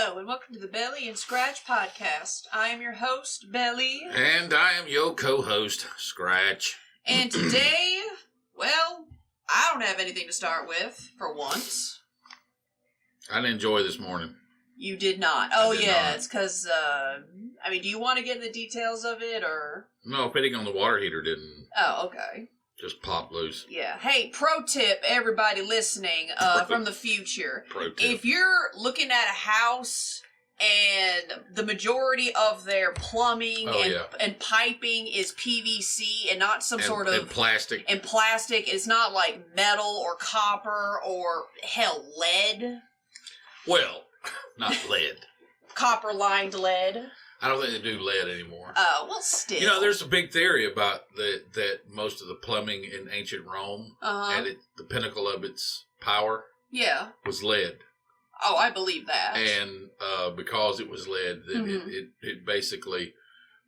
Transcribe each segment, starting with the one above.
Hello, and welcome to the Bel-E and Scratch podcast. I am your host, Bel-E. And I am your co-host, Scratch. And today, well, I don't have anything to start with, for once. I didn't enjoy this morning. You did not. Oh, yeah, it's because, do you want to get in the details of it, or? No, pitting on the water heater didn't. Oh, okay. Just pop loose. Yeah. Hey, pro tip, everybody listening from the future. Pro tip. If you're looking at a house and the majority of their plumbing and piping is PVC and not some sort of... And plastic. And plastic. It's not like metal or copper or, hell, lead. Well, not lead. Copper-lined lead. I don't think they do lead anymore. Oh, well, still. You know, there's a big theory about that most of the plumbing in ancient Rome, at the pinnacle of its power, was lead. Oh, I believe that. And because it was lead, it basically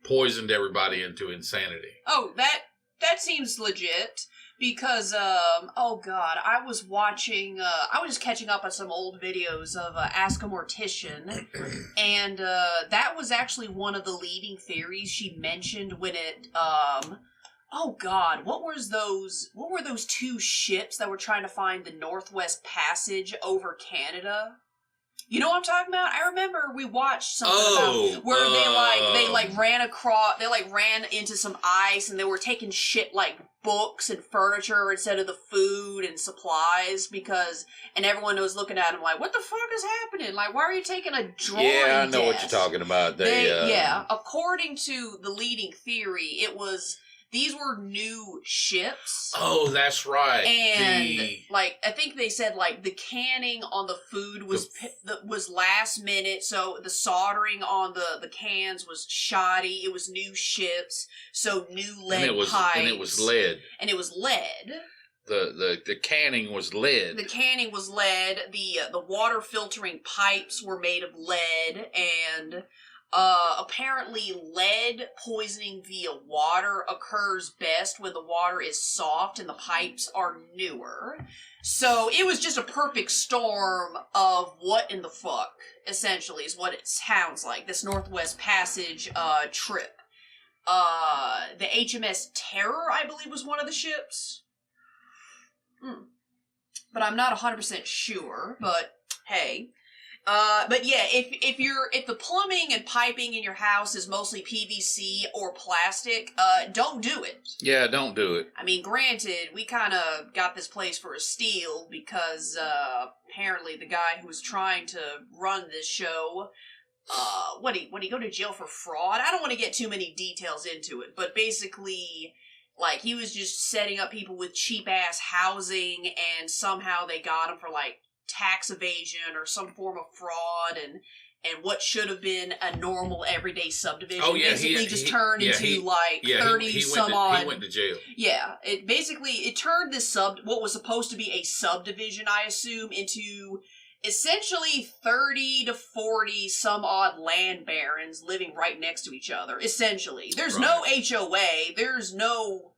poisoned everybody into insanity. Oh, that seems legit. Because, I was watching, I was just catching up on some old videos of Ask a Mortician, and that was actually one of the leading theories she mentioned when it, what were those two ships that were trying to find the Northwest Passage over Canada? You know what I'm talking about? I remember we watched something about where they ran into some ice and they were taking shit like books and furniture instead of the food and supplies and everyone was looking at them like, what the fuck is happening? Like, why are you taking a drawing Yeah, I know what test? you're talking about. According to the leading theory, these were new ships. Oh, that's right. And I think they said the canning on the food was last minute, so the soldering on the cans was shoddy. It was new ships, so new lead pipes. And it was lead. And it was lead. The canning was lead. The canning was lead. The water filtering pipes were made of lead, and apparently lead poisoning via water occurs best when the water is soft and the pipes are newer. So it was just a perfect storm of what in the fuck, essentially, is what it sounds like, this Northwest Passage trip. The HMS Terror, I believe, was one of the ships. But I'm not 100% sure, but hey. But yeah, if the plumbing and piping in your house is mostly PVC or plastic, don't do it. Yeah, don't do it. I mean, granted, we kind of got this place for a steal because, apparently the guy who was trying to run this show, when he go to jail for fraud? I don't want to get too many details into it, but basically, he was just setting up people with cheap-ass housing, and somehow they got him for, tax evasion or some form of fraud, and what should have been a normal everyday subdivision turned into 30 some odd. He went to jail. Yeah, it turned this what was supposed to be a subdivision, I assume, into essentially 30 to 40 some odd land barons living right next to each other. Essentially, there's no HOA. There's no.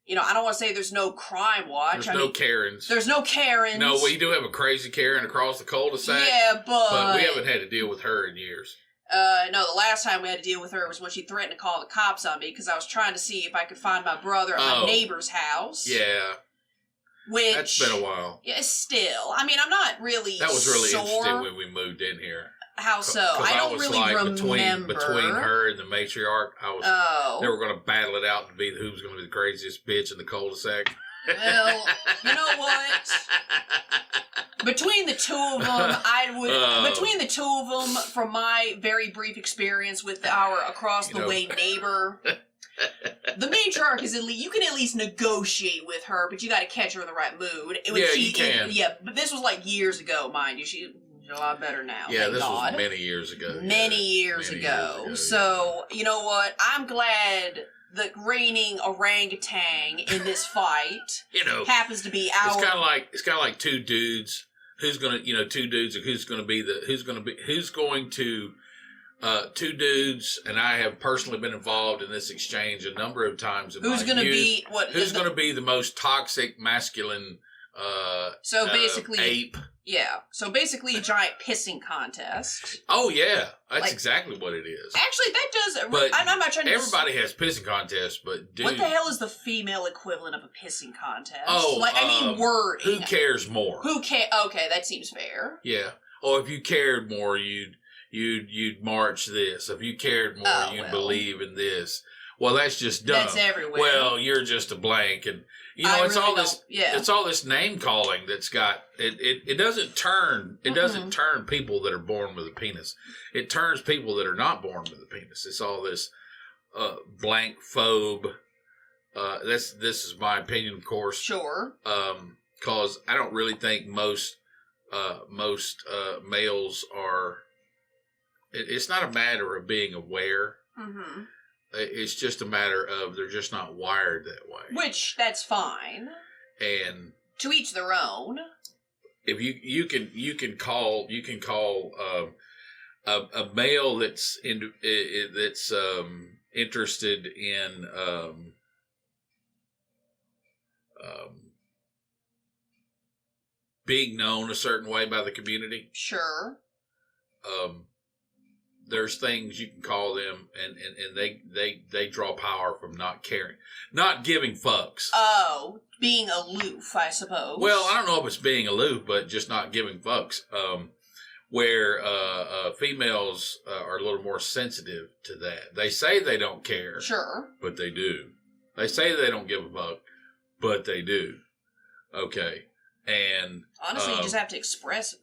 I don't want to say there's no crime watch. There's no Karens. There's no Karens. No, we do have a crazy Karen across the cul-de-sac. Yeah, but we haven't had to deal with her in years. No, the last time we had to deal with her was when she threatened to call the cops on me because I was trying to see if I could find my brother at my neighbor's house. Yeah. That's been a while. Yeah, still. I'm not really That was really interesting when we moved in here. How so? I don't really remember. Between her and the matriarch, they were going to battle it out to be who's going to be the craziest bitch in the cul-de-sac. Well, you know what? Between the two of them, from my very brief experience with our across-the-way neighbor, the matriarch is you can at least negotiate with her, but you got to catch her in the right mood. You can. But this was years ago, mind you. She's a lot better now. Yeah, this was many years ago. Many years ago. So, you know what? I'm glad the reigning orangutan in this fight happens to be our... It's kind of like two dudes. Two dudes, and I have personally been involved in this exchange a number of times in Who's going to be the most toxic masculine so basically ape Yeah. So basically a giant pissing contest. Oh, yeah. That's exactly what it is. Actually, that does... But I'm not trying to... Everybody has pissing contests, but dude... What the hell is the female equivalent of a pissing contest? Oh, I mean wording. Who cares more? Okay, that seems fair. Yeah. Oh, if you cared more, you'd march this. If you cared more, you'd believe in this. Well, that's just dumb. That's everywhere. Well, you're just a blank, and it's all this name calling that's got it doesn't turn doesn't turn people that are born with a penis. It turns people that are not born with a penis. It's all this blank phobe. This is my opinion, of course. Sure. Because I don't really think most males are. It's not a matter of being aware. Mm-hmm. It's just a matter of they're just not wired that way. Which, that's fine. And to each their own. If you can call a male that's interested in being known a certain way by the community. Sure. There's things you can call them, and they draw power from not caring, not giving fucks. Oh, being aloof, I suppose. Well, I don't know if it's being aloof, but just not giving fucks. Where females are a little more sensitive to that. They say they don't care. Sure. But they do. They say they don't give a fuck, but they do. Okay. And honestly, you just have to express it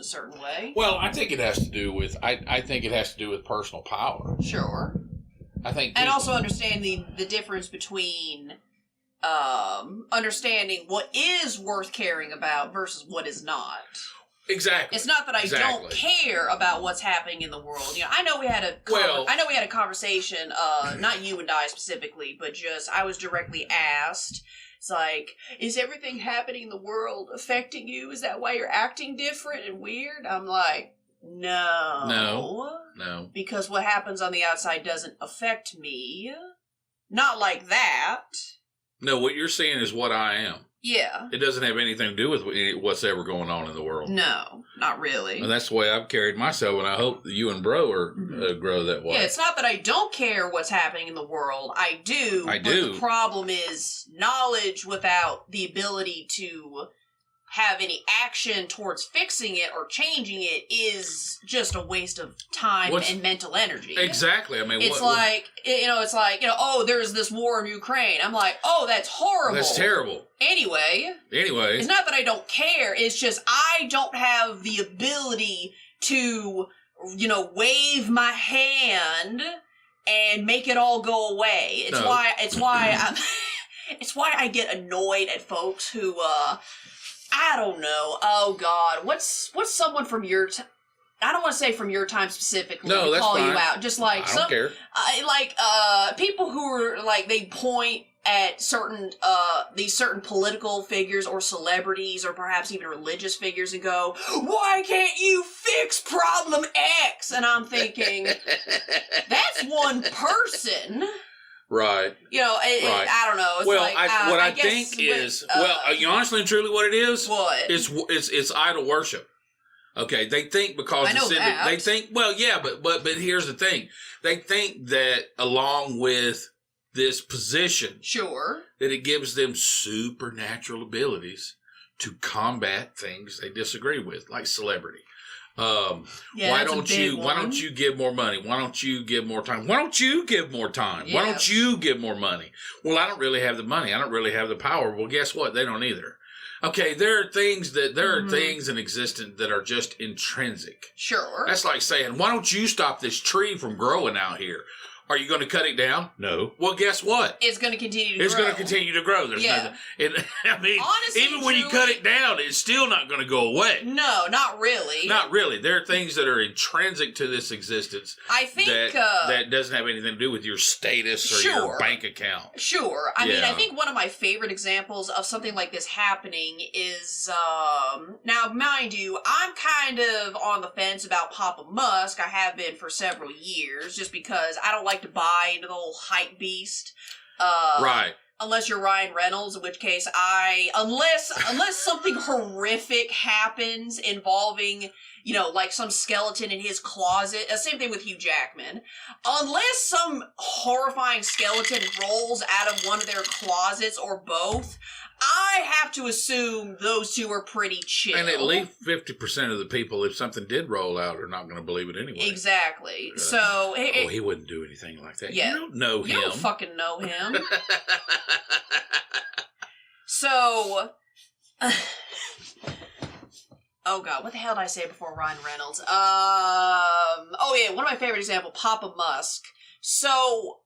a certain way. Well, I think it has to do with I think it has to do with personal power. Sure. I think and also understanding the difference between understanding what is worth caring about versus what is not. Exactly. It's not that I don't care about what's happening in the world. You know, I know we had a conversation, not you and I specifically, but just I was directly asked. It's like, is everything happening in the world affecting you? Is that why you're acting different and weird? I'm like, no. Because what happens on the outside doesn't affect me. Not like that. No, what you're saying is what I am. Yeah. It doesn't have anything to do with what's ever going on in the world. No, not really. And that's the way I've carried myself, and I hope that you and Bro grow that way. Yeah, it's not that I don't care what's happening in the world. I do. But the problem is knowledge without the ability to have any action towards fixing it or changing it is just a waste of time and mental energy. Exactly. I mean, it's like, oh, there's this war in Ukraine. I'm like, oh, that's horrible. That's terrible. Anyway. It's not that I don't care. It's just I don't have the ability to, wave my hand and make it all go away. It's why I get annoyed at folks who, I don't know. Oh God, what's someone from your I don't want to say from your time specifically. No, that's call fine. You out. Just like I don't care. People who are like they point at certain these certain political figures or celebrities or perhaps even religious figures and go, "Why can't you fix problem X?" And I'm thinking, that's one person. Right. I don't know. It's honestly and truly what it is? What? It's idol worship. Okay, they think because they think, but here's the thing. They think that along with this position, sure, that it gives them supernatural abilities to combat things they disagree with, like celebrity. Why don't you give more money? Why don't you give more time? Why don't you give more time? Why don't you give more money? Well, I don't really have the money. I don't really have the power. Well, guess what? They don't either. Okay, there are things in existence that are just intrinsic. Sure. That's like saying, why don't you stop this tree from growing out here? Are you going to cut it down? No. Well, guess what? It's going to continue to grow. It's going to continue to grow. There's nothing. Honestly, even when you cut it down, it's still not going to go away. No, not really. Not really. There are things that are intrinsic to this existence. I think that doesn't have anything to do with your status or your bank account. Sure. I mean, I think one of my favorite examples of something like this happening is now, mind you, I'm kind of on the fence about Papa Musk. I have been for several years, just because I don't like to buy into the whole hype beast. Right. Unless you're Ryan Reynolds, in which case unless something horrific happens involving, like some skeleton in his closet. Same thing with Hugh Jackman. Unless some horrifying skeleton rolls out of one of their closets or both, I have to assume those two are pretty chill. And at least 50% of the people, if something did roll out, are not going to believe it anyway. Exactly. So... he wouldn't do anything like that. Yeah. You don't know him. You don't fucking know him. So... oh, God. What the hell did I say before Ryan Reynolds? Oh, yeah. One of my favorite examples, Papa Musk. So...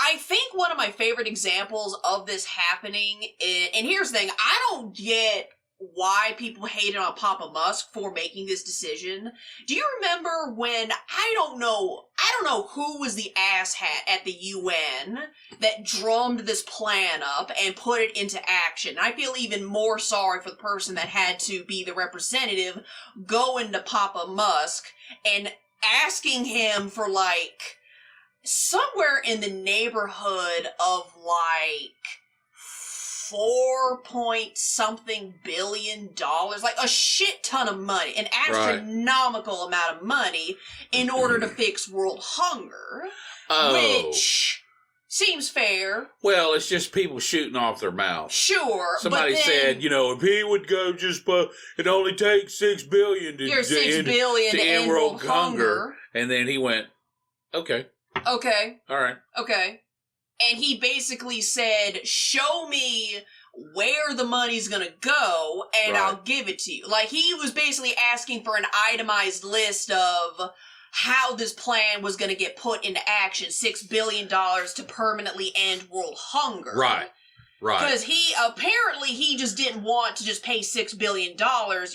I think one of my favorite examples of this happening is, and here's the thing, I don't get why people hated on Papa Musk for making this decision. Do you remember when, I don't know who was the asshat at the UN that drummed this plan up and put it into action. I feel even more sorry for the person that had to be the representative going to Papa Musk and asking him for, like, somewhere in the neighborhood of, like, 4-point-something billion, like a shit ton of money, an astronomical amount of money in order to fix world hunger, which seems fair. Well, it's just people shooting off their mouth. Sure, somebody said, if he would go it only takes $6 billion to end world hunger, and then he went, okay. Okay. All right. Okay. And he basically said, show me where the money's gonna go, and I'll give it to you. Like, he was basically asking for an itemized list of how this plan was gonna get put into action. $6 billion to permanently end world hunger. Right. Because he just didn't want to just pay $6 billion, donate.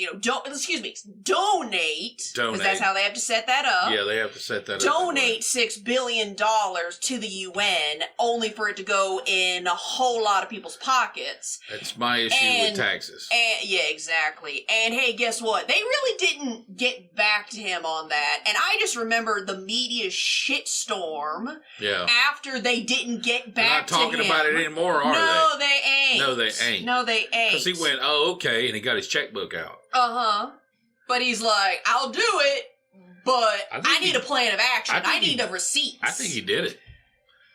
Because that's how they have to set that up. Yeah, they have to set that up. Donate $6 billion to the UN, only for it to go in a whole lot of people's pockets. That's my issue with taxes. Yeah, exactly. And hey, guess what? They really didn't get back to him on that. And I just remember the media shitstorm after they didn't get back to him. They're not talking about it anymore, are they? No, they ain't. No, they ain't. Because he went, okay, and he got his checkbook out. Uh-huh. But he's like, I'll do it, but I need a plan of action. I need a receipt. I think he did it.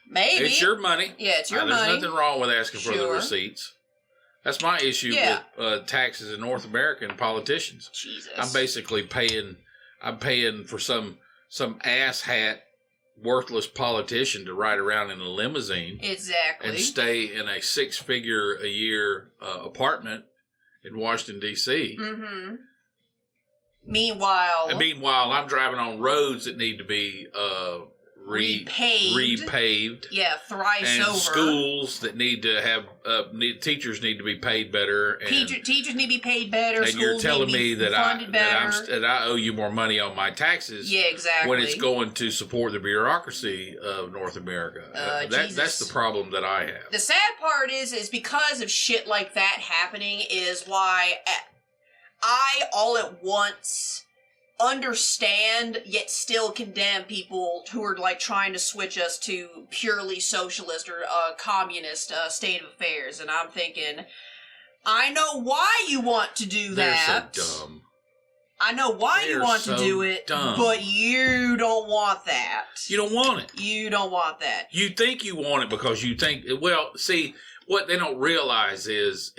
Maybe. It's your money. Yeah, it's your money. There's nothing wrong with asking for the receipts. That's my issue with taxes in North America and politicians. Jesus. I'm basically paying for some asshat worthless politician to ride around in a limousine. Exactly. And stay in a 6-figure-a-year apartment in Washington, D.C. Mm-hmm. Meanwhile, I'm driving on roads that need to be repaved. Yeah, thrice and over. Schools that need to have teachers need to be paid better. And, teachers need to be paid better. And you're telling me that I owe you more money on my taxes. Yeah, exactly. When it's going to support the bureaucracy of North America. That's the problem that I have. The sad part is because of shit like that happening is why I all at once understand yet still condemn people who are like trying to switch us to purely socialist or communist state of affairs. And I'm thinking, I know why you want to do that. They're so dumb. I know why you want to do it, but you don't want that. You don't want it. You don't want that. You think you want it because you think, well, see, what they don't realize is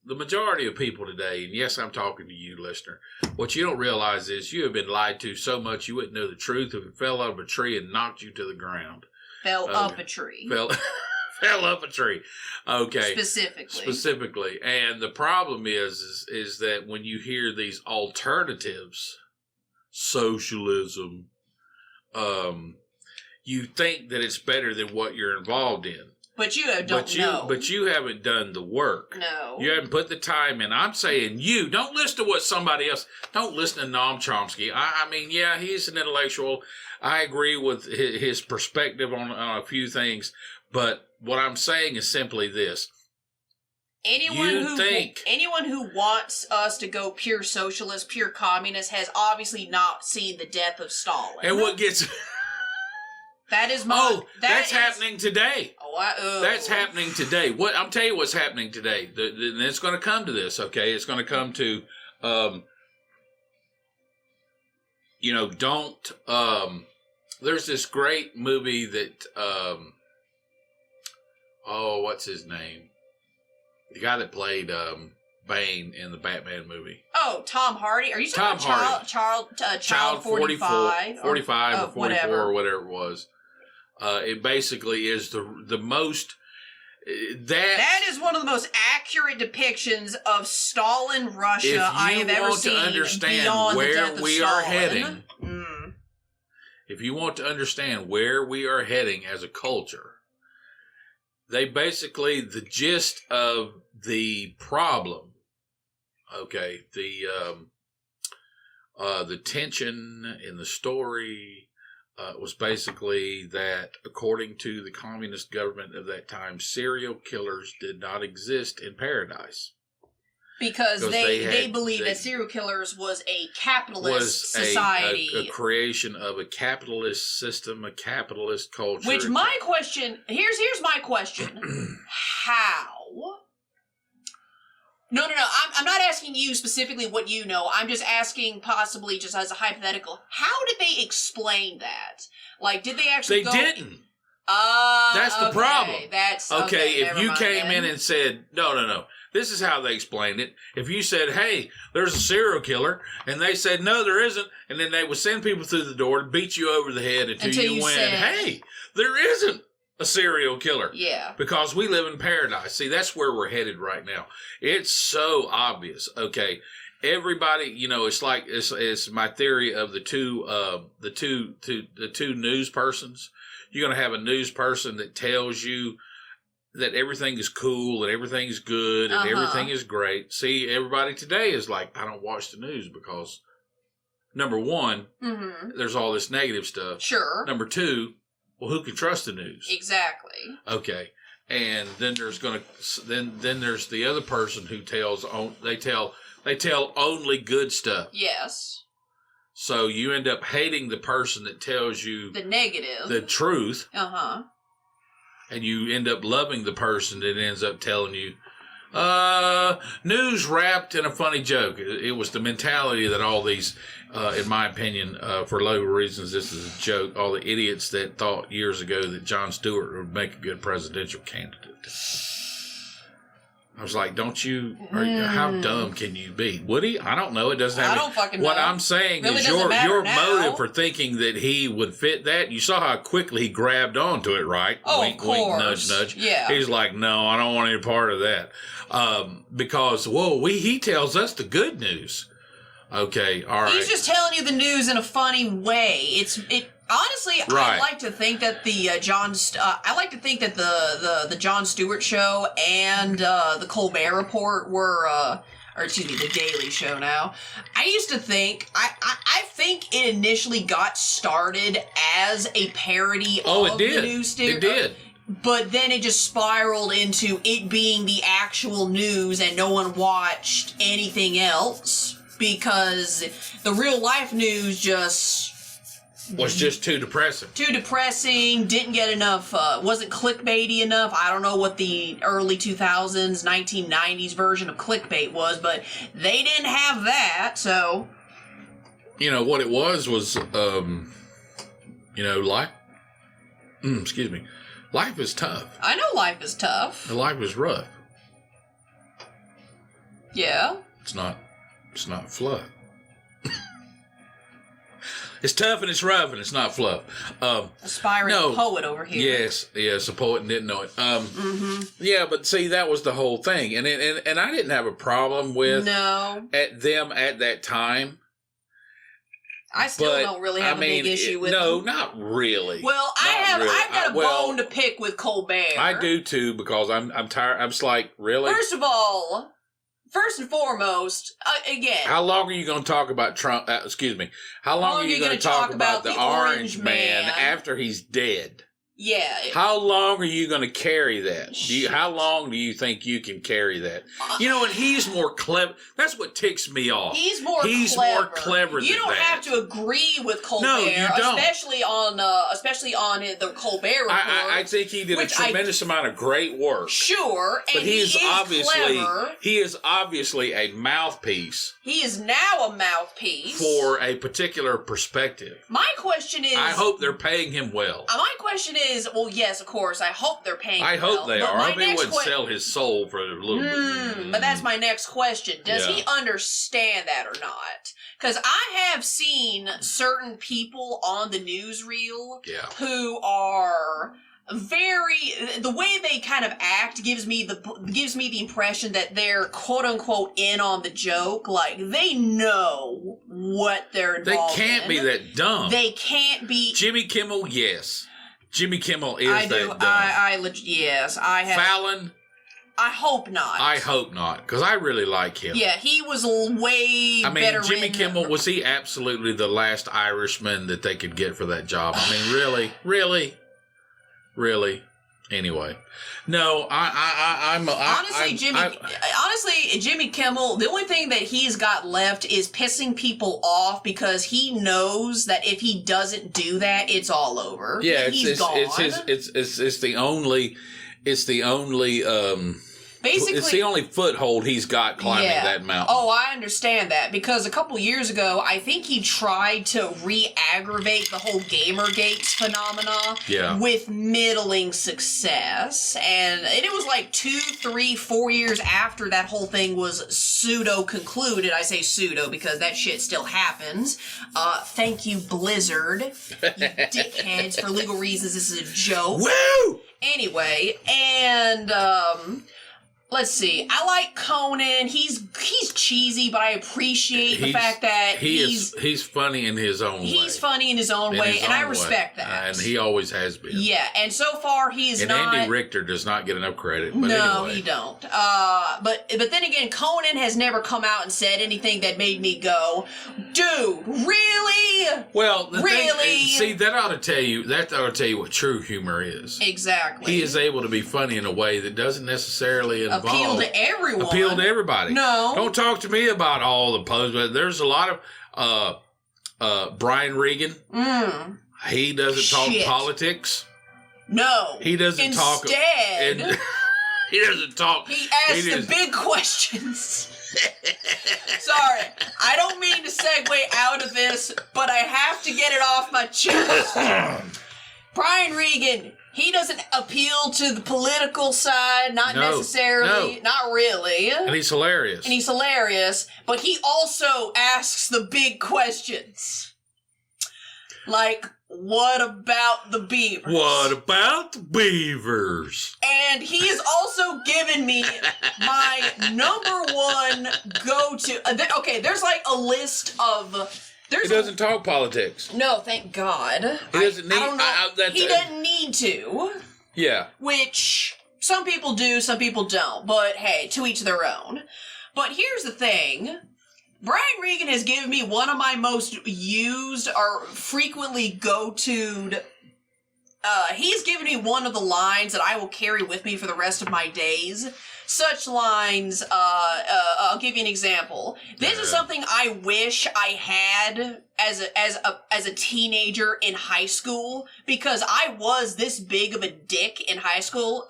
the majority of people today, and yes, I'm talking to you, listener, what you don't realize is you have been lied to so much you wouldn't know the truth if it fell out of a tree and knocked you to the ground. Fell up a tree. Fell up a tree. Okay. Specifically. And the problem is that when you hear these alternatives, socialism, you think that it's better than what you're involved in. But you don't know. But you haven't done the work. No. You haven't put the time in. I'm saying don't listen to what somebody else, don't listen to Noam Chomsky. I mean, yeah, he's an intellectual. I agree with his perspective on a few things. But what I'm saying is simply this. Anyone who wants us to go pure socialist, pure communist has obviously not seen the death of Stalin. And what gets... That is my... that's happening today. Oh, That's happening today. What I'm telling you, what's happening today. And it's going to come to this. Okay, it's going to come to, don't. There's this great movie that. What's his name? The guy that played Bane in the Batman movie. Oh, Tom Hardy. Are you talking about Child 45? 45 or 44 whatever. or whatever it was. It basically is the most... That is one of the most accurate depictions of Stalin Russia I have ever seen. If you want to understand where we are heading... If you want to understand where we are heading as a culture... They basically, the gist of the problem, okay, the tension in the story was basically that, according to the communist government of that time, serial killers did not exist in paradise. Because they believe that serial killers was a capitalist society. A creation of a capitalist system, a capitalist culture. Which my question, here's my question. How? No. I'm not asking you specifically what you know. I'm just asking possibly just as a hypothetical. How did they explain that? Like, did they actually They didn't. That's the problem. Okay, if you came in and said, no. This is how they explained it. If you said, hey, there's a serial killer, and they said, no, there isn't, and then they would send people through the door to beat you over the head until you went, hey, there isn't a serial killer. Yeah. Because we live in paradise. See, that's where we're headed right now. It's so obvious. Okay. Everybody, it's like, it's my theory of the two news persons. You're going to have a news person that tells you that everything is cool and everything is good and everything is great. See, everybody today is like, I don't watch the news because, number one, there's all this negative stuff. Sure. Number two, well, who can trust the news? Exactly. Okay. And then there's then there's the other person who they tell only good stuff. Yes. So you end up hating the person that tells you the negative, the truth. And you end up loving the person that ends up telling you, news wrapped in a funny joke. It was the mentality that all these, in my opinion, for low reasons, this is a joke. All the idiots that thought years ago that Jon Stewart would make a good presidential candidate. I was like, how dumb can you be? Would he? I don't know. It doesn't have I don't fucking know. What I'm saying really is your motive now. for thinking that he would fit that. You saw how quickly he grabbed onto it, right? Oh, wink, of course. wink, nudge, nudge. Yeah. He's like, no, I don't want any part of that. Because, he tells us the good news. Okay, all right. He's just telling you the news in a funny way. Honestly, right. I like to think that the Jon Stewart show and the Colbert Report were, the Daily Show now. I used to think, I think it initially got started as a parody of the news. It did. But then it just spiraled into it being the actual news and no one watched anything else because the real life news was just too depressing. Didn't get enough, wasn't clickbaity enough. I don't know what the early 2000s, 1990s version of clickbait was, but they didn't have that, so. What it was, life, excuse me, life is tough. I know life is tough. And life is rough. Yeah. It's not fluff. It's tough and it's rough and it's not fluff. Aspiring poet over here. Yes, a poet and didn't know it. Yeah, but see, that was the whole thing, and I didn't have a problem with them at that time. I still don't really have a big issue with them. No, not really. Well, I've got a bone to pick with Colbert. I do too because I'm tired. I'm just like, really. First and foremost, again. How long are you going to talk about Trump? How long are you going to talk about the Orange Man after he's dead? Yeah. How long are you going to carry that? How long do you think you can carry that? And he's more clever. That's what ticks me off. He's more clever than that. You don't have to agree with Colbert, no, you don't. especially on the Colbert Report. I think he did a tremendous amount of great work. Sure, and but he is clever. He is obviously a mouthpiece. He is now a mouthpiece for a particular perspective. My question is, I hope they're paying him well. My question is, well, yes, of course, I hope they're paying him well. I hope they are. I hope he wouldn't sell his soul for a little bit. But that's my next question. Does he understand that or not? Because I have seen certain people on the newsreel who are the way they kind of act gives me the impression that they're quote unquote in on the joke. Like they know what they're involved in. They can't be that dumb. They can't be. Jimmy Kimmel, yes. Jimmy Kimmel is that dumb. Yes, I have. Fallon. I hope not. I hope not, because I really like him. Yeah, he was way better. Jimmy Kimmel, was he absolutely the last Irishman that they could get for that job? I mean, really. Anyway, no, honestly, Jimmy Kimmel. The only thing that he's got left is pissing people off because he knows that if he doesn't do that, it's all over. Yeah, he's gone. It's the only. Basically, it's the only foothold he's got climbing that mountain. Oh, I understand that because a couple years ago, I think he tried to re-aggravate the whole Gamergate phenomena with middling success. And it was like 2, 3, 4 years after that whole thing was pseudo-concluded. I say pseudo because that shit still happens. Thank you, Blizzard. You dickheads. For legal reasons, this is a joke. Woo! Anyway, and let's see. I like Conan. He's cheesy, but I appreciate the fact that he's funny in his own way. He's funny in his own way, and I respect that. And he always has been. Yeah, and so far he's not. And Andy Richter does not get enough credit. But no, anyway. he don't. But then again, Conan has never come out and said anything that made me go, dude, really? Well, really? See, that ought to tell you what true humor is. Exactly. He is able to be funny in a way that doesn't necessarily appeal to everyone. Appeal to everybody. No. Don't talk to me about all the posts, but there's a lot of Brian Regan. He doesn't talk politics. No. He doesn't talk. Instead, he doesn't talk. He asks the big questions. Sorry, I don't mean to segue out of this, but I have to get it off my chest. Brian Regan, he doesn't appeal to the political side, not necessarily, not really. And he's hilarious. But he also asks the big questions. Like, what about the beavers? What about the beavers? And he has also given me my number one go-to. Okay, there's like a list of. He doesn't talk politics. No, thank God. He doesn't need. I don't know. He doesn't need to. Yeah. Which some people do, some people don't. But hey, to each their own. But here's the thing. Brian Regan has given me one of my most used or frequently go-to'd. He's given me one of the lines that I will carry with me for the rest of my days. Such lines, I'll give you an example. This is something I wish I had as a teenager in high school, because I was this big of a dick in high school,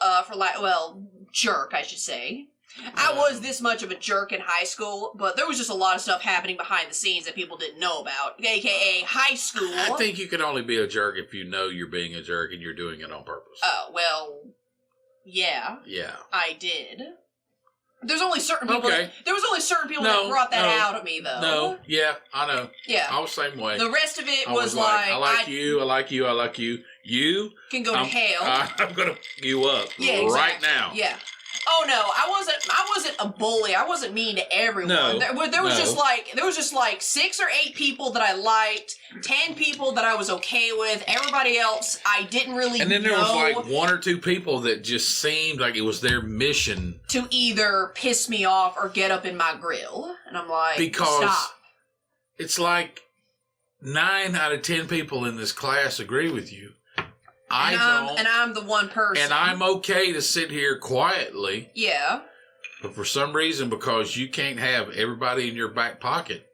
jerk, I should say. I was this much of a jerk in high school, but there was just a lot of stuff happening behind the scenes that people didn't know about, aka high school. I think you can only be a jerk if you know you're being a jerk and you're doing it on purpose. Oh, well, yeah. Yeah. I did. There's only certain people that brought that out of me, though. No, yeah, I know. Yeah. I was the same way. The rest of it was like... I like you. You can go to hell. I'm going to fuck you up right now. Yeah. Oh no, I wasn't a bully. I wasn't mean to everyone. No, there was just like 6 or 8 people that I liked, 10 people that I was okay with. Everybody else I didn't really know. And then there was like 1 or 2 people that just seemed like it was their mission to either piss me off or get up in my grill. And I'm like, stop. It's like 9 out of 10 people in this class agree with you. And I'm the one person. And I'm okay to sit here quietly. Yeah. But for some reason, because you can't have everybody in your back pocket,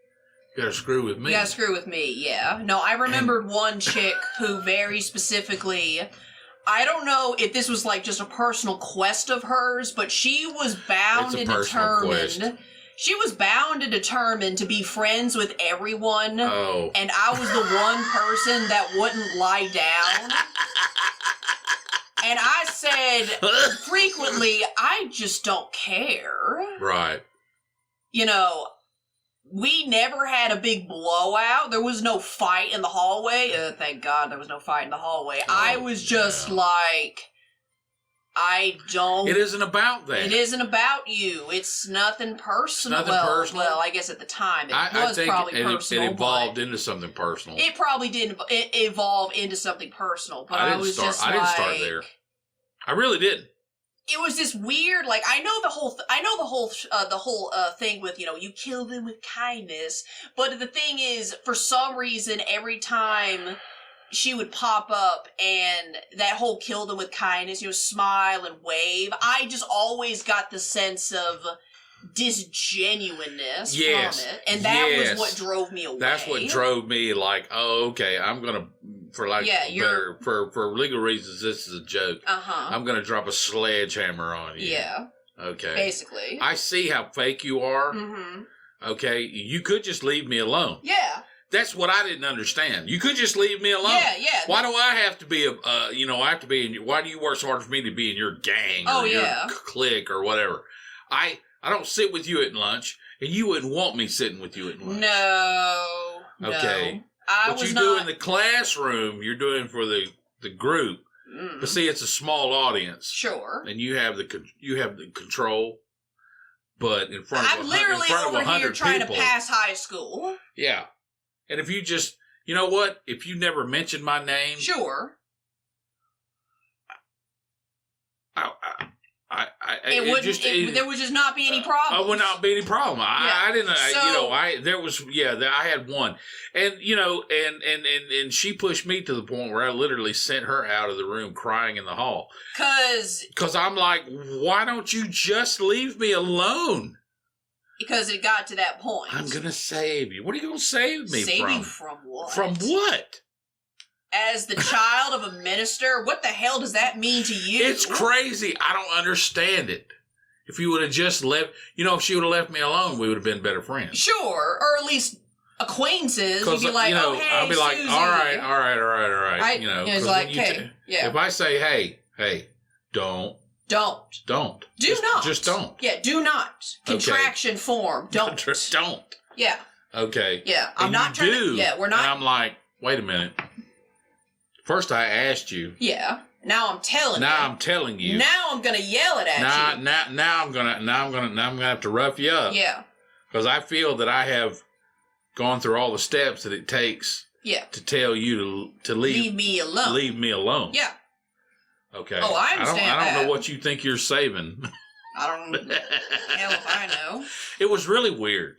you gotta screw with me. You gotta screw with me, yeah. No, I remembered one chick who very specifically, I don't know if this was like just a personal quest of hers, but she was bound and determined. She was bound and determined to be friends with everyone. Oh. And I was the one person that wouldn't lie down. And I said frequently, I just don't care. Right. You know, we never had a big blowout. There was no fight in the hallway. Thank God there was no fight in the hallway. I was just like, I don't... It isn't about that. It isn't about you. It's nothing personal. Nothing personal? Well, I guess at the time it was probably personal. It evolved into something personal. It probably did evolve into something personal. But I didn't start there. I really didn't. It was this weird, like, I know the whole thing with, you kill them with kindness, but the thing is, for some reason, every time she would pop up and that whole kill them with kindness, smile and wave, I just always got the sense of disgenuineness from it, and that was what drove me away. That's what drove me, like, oh, okay, I'm gonna, for legal reasons, this is a joke. I'm gonna drop a sledgehammer on you. Yeah. Okay. Basically. I see how fake you are. Mm-hmm. Okay, you could just leave me alone. Yeah. That's what I didn't understand. You could just leave me alone. Yeah. Why do I have to be why do you work so hard for me to be in your gang or your clique or whatever? I don't sit with you at lunch, and you wouldn't want me sitting with you at lunch. No. Okay. What you do in the classroom, you're doing for the group. Mm. But see, it's a small audience. Sure. And you have the control. But in front of 100 people. I'm literally over here trying to pass high school. Yeah. And if you just, you know what? If you never mentioned my name. Sure. There would just not be any problem. There would not be any problem. I didn't. I had one, and and she pushed me to the point where I literally sent her out of the room crying in the hall. Because I'm like, why don't you just leave me alone? Because it got to that point. I'm gonna save you. What are you gonna save me from? Save you from what? From what? As the child of a minister, what the hell does that mean to you? It's crazy. I don't understand it. If you would have just left, if she would have left me alone, we would have been better friends. Sure, or at least acquainces. You'd be like, oh, hey, I'll be like, Susie. all right. It's like, hey, if I say, hey, don't. Do not. Just don't. Yeah, do not. Contraction form. Don't. Don't. Yeah. Okay. Yeah, I'm not trying to. Yeah, we're not. And I'm like, wait a minute. First, I asked you. Yeah. Now I'm telling you. Now I'm telling you. Now I'm gonna yell it at you. Now I'm gonna have to rough you up. Yeah. Because I feel that I have gone through all the steps that it takes. Yeah. To tell you to leave me alone. Leave me alone. Yeah. Okay. Oh, I understand I don't know what you think you're saving. I don't know. Hell if I know. It was really weird.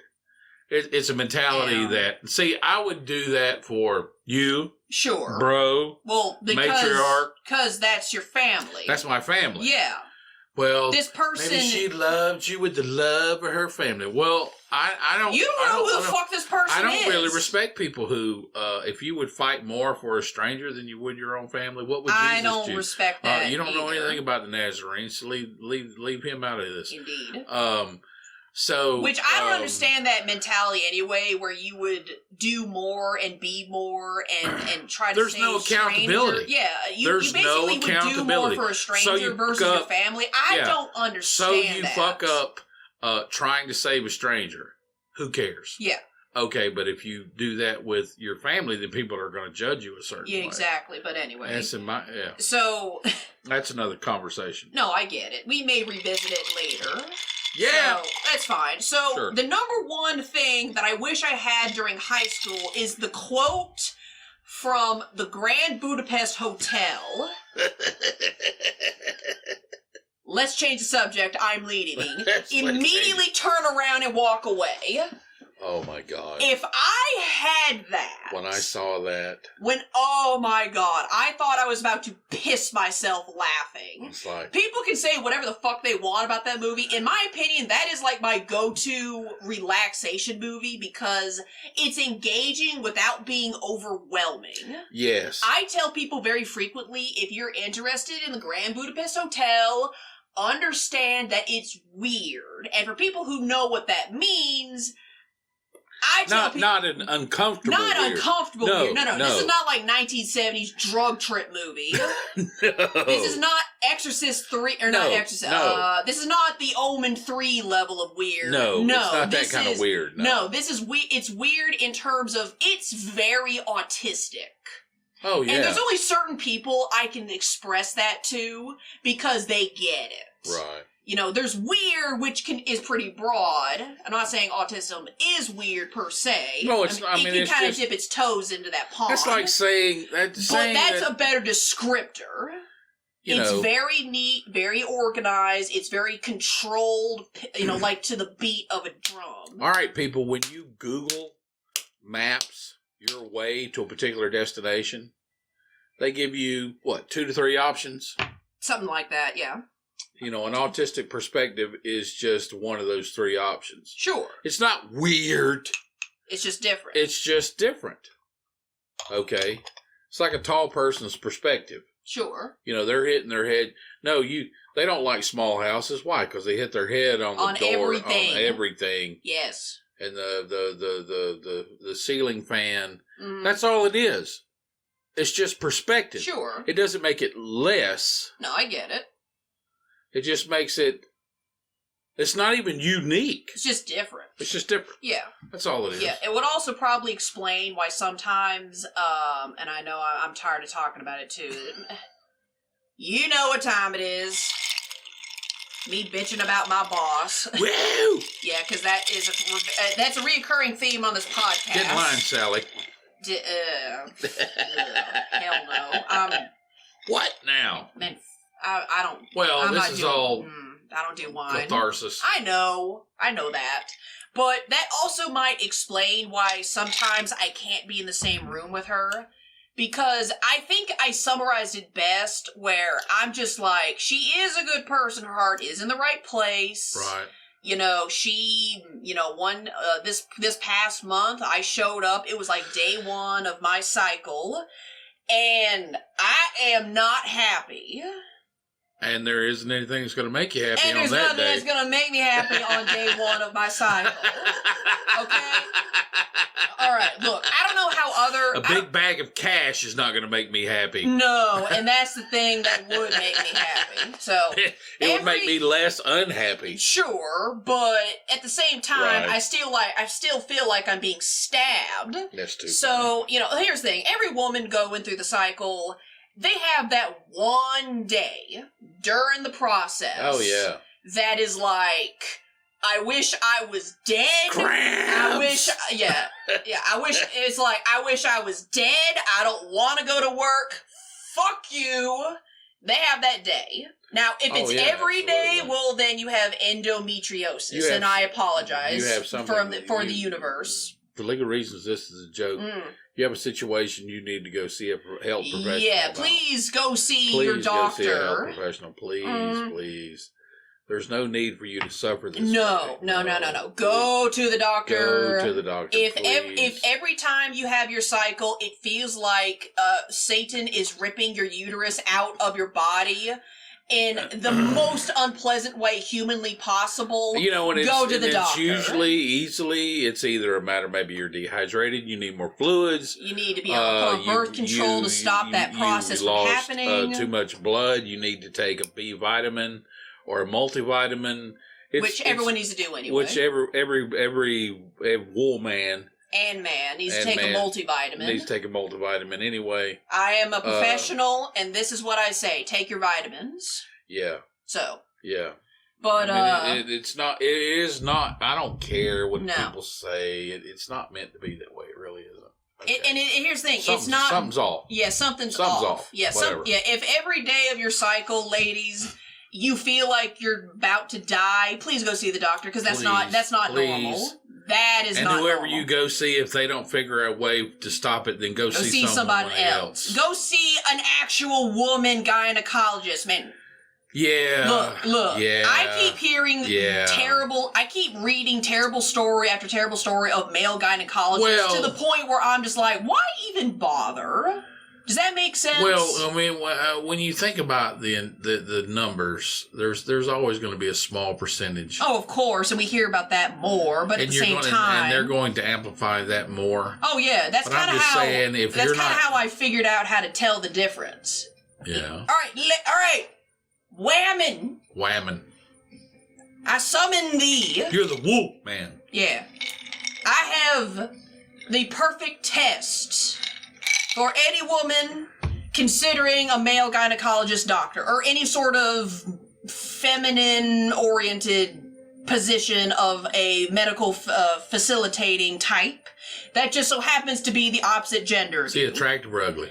It's a mentality that, see, I would do that for you. Sure. Bro. Well, because that's your family. That's my family. Yeah. Well, this person, maybe she loved you with the love of her family. Well, I don't. You don't know who the fuck this person is. I don't really respect people who, if you would fight more for a stranger than you would your own family, what would Jesus do? I don't respect that. You don't know anything about the Nazarenes, so leave him out of this. Indeed. Which I don't understand that mentality anyway, where you would do more and be more and try to save no accountability. Yeah, you basically would do more for a stranger versus your family. I don't understand So you fuck up trying to save a stranger. Who cares? Yeah. Okay, but if you do that with your family, then people are going to judge you a certain way. Yeah, exactly. But anyway. That's So. That's another conversation. No, I get it. We may revisit it later. Yeah. So, that's fine. So, The number one thing that I wish I had during high school is the quote from the Grand Budapest Hotel. Let's change the subject. I'm leading. Immediately turn around and walk away. Oh my God. If I had that. When I saw that. Oh my God. I thought I was about to piss myself laughing. It's like. People can say whatever the fuck they want about that movie. In my opinion, that is like my go-to relaxation movie because it's engaging without being overwhelming. Yes. I tell people very frequently, if you're interested in the Grand Budapest Hotel, understand that it's weird. And for people who know what that means, I tell people, not an uncomfortable not weird. Uncomfortable No, weird. No. This is not like 1970s drug trip movie. No. This is not Exorcist 3, or not Exorcist. No. This is not the Omen 3 level of weird. No, it's not that kind of weird. No, this is it's weird in terms of it's very autistic. Oh, yeah. And there's only certain people I can express that to because they get it. Right. You know, there's weird, which is pretty broad. I'm not saying autism is weird per se. No, it's not. I mean, it can it's kind of just, dip its toes into that pond. That's like saying that's that, a better descriptor. It's very neat, very organized. It's very controlled, like to the beat of a drum. All right, people, when you Google Maps your way to a particular destination, they give you, 2 to 3 options? Something like that, yeah. An autistic perspective is just one of those 3 options. Sure. It's not weird. It's just different. It's just different. Okay? It's like a tall person's perspective. Sure. They're hitting their head. No, they don't like small houses. Why? Because they hit their head on the door. Everything. On everything. Yes. And the ceiling fan. Mm. That's all it is. It's just perspective. Sure. It doesn't make it less. No, I get it. It just makes it. It's not even unique. It's just different. It's just different. Yeah. That's all it is. Yeah, it would also probably explain why sometimes, and I know I'm tired of talking about it too. You know what time it is. Me bitching about my boss. Woo! Yeah, because that's a reoccurring theme on this podcast. Get in line, Sally. Hell no. What now? Man, I don't. Well, I'm this is all. I don't do wine. Catharsis. I know that. But that also might explain why sometimes I can't be in the same room with her. Because I think I summarized it best where I'm just like, she is a good person. Her heart is in the right place. Right. This past month I showed up. It was like day 1 of my cycle. And I am not happy. And there isn't anything that's going to make you happy on that day. And there's nothing that's going to make me happy on day 1 of my cycle. Okay? All right, look, I don't know how A big bag of cash is not going to make me happy. No, and that's the thing that would make me happy. So it would make me less unhappy. Sure, but at the same time, Right. I still feel like I'm being stabbed. That's too So, here's the thing. Every woman going through the cycle, they have that one day during the process. Oh, yeah. That is like, I wish I was dead. Cramps! I wish I was dead. I don't want to go to work. Fuck you. They have that day. Now, if it's every day, well, then you have endometriosis, and I apologize you have for the universe. For legal reasons, this is a joke. You have a situation, you need to go see a health professional. Yeah, please go see your doctor. Please go see a health professional. Please, please. There's no need for you to suffer this. No. Go to the doctor. Go to the doctor. If every time you have your cycle, it feels like Satan is ripping your uterus out of your body in the most unpleasant way humanly possible, go to the doctor. Usually, it's either a matter maybe you're dehydrated, you need more fluids. You need to be on birth control to stop that process from happening. Too much blood. You need to take a B vitamin or a multivitamin. Which everyone needs to do anyway. Which every woman and man needs to take a multivitamin. Needs to take a multivitamin anyway. I am a professional, and this is what I say: take your vitamins. Yeah. So. Yeah. But it is not. I don't care what people say. It's not meant to be that way. It really isn't. Okay. Here's the thing: it's not. Something's off. Yeah, something's off. Yeah, if every day of your cycle, ladies, you feel like you're about to die, please go see the doctor because that's not normal. That is not whoever normal. you go see, if they don't figure out a way to stop it, then go see somebody else. Go see an actual woman gynecologist, man. Yeah. Look. Yeah. I keep hearing I keep reading terrible story after terrible story of male gynecologists to the point where I'm just like, why even bother? Does that make sense? Well, I mean, when you think about the numbers, there's always going to be a small percentage. Oh, of course, and we hear about that more, but at the same time, and they're going to amplify that more. Oh yeah, that's kind of how I figured out how to tell the difference. Yeah. All right, whammon. I summon thee. You're the whoop man. Yeah, I have the perfect test for any woman considering a male gynecologist doctor or any sort of feminine-oriented position of a medical facilitating type that just so happens to be the opposite gender. Is he attractive or ugly?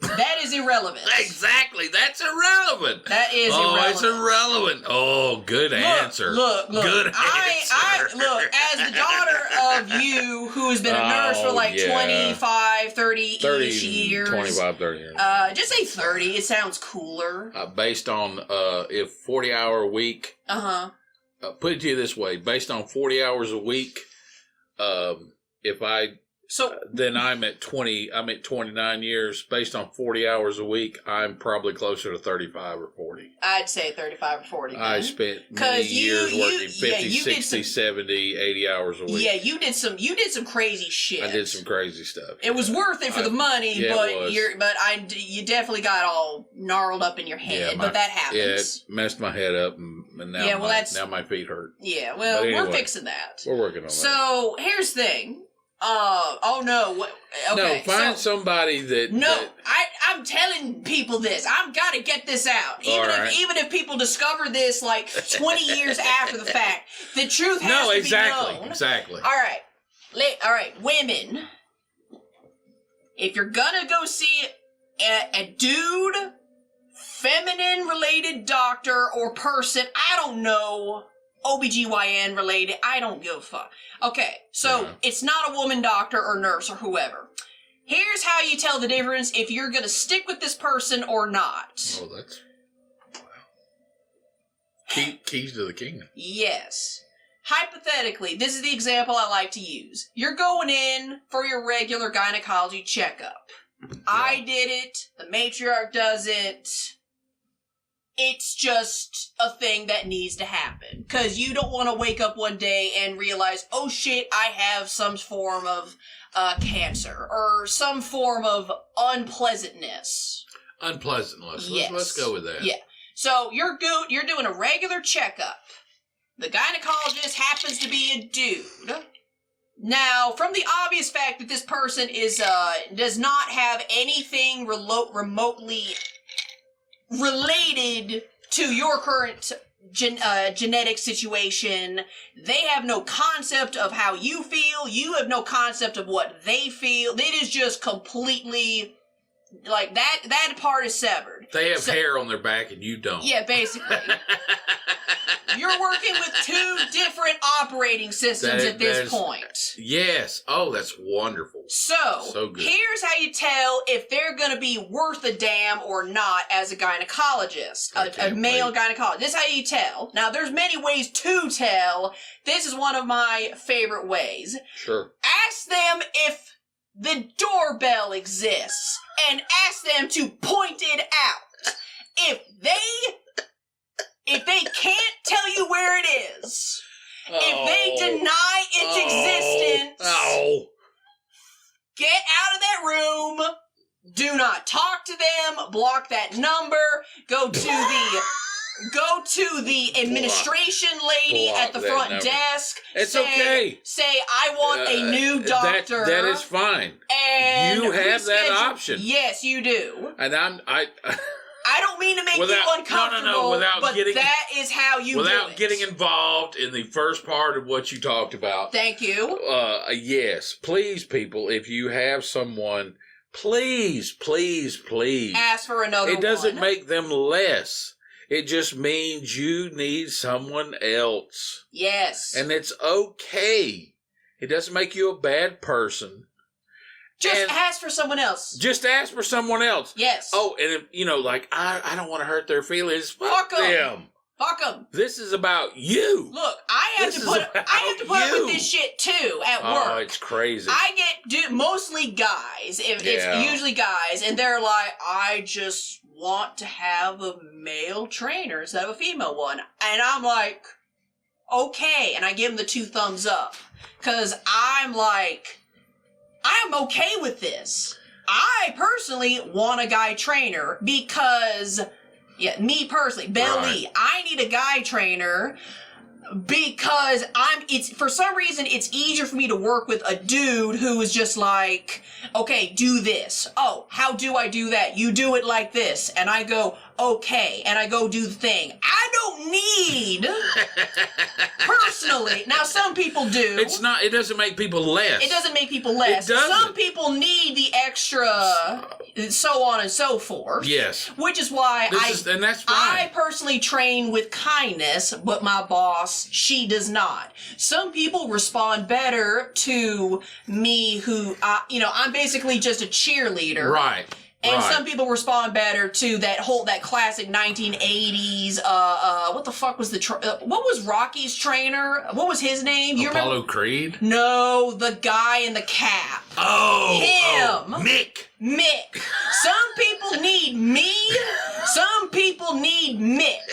That is irrelevant. Exactly. That's irrelevant. That is irrelevant. Oh, it's irrelevant. Oh, good answer. Look. Good answer. I look, as the daughter of you who has been a nurse for 25, 30-ish years. 25, 30 years. Just say 30. It sounds cooler. Based on if 40-hour a week. Put it to you this way. Based on 40 hours a week, then I'm at 29 years. Based on 40 hours a week, I'm probably closer to 35 or 40. I'd say 35 or 40. I spent many years working 50, 60, 70, 80 hours a week. Yeah, you did some crazy shit. I did some crazy stuff. It was worth it for the money, you definitely got all gnarled up in your head, but that happens. Yeah, it messed my head up, and now my feet hurt. Yeah, well, anyway, we're fixing that. We're working on that. So, here's the thing. Find somebody that... I'm telling people this. I've got to get this out. Even if people discover this 20 years after the fact, the truth has to be known. Exactly. All right, women. If you're gonna go see a dude, feminine-related doctor or person, I don't know... OBGYN related, I don't give a fuck. Okay, so it's not a woman doctor or nurse or whoever. Here's how you tell the difference if you're going to stick with this person or not. Oh, that's... Wow. Keys to the kingdom. Yes. Hypothetically, this is the example I like to use. You're going in for your regular gynecology checkup. Yeah. I did it. The matriarch does it. It's just a thing that needs to happen. Because you don't want to wake up one day and realize, oh shit, I have some form of cancer. Or some form of unpleasantness. Yes. Let's go with that. Yeah. So you're doing a regular checkup. The gynecologist happens to be a dude. Now, from the obvious fact that this person does not have anything remotely related to your current genetic situation, they have no concept of how you feel, you have no concept of what they feel. It is just completely, that part is severed. They have hair on their back and you don't. Yeah, basically. You're working with two different operating systems at this point. Yes. Oh, that's wonderful. So good. Here's how you tell if they're going to be worth a damn or not as a gynecologist, a male gynecologist. This is how you tell. Now, there's many ways to tell. This is one of my favorite ways. Sure. Ask them if the doorbell exists and ask them to point it out. If they can't tell you where it is, if they deny its existence, get out of that room, do not talk to them, block that number, go to the administration lady at the front desk. It's okay. Say, I want a new doctor. That is fine. And you have that option. Yes, you do. And I don't mean to make you uncomfortable, that is how you do it. Without getting involved in the first part of what you talked about. Thank you. Yes, please, people, if you have someone, please ask for another one. It doesn't make them less. It just means you need someone else. Yes. And it's okay. It doesn't make you a bad person. Just ask for someone else. Just ask for someone else. Yes. Oh, and if, you know, like, I don't want to hurt their feelings. Fuck them. Fuck them. This is about you. Look, I have to put up with this shit too at work. Oh, it's crazy. I get mostly guys. It's usually guys, and they're like, I just want to have a male trainer instead of a female one, and I'm like, okay, and I give them the 2 thumbs up because I'm like, I'm okay with this. I personally want a guy trainer because, me personally, Bel-E, I need a guy trainer because for some reason, it's easier for me to work with a dude who is just like, okay, do this. Oh, how do I do that? You do it like this. And I go, okay, and I go do the thing. I don't need, personally, now some people do. It doesn't make people less. It doesn't make people less. It doesn't. Some people need the extra, so on and so forth. Yes. Which is why and that's fine. I personally train with kindness, but my boss, she does not. Some people respond better to me who, I'm basically just a cheerleader. Right. And some people respond better to that classic 1980s, what the fuck was what was Rocky's trainer? What was his name? You Apollo remember? Creed? No, the guy in the cap. Oh! Him! Oh, Mick! Some people need me. Some people need Mick.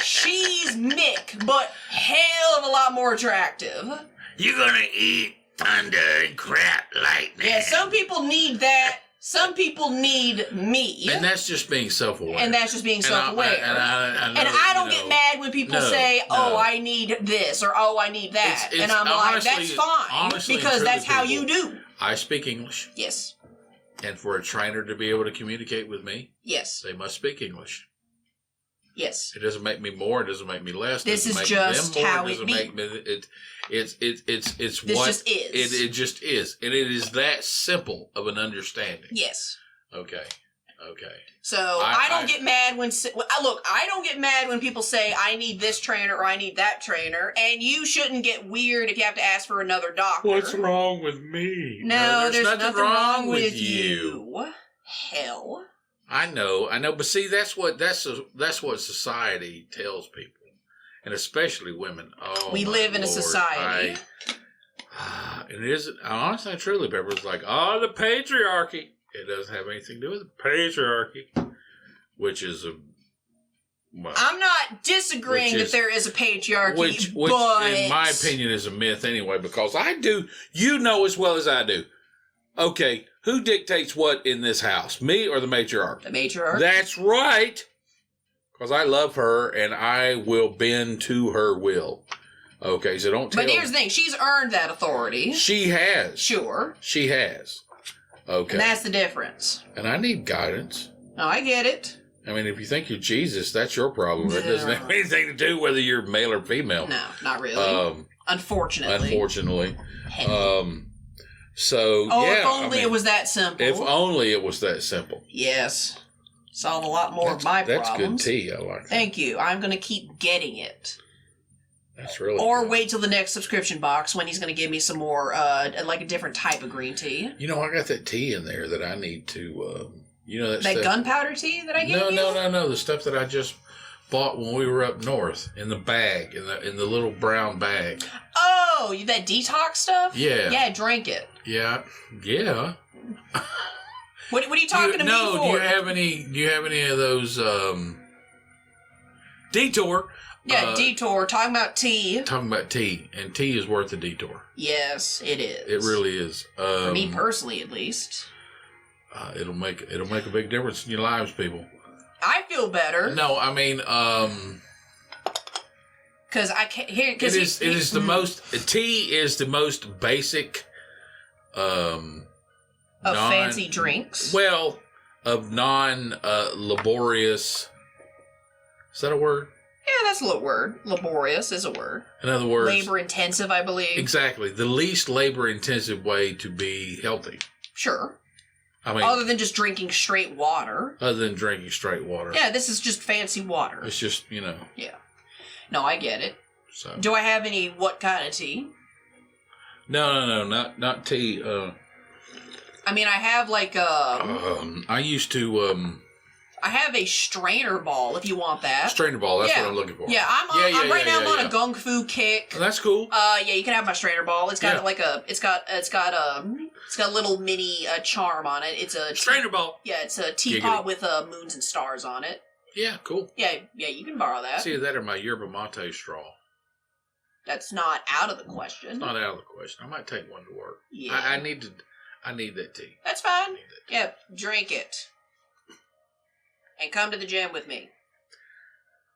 She's Mick, but hell of a lot more attractive. You're gonna eat thunder and crap lightning. Yeah, some people need that. Some people need me. And that's just being self-aware. And I don't get mad when people say, oh, I need this, or oh, I need that. And I'm like, that's fine, because that's how you do. I speak English. Yes. And for a trainer to be able to communicate with me, yes, they must speak English. Yes. It doesn't make me more. It doesn't make me less. This is just how it be. It's this what just is. It just is, and it is that simple of an understanding. Yes. Okay. So I don't get mad when I don't get mad when people say I need this trainer or I need that trainer, and you shouldn't get weird if you have to ask for another doctor. What's wrong with me? No, there's nothing wrong with you. Hell. I know, but see, that's what society tells people, and especially women. Oh, we live in a society, and it isn't honestly, truly, Pepper. It's like, the patriarchy. It doesn't have anything to do with the patriarchy, which is I'm not disagreeing that there is a patriarchy, which but in my opinion is a myth anyway. Because I do, you know as well as I do. Okay, who dictates what in this house? Me or the matriarch? The matriarch. That's right. Because I love her and I will bend to her will. Okay, so don't tell. But here's the thing: she's earned that authority. She has. Sure. She has. Okay. And that's the difference. And I need guidance. No, I get it. I mean, if you think you're Jesus, that's your problem. It doesn't have anything to do whether you're male or female. No, not really. Unfortunately. So, if only it was that simple. If only it was that simple. Yes. Solve a lot more of my problems. That's good tea. I like that. Thank you. I'm going to keep getting it. That's really Or good. wait till the next subscription box when he's going to give me some more, like a different type of green tea. You know, I got that tea in there that I need to, that stuff. Gunpowder tea that I gave you? No. The stuff that I just bought when we were up north in the bag, in the little brown bag. Oh, that detox stuff? Yeah. Yeah, drink it. Yeah. What are you talking to me for? Do you have any of those detour? Yeah, detour. Talking about tea. And tea is worth a detour. Yes, it is. It really is. For me personally, at least. It'll make a big difference in your lives, people. I feel better. No, I mean, because I can't hear. Tea is the most basic. Of fancy drinks. Well, of laborious. Is that a word? Yeah, that's a word. Laborious is a word. In other words, labor intensive, I believe. Exactly, the least labor intensive way to be healthy. Sure. I mean, other than just drinking straight water. Yeah, this is just fancy water. It's just, Yeah. No, I get it. So. Do I have any what kind of tea? No, not tea. I mean, I have like I used to I have a strainer ball if you want that. Strainer ball. That's what I'm looking for. Yeah, I'm right now. I'm on a gung fu kick. That's cool. Yeah, you can have my strainer ball. It's got like a. It's got a little mini charm on it. It's a strainer ball. Yeah, it's a teapot with moons and stars on it. Yeah, cool. Yeah, you can borrow that. See that or my yerba mate straw. That's not out of the question. It's not out of the question. I might take one to work. Yeah, I need that tea. That's fine. Yeah, drink it. And come to the gym with me.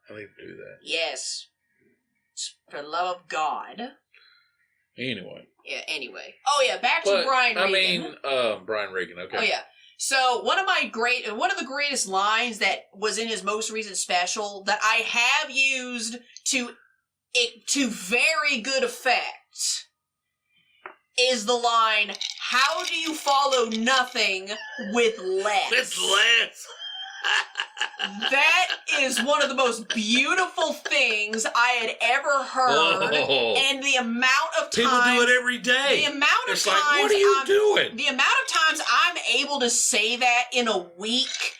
I need to do that. Yes. For the love of God. Anyway. Yeah, anyway. Oh, yeah, back to Brian Regan. Brian Regan, okay. Oh, yeah. So, one of the greatest lines that was in his most recent special that I have used to very good effect is the line, "How do you follow nothing with less?" With less. That is one of the most beautiful things I had ever heard, and the amount of times... People do it every day. The amount of times... like, what are you doing? The amount of times I'm able to say that in a week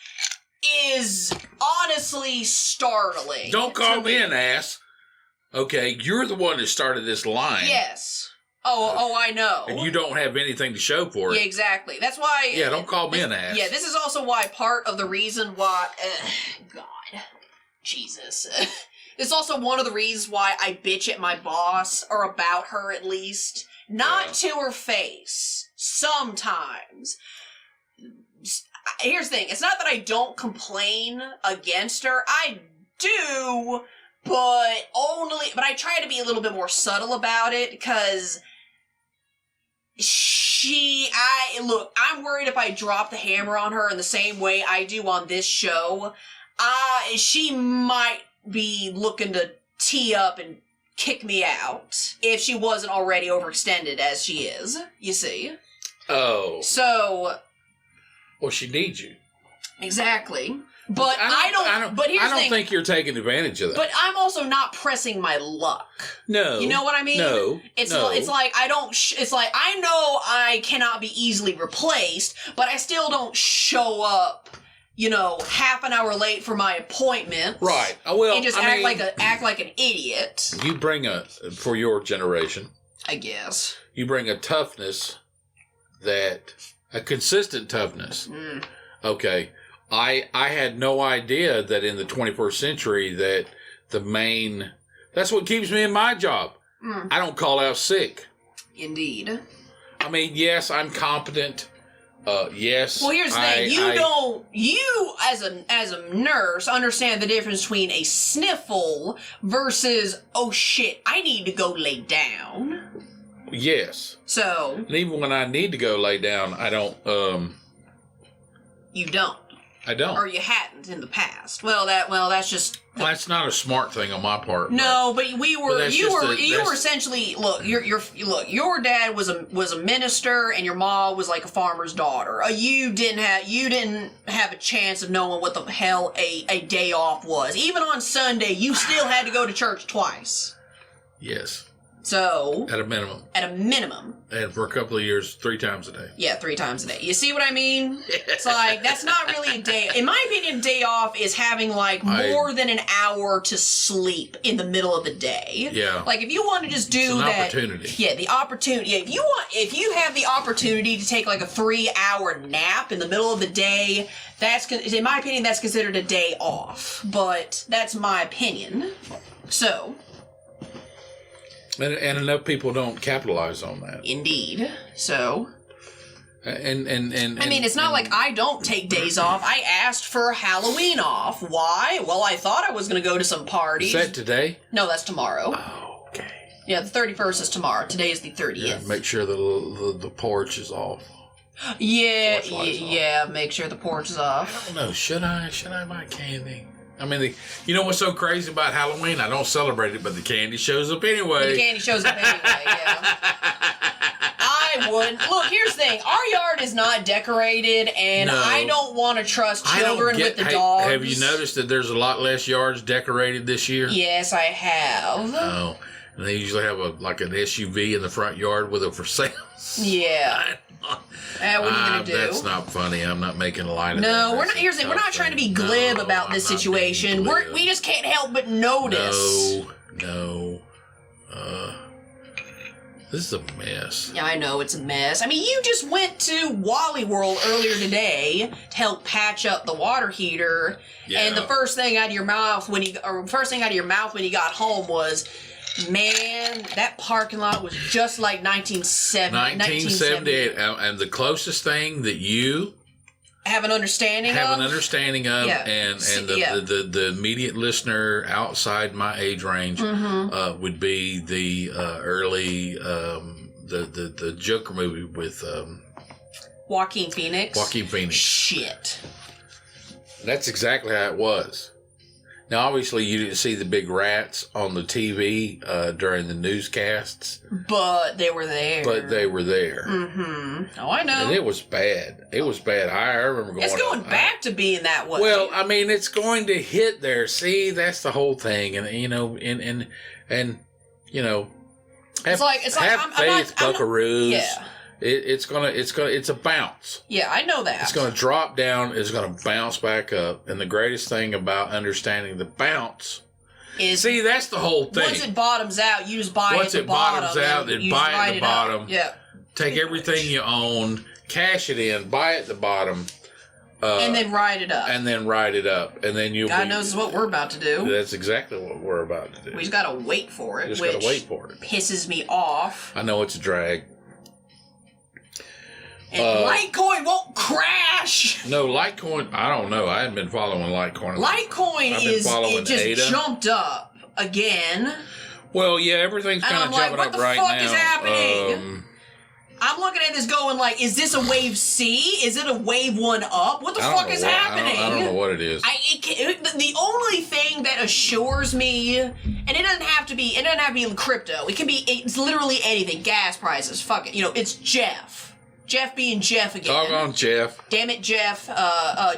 is honestly startling. Don't call me an ass. Okay, you're the one that started this line. Yes. Oh, I know. And you don't have anything to show for it. Yeah, exactly. That's why... Yeah, don't call me an ass. Yeah, this is also why part of the reason why... God. Jesus. It's also one of the reasons why I bitch at my boss, or about her at least. Not to her face. Sometimes. Here's the thing. It's not that I don't complain against her. I do, but I try to be a little bit more subtle about it, because... Look, I'm worried if I drop the hammer on her in the same way I do on this show, she might be looking to tee up and kick me out if she wasn't already overextended as she is, you see. Oh. So. Well, she needs you. Exactly. But I don't think you're taking advantage of that. But I'm also not pressing my luck. No. You know what I mean? No. It's like I don't it's like I know I cannot be easily replaced, but I still don't show up, half an hour late for my appointment. Right. Well, and just act like an idiot. You bring for your generation, I guess. You bring a toughness a consistent toughness. Mm. Okay. I had no idea that in the 21st century that that's what keeps me in my job. Mm. I don't call out sick. Indeed. I mean, yes, I'm competent. Yes. Well, here's the thing. You as a nurse understand the difference between a sniffle versus, oh shit, I need to go lay down. Yes. So. And even when I need to go lay down, I don't, You don't. I don't. Or you hadn't in the past. That's just... Well, that's not a smart thing on my part. No, but you were essentially, your dad was a minister and your mom was like a farmer's daughter. You didn't have a chance of knowing what the hell a day off was. Even on Sunday, you still had to go to church twice. Yes. So... At a minimum. And for a couple of years, 3 times a day. Yeah, 3 times a day. You see what I mean? It's like, that's not really a day. In my opinion, day off is having, more than an hour to sleep in the middle of the day. Yeah. Like, if you want to just do that... opportunity. Yeah, the opportunity. Yeah, if you have the opportunity to take, a 3-hour nap in the middle of the day, in my opinion, that's considered a day off. But that's my opinion. So... And enough people don't capitalize on that. Indeed. So. And I mean, it's not like I don't take days off. I asked for Halloween off. Why? Well, I thought I was going to go to some parties. Is that today? No, that's tomorrow. Oh, okay. Yeah, the 31st is tomorrow. Today is the 30th. Yeah, make sure the porch is off. Yeah, make sure the porch is off. I don't know. Should I buy candy? I mean, you know what's so crazy about Halloween? I don't celebrate it, but the candy shows up anyway. The candy shows up anyway, yeah. I wouldn't. Look, here's the thing. Our yard is not decorated, and I don't want to trust children with the dogs. Have you noticed that there's a lot less yards decorated this year? Yes, I have. Oh. And they usually have an SUV in the front yard with a for sale. Yeah. What are you gonna do? That's not funny. I'm not making a light of that. No, we're not. Here's the thing. We're not trying to be glib about this situation. We just can't help but notice. No. This is a mess. Yeah, I know it's a mess. I mean, you just went to Wally World earlier today to help patch up the water heater, and the first thing out of your mouth when you got home was, "Man, that parking lot was just like 1978." And the closest thing that you have an understanding of, and the immediate listener outside my age range would be the early the Joker movie with Joaquin Phoenix. Shit. That's exactly how it was. Now, obviously, you didn't see the big rats on the TV during the newscasts. But they were there. Mm-hmm. Oh, I know. And it was bad. I remember going... It's going back to being that way. Well, I mean, it's going to hit there. See, that's the whole thing. And, have faith, buckaroos. Yeah. It's a bounce. Yeah, I know that. It's gonna drop down, it's gonna bounce back up. And the greatest thing about understanding the bounce is, see, that's the whole thing. Once it bottoms out, you just buy it at the bottom. Once it bottoms out, then buy it at the bottom. Yeah. Take everything you own, cash it in, buy it at the bottom. And then ride it up. And then God knows what we're about to do. That's exactly what we're about to do. We just gotta wait for it. Pisses me off. I know it's a drag. And Litecoin won't crash. No, Litecoin, I don't know. I haven't been following Litecoin. Litecoin jumped up again. Well, yeah, everything's kind of jumping up right now. What the fuck is happening? I'm looking at this going like, is this a wave C? Is it a wave 1 up? What the fuck is happening? I don't know what it is. The only thing that assures me, and it doesn't have to be in crypto. It's literally anything. Gas prices. Fuck it. It's Jeff. Jeff being Jeff again. Doggone Jeff. Damn it, Jeff.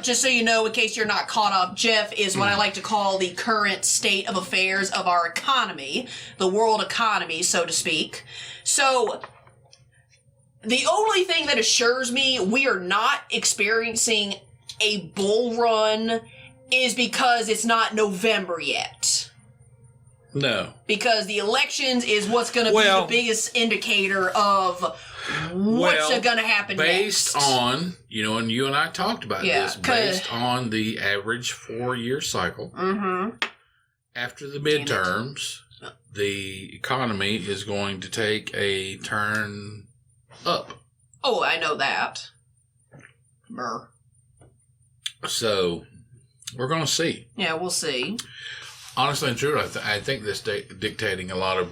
Just so you know, in case you're not caught up, Jeff is what I like to call the current state of affairs of our economy, the world economy, so to speak. So, the only thing that assures me we are not experiencing a bull run is because it's not November yet. No. Because the elections is what's going to be the biggest indicator of what's going to happen based on, and you and I talked about this, based on the average 4-year cycle, after the midterms, the economy is going to take a turn up. Oh, I know that. Brr. So, we're going to see. Yeah, we'll see. Honestly and truly, I think this dictating a lot of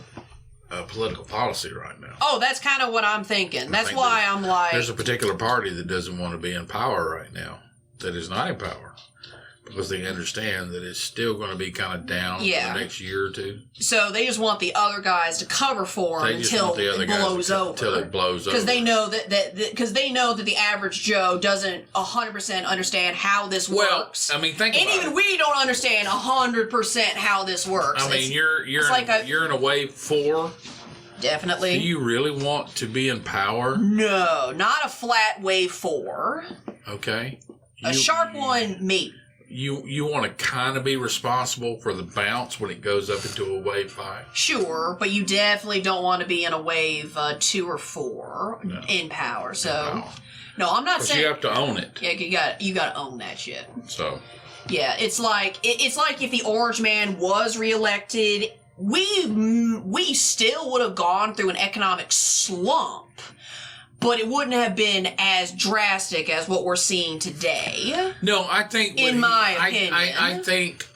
political policy right now. Oh, that's kind of what I'm thinking. That's why I'm like... There's a particular party that doesn't want to be in power right now, that is not in power, because they understand that it's still going to be kind of down for the next year or two. So they just want the other guys to cover for them until it blows over. Until it blows over. Because they know that the average Joe doesn't 100% understand how this works. Well, I mean, think about it. And even we don't understand 100% how this works. I mean, you're in a wave 4. Definitely. Do you really want to be in power? No, not a flat wave 4. Okay. A sharp one, maybe. You want to kind of be responsible for the bounce when it goes up into a wave 5? Sure, but you definitely don't want to be in a wave 2 or 4 in power. So, no, I'm not saying... you have to own it. Yeah, you got to own that shit. So... Yeah, it's like if the Orange Man was reelected, we still would have gone through an economic slump. But it wouldn't have been as drastic as what we're seeing today. No, I think... In my opinion. I think...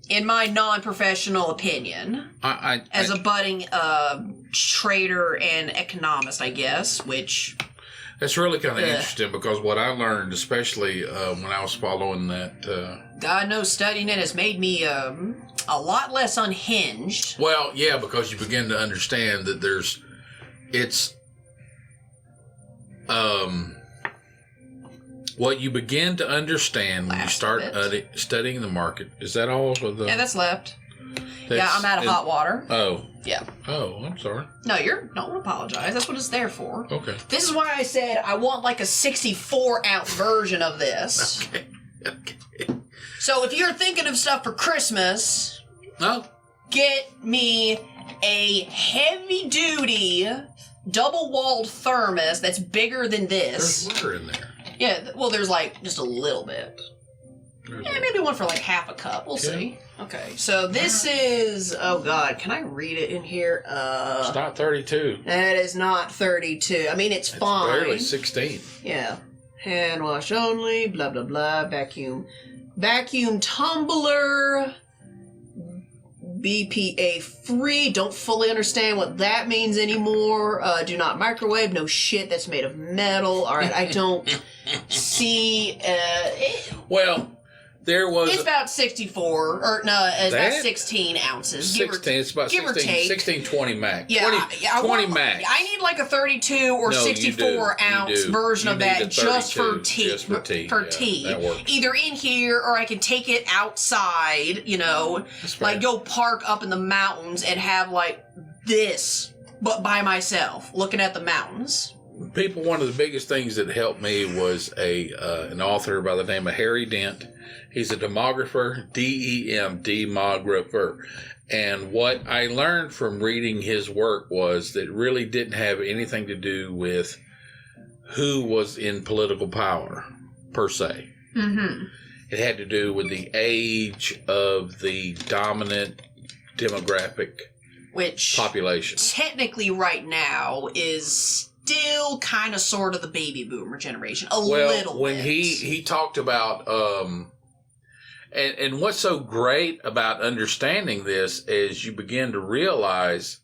in my non-professional opinion. As a budding trader and economist, I guess, which... That's really kind of interesting, because what I learned, especially when I was following that... God knows studying it has made me a lot less unhinged. Well, yeah, because you begin to understand that what you begin to understand when you start studying the market. Is that all of the... Yeah, that's left. Yeah, I'm out of hot water. Oh. Yeah. Oh, I'm sorry. No, don't apologize. That's what it's there for. Okay. This is why I said I want like a 64-ounce version of this. Okay. So if you're thinking of stuff for Christmas, get me a heavy-duty double-walled thermos that's bigger than this. There's water in there. Yeah, well, there's like just a little bit. Maybe one for like half a cup. We'll see. Okay, so this is... Oh, God. Can I read it in here? It's not 32. That is not 32. I mean, it's fine. It's barely 16. Yeah. Hand wash only, blah, blah, blah. Vacuum tumbler. BPA free. Don't fully understand what that means anymore. Do not microwave. No shit, that's made of metal. All right, I don't see... Well... It's about 64, or no, it's about 16 ounces. 16, it's about 16, 20 max. Yeah, 20 max. I need like a 32 or 64 ounce version of that just for tea. For tea. That works. Either in here or I can take it outside, like go park up in the mountains and have like this, but by myself, looking at the mountains. People, one of the biggest things that helped me was an author by the name of Harry Dent. He's a demographer, D-E-M, demographer. And what I learned from reading his work was that it really didn't have anything to do with who was in political power, per se. Mm-hmm. It had to do with the age of the dominant demographic population. Technically right now is... still kind of sort of the baby boomer generation. Little bit. When he talked about and what's so great about understanding this is you begin to realize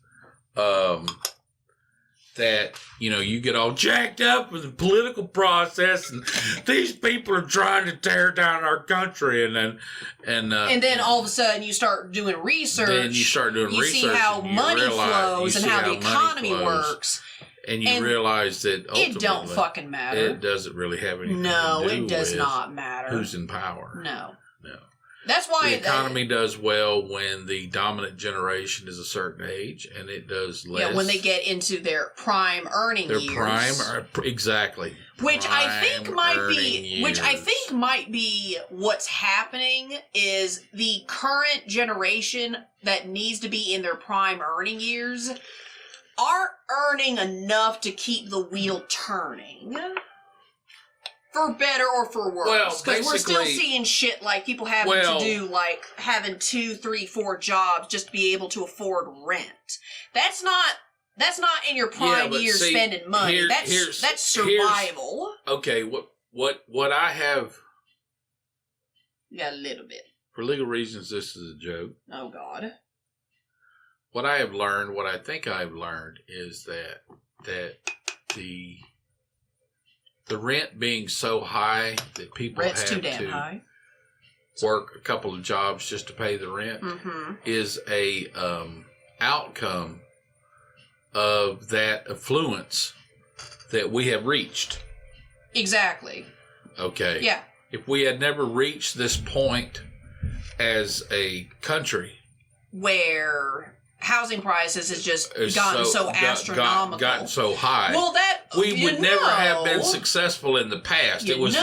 that you get all jacked up with the political process and these people are trying to tear down our country and then all of a sudden you start doing research. Then you start doing research. You see how money flows and how the economy works. And you realize that ultimately it don't fucking matter. It doesn't really have anything to do No, with it does not matter. Who's in power. No. That's why... The economy does well when the dominant generation is a certain age, and it does less... Yeah, when they get into their prime earning years. Exactly. Which I think might be what's happening is the current generation that needs to be in their prime earning years aren't earning enough to keep the wheel turning. For better or for worse. Because we're still seeing shit like people having to do, like, having 2, 3, 4 jobs just to be able to afford rent. That's not in your prime years spending money. That's survival. Okay, what I have... You got a little bit. For legal reasons, this is a joke. Oh, God. What I have learned, what I think I've learned, is that the rent being so high that people Rent's have too damn high. Work a couple of jobs just to pay the rent is a outcome of that affluence that we have reached. Exactly. Okay. Yeah. If we had never reached this point as a country where housing prices has just gotten so astronomical, gotten so high. Well, we would never have been successful in the past. It was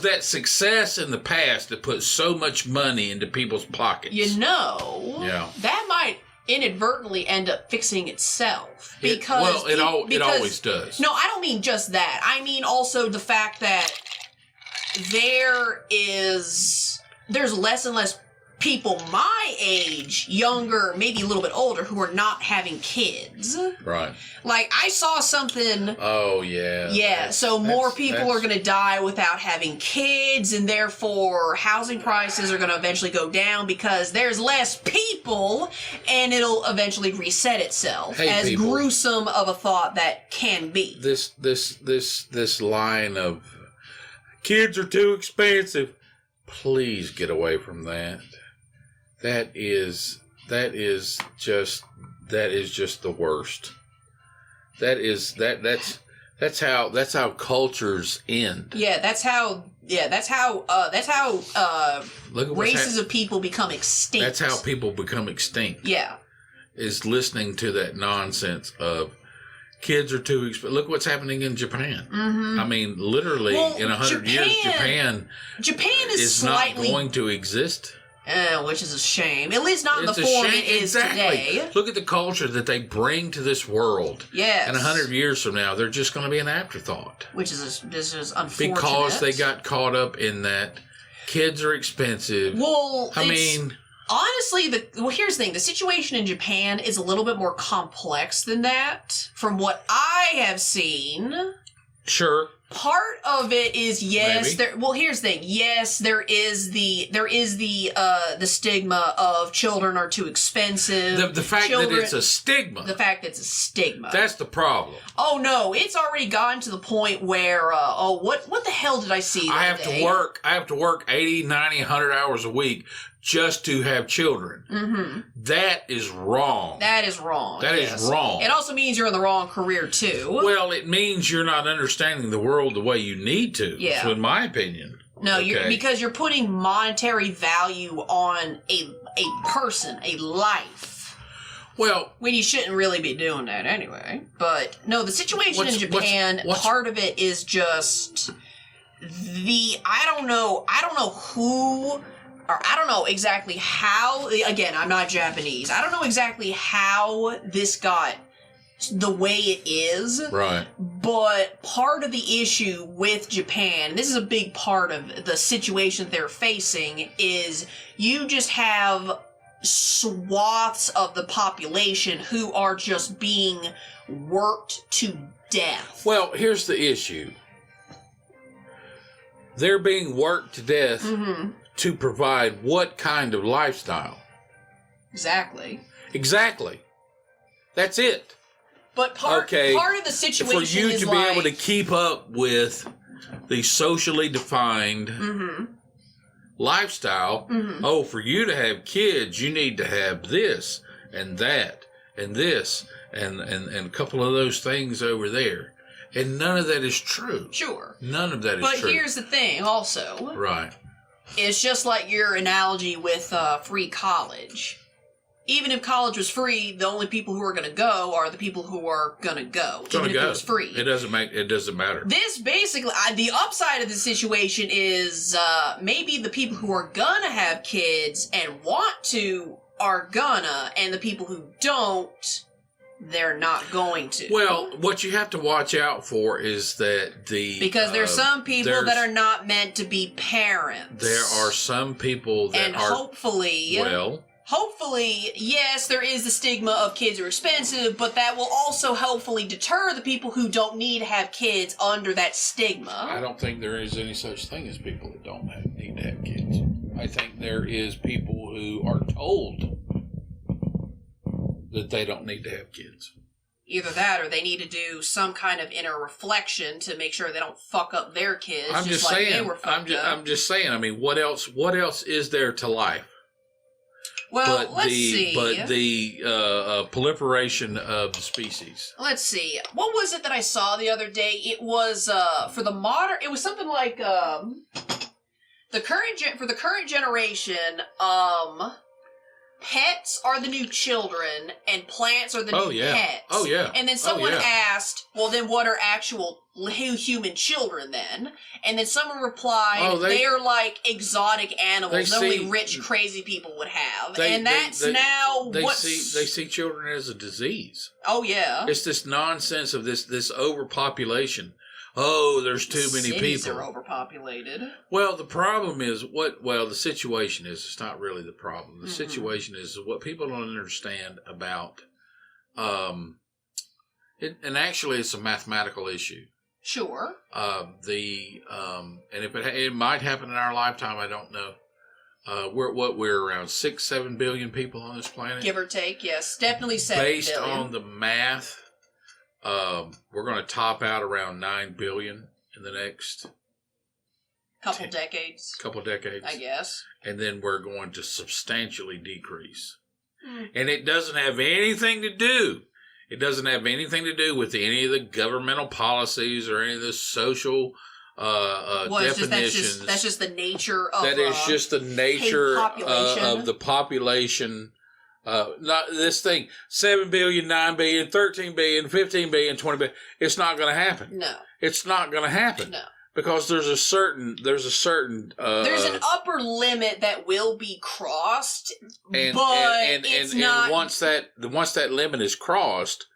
that success in the past that put so much money into people's pockets. That might inadvertently end up fixing itself because it always does. No, I don't mean just that. I mean also the fact that there's less and less people my age, younger, maybe a little bit older, who are not having kids. Right. Like, I saw something... Oh, yeah. Yeah, so more people are going to die without having kids, and therefore housing prices are going to eventually go down because there's less people, and it'll eventually reset itself. As gruesome of a thought that can be. This line of, kids are too expensive. Please get away from that. That is just the worst. That's That's how cultures end. Yeah, that's how races of people become extinct. That's how people become extinct. Yeah. Is listening to that nonsense of kids are too expensive. Look what's happening in Japan. Mm-hmm. I mean, literally, in 100 years, Japan is not going to exist. Which is a shame. At least not in the form it is today. Look at the culture that they bring to this world. Yes. And 100 years from now, they're just going to be an afterthought. Which is unfortunate. Because they got caught up in that kids are expensive. Well, honestly, here's the thing. The situation in Japan is a little bit more complex than that. From what I have seen. Sure. Part of it is yes. Maybe. Here's the thing. Yes, there is the stigma of children are too expensive. The fact that it's a stigma. The fact that it's a stigma. That's the problem. Oh no, it's already gotten to the point where what the hell did I see? I have to work 80, 90, 100 hours a week just to have children. Mm-hmm. That is wrong. That is wrong. That is wrong. It also means you're in the wrong career, too. Well, it means you're not understanding the world the way you need to, yeah. In my opinion. No, because you're putting monetary value on a person, a life. Well, when you shouldn't really be doing that anyway. But, no, the situation in Japan, part of it is just I don't know who... Or I don't know exactly how, again, I'm not Japanese. I don't know exactly how this got the way it is. Right. But part of the issue with Japan, and this is a big part of the situation they're facing, is you just have swaths of the population who are just being worked to death. Well, here's the issue. They're being worked to death. Mm-hmm. To provide what kind of lifestyle? Exactly. That's it. But part of the situation is for you to be able to keep up with the socially defined mm-hmm. lifestyle. Mm-hmm. Oh, for you to have kids, you need to have this and that and this and a couple of those things over there. And none of that is true. Sure. None of that is true. But here's the thing also. Right. It's just like your analogy with free college. Even if college was free, the only people who are going to go are the people who are going to go. Even if it was free. It doesn't matter. This basically, the upside of the situation is maybe the people who are going to have kids and want to are gonna, and the people who don't, they're not going to. Well, what you have to watch out for is that because there's some people that are not meant to be parents. There are some people that hopefully, yes, there is the stigma of kids are expensive, but that will also hopefully deter the people who don't need to have kids under that stigma. I don't think there is any such thing as people that don't need to have kids. I think there is people who are told that they don't need to have kids. Either that, or they need to do some kind of inner reflection to make sure they don't fuck up their kids. I'm just saying. I'm just saying. I mean, what else is there to life? Well, let's see. But the proliferation of the species. Let's see. What was it that I saw the other day? It was for the modern. It was something like the current generation. Pets are the new children, and plants are the new pets. Oh, yeah. And then someone asked, well, then what are actual human children then? And then someone replied, they are like exotic animals that only rich, crazy people would have. They see children as a disease. Oh, yeah. It's this nonsense of this overpopulation. Oh, there's too many Cities people. Are overpopulated. Well, the problem is the situation is, it's not really the problem. The situation is what people don't understand about, and actually it's a mathematical issue. Sure. And if it might happen in our lifetime, I don't know. We're around 6-7 billion people on this planet. Give or take, yes. Definitely 7 billion. Based on the math, we're going to top out around 9 billion in the next couple decades, I guess. And then we're going to substantially decrease. And it doesn't have anything to do. It doesn't have anything to do with any of the governmental policies or any of the social definitions. That's just the nature of that is just the nature of the population. Not this thing, 7 billion, 9 billion, 13 billion, 15 billion, 20 billion. It's not going to happen. No. It's not going to happen. No. Because there's a certain there's an upper limit that will be crossed, and not. Once that limit is crossed,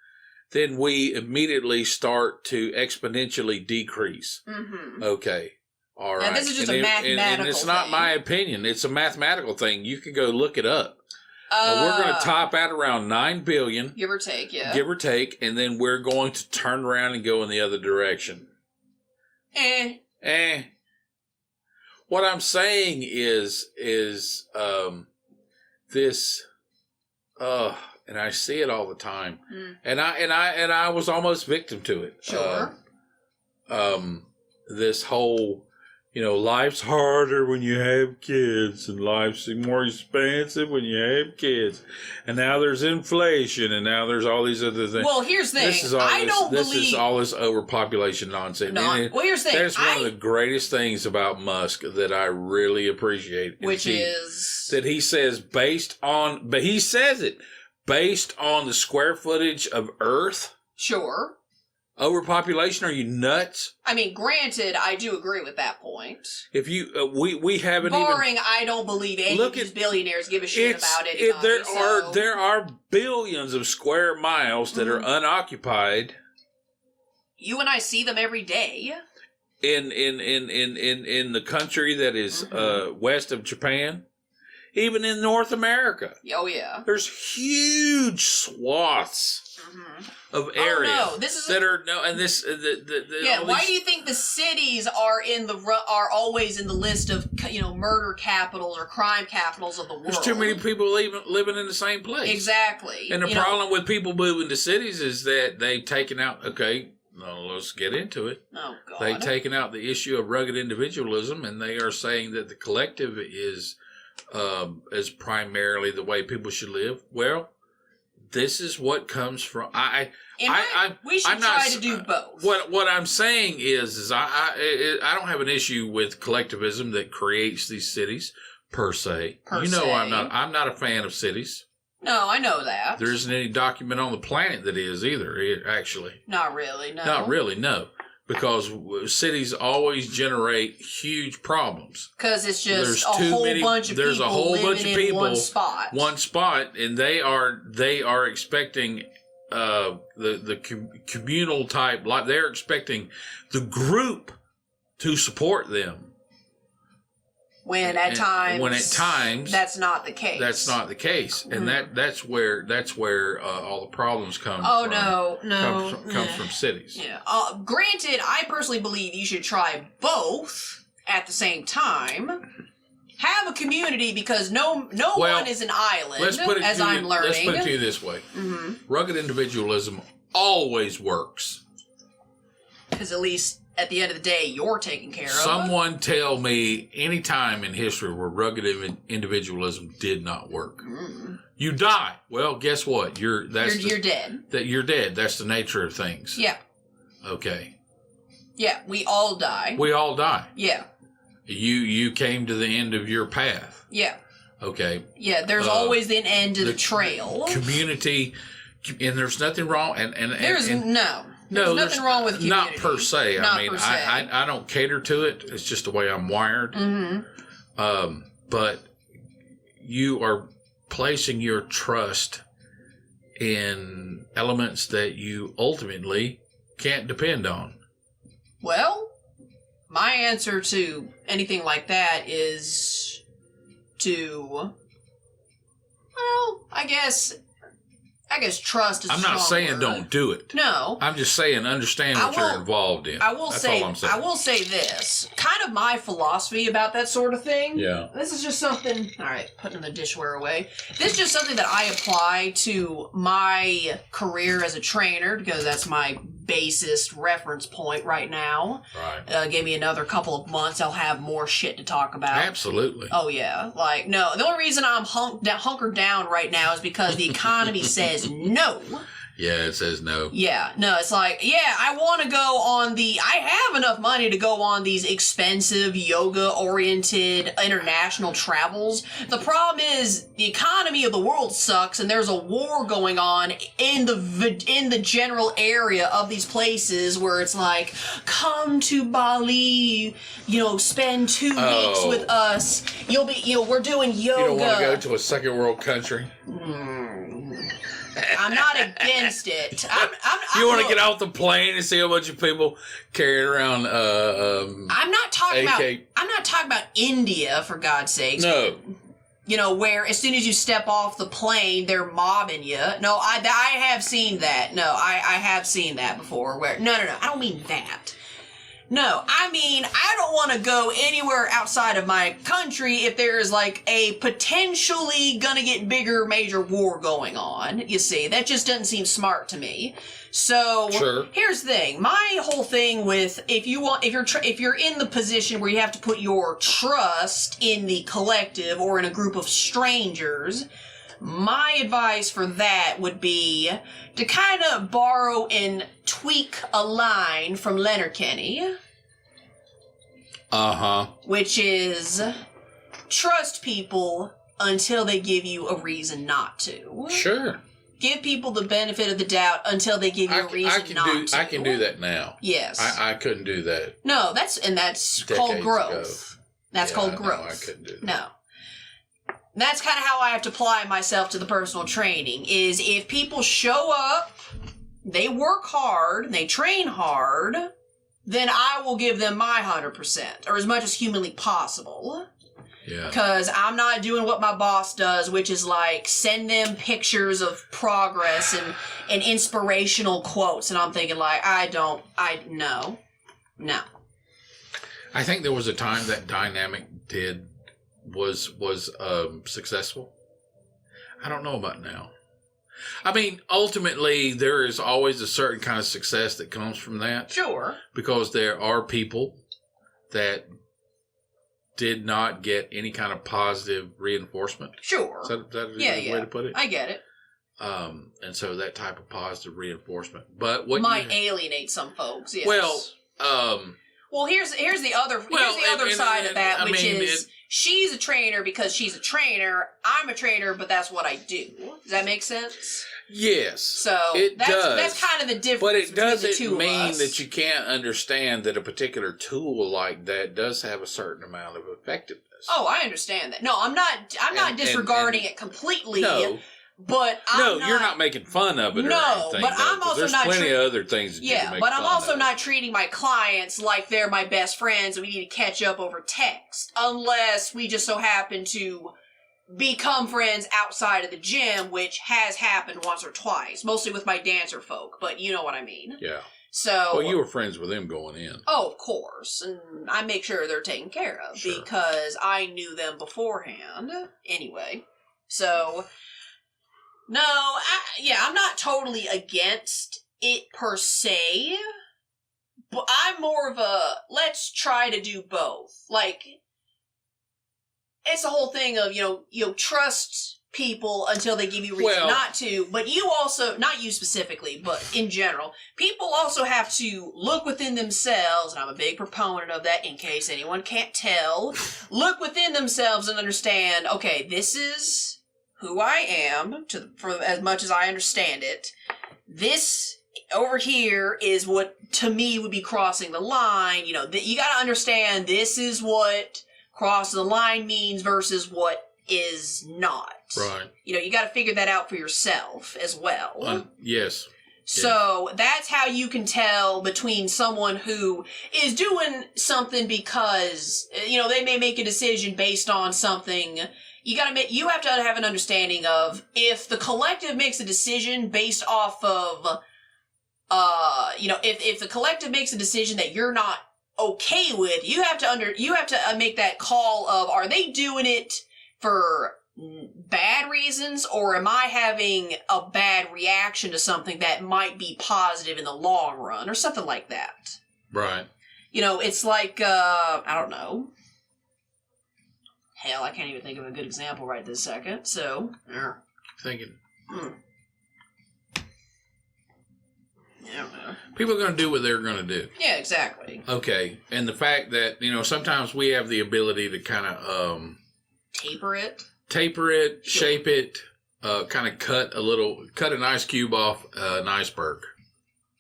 then we immediately start to exponentially decrease. Mm-hmm. Okay, all right. Now, this is just a mathematical and it's not thing. my opinion. It's a mathematical thing. You can go look it up. We're going to top out around 9 billion, give or take, yeah, give or take, and then we're going to turn around and go in the other direction. What I'm saying is this, and I see it all the time, and I was almost victim to it. Sure. This whole, life's harder when you have kids, and life's more expensive when you have kids, and now there's inflation, and now there's all these other things. Well, here's the thing. This is all this overpopulation nonsense. Well, here's the thing. That's one of the greatest things about Musk that I really appreciate. Which is that he says based on the square footage of Earth. Sure. Overpopulation? Are you nuts? I mean, granted, I do agree with that point. If you, we haven't barring, I don't believe any of these billionaires give a shit about it. There are billions of square miles that are unoccupied. You and I see them every day. In the country that is west of Japan, even in North America. Oh yeah. There's huge swaths. Of areas why do you think the cities are always in the list of murder capitals or crime capitals of the world? There's too many people living in the same place. Exactly. And the problem with people moving to cities is that they've taken out. Okay, let's get into it. Oh God. They've taken out the issue of rugged individualism, and they are saying that the collective is primarily the way people should live. Well. This is what comes from. We should try to do both. What I'm saying is I don't have an issue with collectivism that creates these cities per se. I'm not a fan of cities. No, I know that. There isn't any document on the planet that is either. Actually, not really. No, not really. No. Because cities always generate huge problems. Because it's just a whole bunch of people living in one spot. One spot, and they are expecting the communal type. Like they're expecting the group to support them. When at times that's not the case. That's not the case, and that's where all the problems come. Oh from. Comes from cities. Yeah. Granted, I personally believe you should try both at the same time. Have a community because no one is an island. I'm learning. Let's put it to you this way: rugged individualism always works. Because at least. At the end of the day, you're taken care of. Someone tell me any time in history where rugged individualism did not work. You die. Well, guess what? You're dead. You're dead. That's the nature of things. Yeah. Okay. Yeah, we all die. We all die. Yeah. You came to the end of your path. Yeah. Okay. Yeah, there's always an end to the trail. Community, and there's nothing wrong. There's nothing wrong with community. Not per se. I don't cater to it. It's just the way I'm wired. But you are placing your trust in elements that you ultimately can't depend on. Well, my answer to anything like that is I guess trust is. I'm not saying don't do it. No. I'm just saying understand what you're involved in. All I'm saying. I will say this. Kind of my philosophy about that sort of thing. Yeah. This is just something. All right, putting the dishware away. This is just something that I apply to my career as a trainer because that's my basest reference point right now. Right. Give me another couple of months, I'll have more shit to talk about. Absolutely. Oh yeah. The only reason I'm hunkered down right now is because the economy says no. Yeah, it says no. Yeah, no, it's like, yeah, I want to go on I have enough money to go on these expensive yoga-oriented international travels. The problem is the economy of the world sucks, and there's a war going on in the general area of these places where it's like, come to Bali, spend 2 weeks with us. You'll be, we're doing yoga. You don't want to go to a second world country? I'm not against it. You want to get off the plane and see a bunch of people carrying around I'm not talking about India, for God's sakes. No. Where as soon as you step off the plane, they're mobbing you. No, I have seen that. No, I have seen that before. Where no, I don't mean that. No, I mean, I don't want to go anywhere outside of my country if there is, like, a potentially gonna get bigger major war going on, you see. That just doesn't seem smart to me. So, sure. Here's the thing. My whole thing with, if you're in the position where you have to put your trust in the collective or in a group of strangers, my advice for that would be to kind of borrow and tweak a line from Letterkenny. Uh-huh. Which is, trust people until they give you a reason not to. Sure. Give people the benefit of the doubt until they give you a reason not to. I can do that now. Yes. I couldn't do that. No, that's called growth. Ago. That's called growth. No, I couldn't do that. No. That's kind of how I have to apply myself to the personal training, is if people show up, they work hard, they train hard, then I will give them my 100%, or as much as humanly possible. Yeah. Because I'm not doing what my boss does, which is like send them pictures of progress and inspirational quotes, and I'm thinking like, no. I think there was a time that dynamic was successful. I don't know about now. I mean, ultimately, there is always a certain kind of success that comes from that. Sure. Because there are people that did not get any kind of positive reinforcement. Sure. Is that a way to put it? I get it. And so that type of positive reinforcement. But what might alienate some folks, yes. Well, here's the other side of that, which is she's a trainer because she's a trainer. I'm a trainer, but that's what I do. Does that make sense? Yes. So that's kind of the difference. But it doesn't mean that you can't understand that a particular tool like that does have a certain amount of effectiveness. Oh, I understand that. No, I'm not disregarding it completely. No. But you're not making fun of it. No, or anything, but I'm also there's not. There's plenty of other things that you can make but I'm fun also of. not treating my clients like they're my best friends and we need to catch up over text, unless we just so happen to become friends outside of the gym, which has happened once or twice, mostly with my dancer folk. But you know what I mean. Yeah. So. Well, you were friends with them going in. Oh, of course, and I make sure they're taken care of because I knew them beforehand. Anyway, so. No, I'm not totally against it per se, but I'm more of a, let's try to do both. Like, it's the whole thing of, trust people until they give you reason not to, but you also, not you specifically, but in general, people also have to look within themselves, and I'm a big proponent of that in case anyone can't tell, look within themselves and understand, okay, this is who I am, for as much as I understand it. This over here is what, to me, would be crossing the line. You gotta understand this is what crossing the line means versus what is not. Right. You gotta figure that out for yourself as well. Yes. So that's how you can tell between someone who is doing something because, they may make a decision based on something. You have to have an understanding of if the collective makes a decision based off of, if the collective makes a decision that you're not okay with, you have to make that call of, are they doing it for bad reasons, or am I having a bad reaction to something that might be positive in the long run, or something like that. Right. It's like, I don't know. Hell, I can't even think of a good example right this second, so. Thinking. I don't know. People are going to do what they're going to do. Yeah, exactly. Okay, and the fact that, sometimes we have the ability to kind of... Taper it, shape it, kind of cut an ice cube off an iceberg.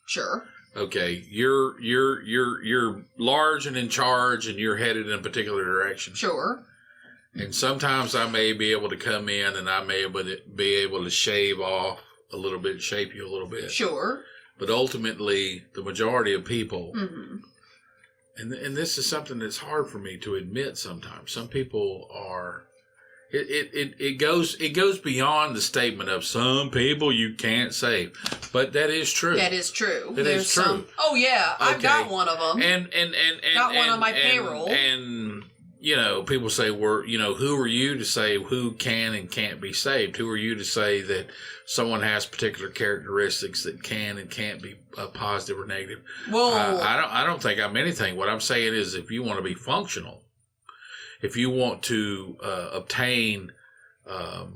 Sure. Okay, you're large and in charge, and you're headed in a particular direction. Sure. And sometimes I may be able to come in, and I may be able to shave off a little bit, shape you a little bit. Sure. But ultimately, the majority of people, and this is something that's hard for me to admit sometimes. Some people are. It goes beyond the statement of some people you can't save, but that is true. That is true. There's true. Some, oh yeah, okay. I've got one of them. And got one on my payroll. And people say, who are you to say who can and can't be saved? Who are you to say that someone has particular characteristics that can and can't be positive or negative? Well, I don't think I'm anything. What I'm saying is, if you want to be functional. If you want to obtain the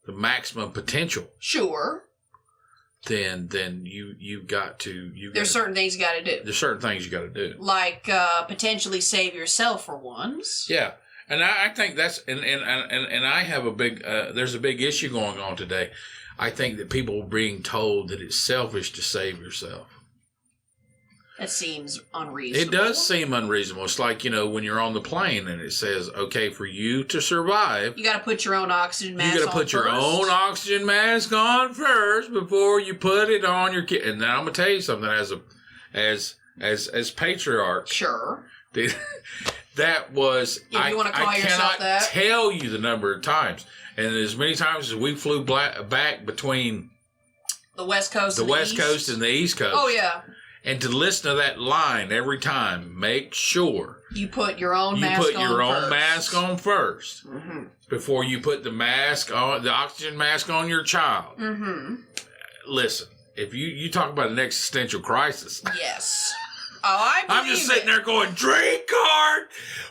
maximum potential, sure, then you've got to. There's certain things you got to do. There's certain things you got to do, like potentially save yourself for once. Yeah, and I think that's and I have a big. There's a big issue going on today. I think that people are being told that it's selfish to save yourself. That seems unreasonable. It does seem unreasonable. It's like, when you're on the plane and it says, okay, for you to survive... You got to put your own oxygen mask on. You got to put your own oxygen mask on first before you put it on your kid. And now I'm going to tell you something as patriarch. Sure. That was... If you want to call yourself that. I cannot tell you the number of times. And as many times as we flew back between... The West Coast and the East Coast. Oh, yeah. And to listen to that line every time, make sure you put your own mask on first before you put the oxygen mask on your child. Mm-hmm. Listen, if you talk about an existential crisis, yes. Oh, I'm just sitting there going, drink cart,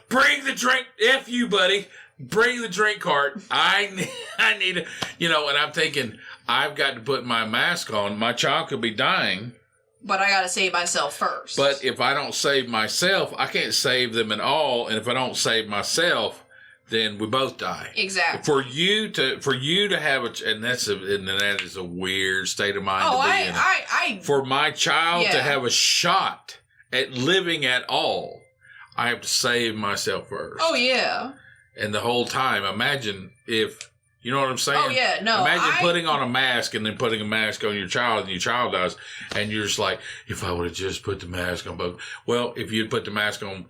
bring the drink. F you, buddy, bring the drink cart. I need and I'm thinking, I've got to put my mask on. My child could be dying. But I got to save myself first. But if I don't save myself, I can't save them at all. And if I don't save myself, then we both die. Exactly. For you to have and that is a weird state of mind to be in. For my child to have a shot at living at all, I have to save myself first. Oh yeah. And the whole time, imagine if. You know what I'm saying? Oh, yeah, no. Imagine putting on a mask and then putting a mask on your child and your child dies. And you're just like, if I would have just put the mask on both. Well, if you'd put the mask on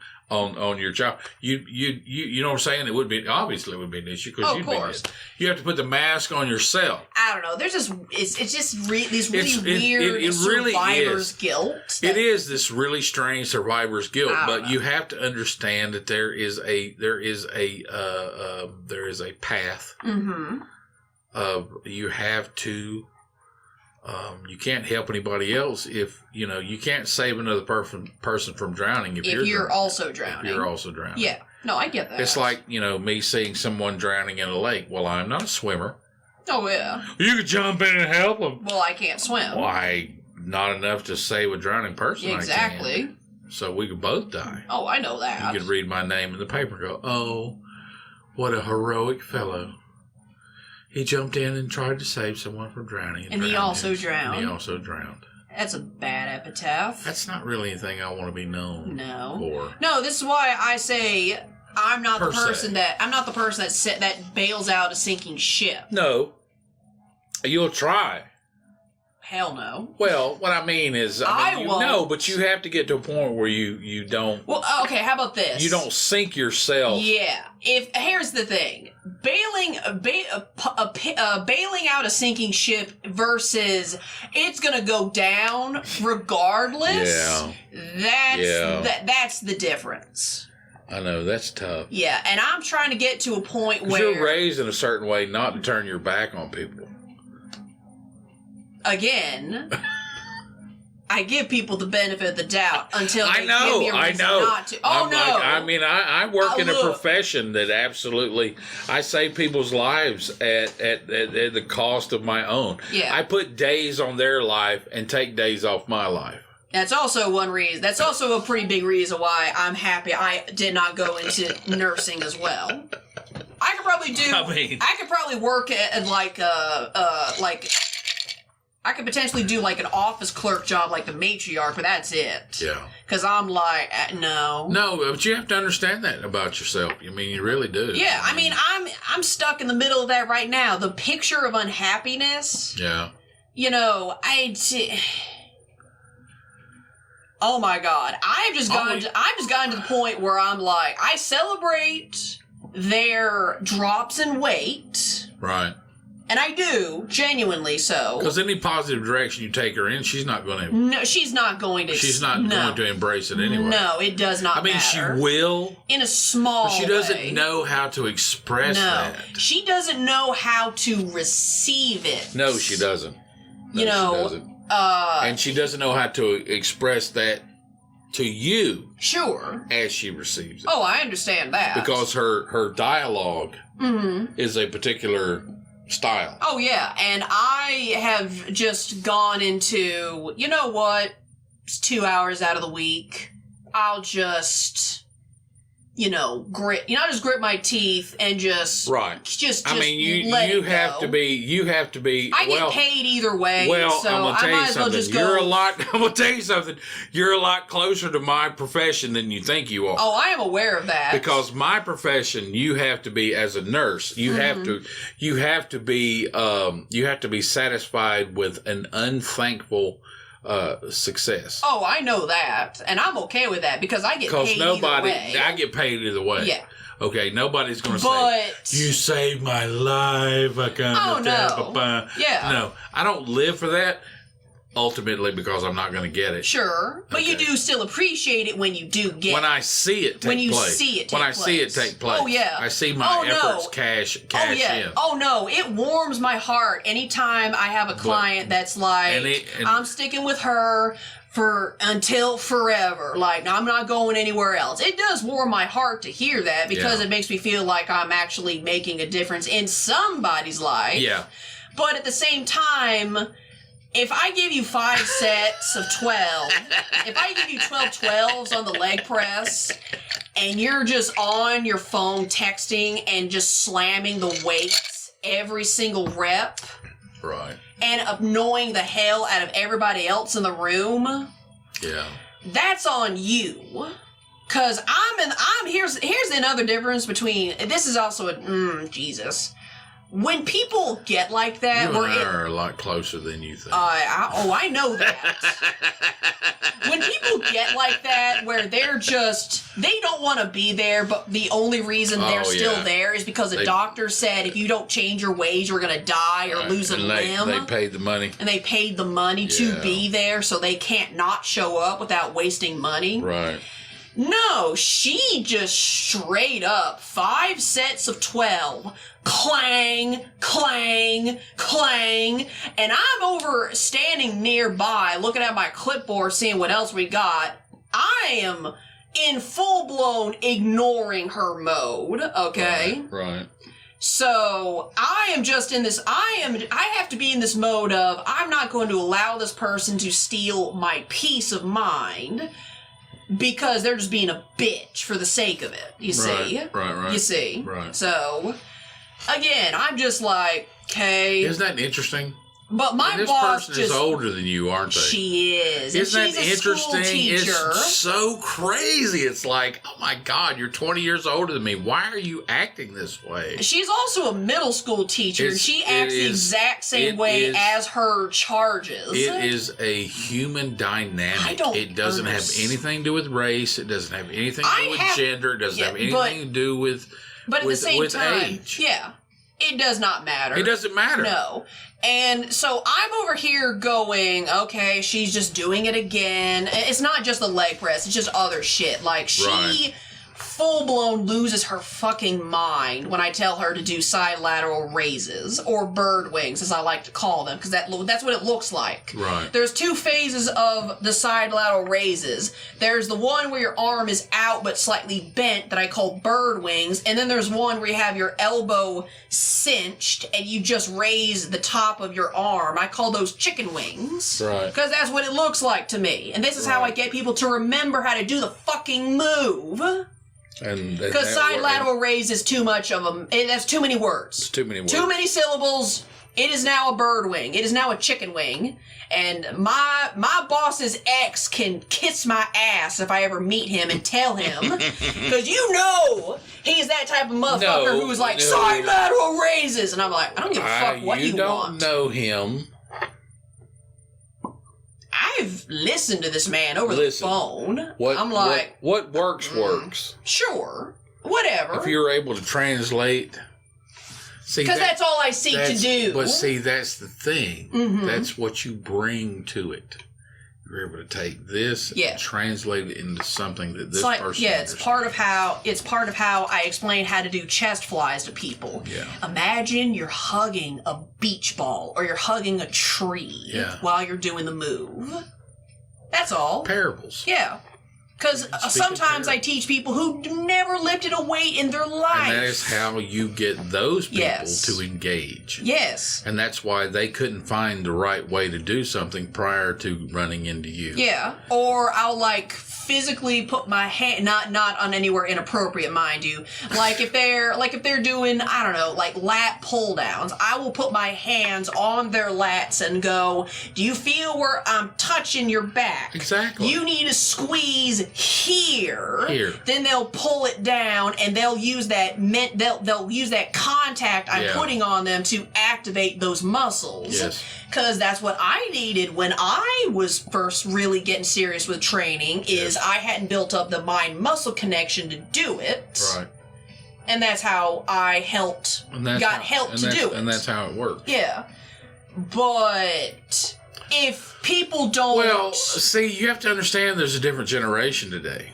your child, you know what I'm saying? It would be, obviously it would be an issue because you'd be dead. You have to put the mask on yourself. I don't know. There's just, it's just this really weird survivor's guilt. It is this really strange survivor's guilt, but you have to understand that there is a path. Mm-hmm. You have to, you can't help anybody else if, you can't save another person from drowning if you're also drowning. If you're also drowning. Yeah. No, I get that. It's like, me seeing someone drowning in a lake. Well, I'm not a swimmer. Oh, yeah. You could jump in and help them. Well, I can't swim. Why? Not enough to save a drowning person. Exactly. I can. So we could both die. Oh, I know that. You could read my name in the paper and go, oh, what a heroic fellow. He jumped in and tried to save someone from drowning. And he also drowned. And he also drowned. That's a bad epitaph. That's not really anything I want to be known for. No, this is why I say I'm not the person that bails out a sinking ship. No. You'll try. Hell no. Well, what I mean is, but you have to get to a point where you don't. Well, okay. How about this? You don't sink yourself. Yeah. Here's the thing: bailing out a sinking ship versus it's gonna go down regardless. Yeah. That's the difference. I know, that's tough. Yeah, and I'm trying to get to a point where you're raised in a certain way not to turn your back on people. Again, I give people the benefit of the doubt until they give me a reason not to. Oh, no. I work in a profession that absolutely, I save people's lives at the cost of my own. Yeah. I put days on their life and take days off my life. That's also one reason. That's also a pretty big reason why I'm happy I did not go into nursing as well. I could probably I could probably work at like I could potentially do like an office clerk job like the matriarch, but that's it. Yeah. Because I'm like, no. No, but you have to understand that about yourself. I mean, you really do. Yeah, I mean, I'm stuck in the middle of that right now. The picture of unhappiness. Yeah. You know, oh my God. I've just gotten to the point where I'm like, I celebrate their drops in weight. Right. And I do, genuinely so. Because any positive direction you take her in, she's not going to... No, she's not going to... She's not going to embrace it anyway. No, it does not matter. She will. In a small way. But she doesn't know how to express that. She doesn't know how to receive it. No, she doesn't. No, she doesn't. And she doesn't know how to express that to you. Sure. As she receives it. Oh, I understand that. Because her dialogue is a particular style. Oh, yeah. And I have just gone into, you know what? It's 2 hours out of the week. I'll just... I'll just grit my teeth and just... Right. Just I mean, you have to be... I get paid either way, so I'm going to tell you something. I'm going to tell you something. You're a lot closer to my profession than you think you are. Oh, I am aware of that. Because my profession, you have to be, as a nurse, you have to be satisfied with an unthankful success. Oh, I know that, and I'm okay with that because I get paid either way. I get paid either way. Yeah. Okay, nobody's going to say, you saved my life. Yeah. No, I don't live for that, ultimately, because I'm not going to get it. Sure, but you do still appreciate it when you do get it. When I see it take place. When you see it take place. When I see it take place. Oh, yeah. I see my efforts cash in. Oh, no. It warms my heart anytime I have a client that's like, I'm sticking with her until forever. Like, I'm not going anywhere else. It does warm my heart to hear that because it makes me feel like I'm actually making a difference in somebody's life. Yeah. But at the same time... If I give you 5 sets of 12, if I give you 12 12s on the leg press, and you're just on your phone texting and just slamming the weights every single rep, right, and annoying the hell out of everybody else in the room, that's on you. Cause here's another difference between, this is also Jesus. When people get like that... You and I are a lot closer than you think. I know that. When people get like that, where they're just... They don't want to be there, but the only reason they're still there is because a doctor said, if you don't change your ways, you're going to die or lose a limb. They paid the money. And they paid the money to be there, so they can't not show up without wasting money. Right. No, she just straight up 5 sets of 12, clang, clang, clang, and I'm over standing nearby looking at my clipboard seeing what else we got. I am in full-blown ignoring her mode, okay? Right. So, I am just in this, I have to be in this mode of, I'm not going to allow this person to steal my peace of mind. Because they're just being a bitch for the sake of it, you see? Right. You see? Right. So, again, I'm just like, okay. Isn't that interesting? But my this boss person is older than you, aren't they? She is. Isn't and she's that interesting? A school teacher. It's so crazy. It's like, oh my God, you're 20 years older than me. Why are you acting this way? She's also a middle school teacher. She acts the exact same way as her charges. It is a human dynamic. It doesn't have anything to do with race. It doesn't have anything to do with gender. It doesn't have anything to do with But at the same time, age. Yeah. It does not matter. It doesn't matter. No. And so I'm over here going, okay, she's just doing it again. It's not just the leg press. It's just other shit. Like, she full-blown loses her fucking mind when I tell her to do side lateral raises, or bird wings, as I like to call them, because that's what it looks like. Right. There's two phases of the side lateral raises. There's the one where your arm is out but slightly bent that I call bird wings, and then there's one where you have your elbow cinched and you just raise the top of your arm. I call those chicken wings. Right. Because that's what it looks like to me. And this is how I get people to remember how to do the fucking move. Because side lateral raise is too much of them. That's too many words. It's too many words. Too many syllables. It is now a bird wing. It is now a chicken wing. And my boss's ex can kiss my ass if I ever meet him and tell him. Because he's that type of motherfucker who's like, side lateral raises. And I'm like, I don't give a fuck what you want. You don't know him. I've listened to this man over the phone. What works works. Sure. Whatever. If you're able to translate. Because that's all I seek to do. But see, that's the thing. Mm-hmm. That's what you bring to it. You're able to take this and translate it into something that this person it's part of how I explain how to do chest flies to people. Yeah. Imagine you're hugging a beach ball or you're hugging a tree while you're doing the move. That's all. Parables. Yeah. Because sometimes I teach people who never lifted a weight in their life. And that is how you get those people to engage. Yes. And that's why they couldn't find the right way to do something prior to running into you. Yeah. Or I'll physically put my hand, not on anywhere inappropriate, mind you. If they're doing, I don't know, lat pull downs, I will put my hands on their lats and go, do you feel where I'm touching your back? Exactly. You need to squeeze here. Then they'll pull it down and they'll use that they'll use that contact I'm putting on them to activate those muscles. Yes. Because that's what I needed when I was first really getting serious with training, is I hadn't built up the mind-muscle connection to do it. Right. And that's how I got help to do it. And that's how it works. Yeah. But if people don't... Well, see, you have to understand there's a different generation today.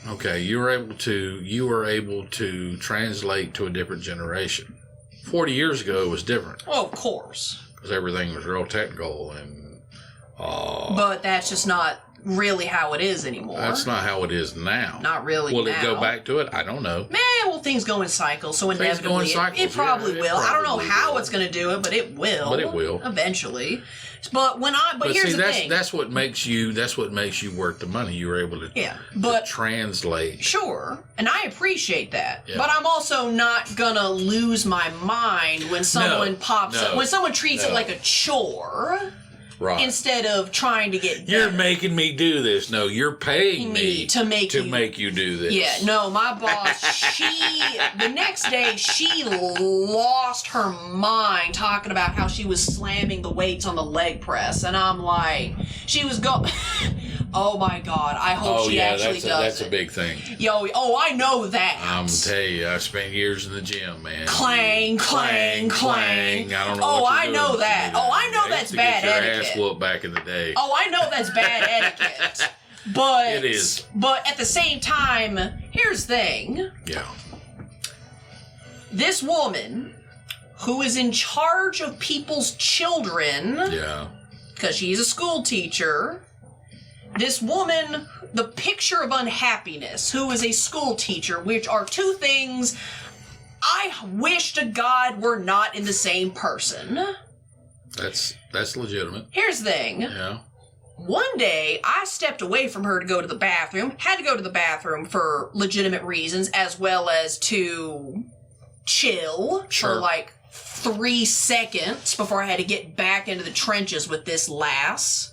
Okay, you were able to translate to a different generation. 40 years ago, it was different. Oh, of course. Because everything was real technical and... but that's just not really how it is anymore. That's not how it is now. Not really Will it go back to it? I don't know. Things go in cycles, so inevitably it probably will. I don't know how it's going to do it, but it will. But it will. Eventually. But here's the thing. That's what makes you worth the money. You were able to translate. Sure. And I appreciate that. Yeah. But I'm also not gonna lose my mind when someone pops up, when someone treats it like a chore. Right. Instead of trying to get better. You're making me do this. No, you're paying me to make you do this. Yeah, no, my boss, the next day, she lost her mind talking about how she was slamming the weights on the leg press. And I'm like, she was oh my God, I hope she actually does that's it. a big thing. I know that. I'm telling you, I spent years in the gym, man. Clang, clang, clang. I don't know what you're doing. Know that. I know that's bad etiquette. Ass whooped back in the day. I know that's bad etiquette. But it is. But at the same time, here's the thing. Yeah. This woman, who is in charge of people's children, because she's a school teacher. This woman, the picture of unhappiness, who is a school teacher, which are two things I wish to God were not in the same person. That's legitimate. Here's the thing. Yeah. One day, I stepped away from her to go to the bathroom. Had to go to the bathroom for legitimate reasons, as well as to chill for 3 seconds before I had to get back into the trenches with this lass.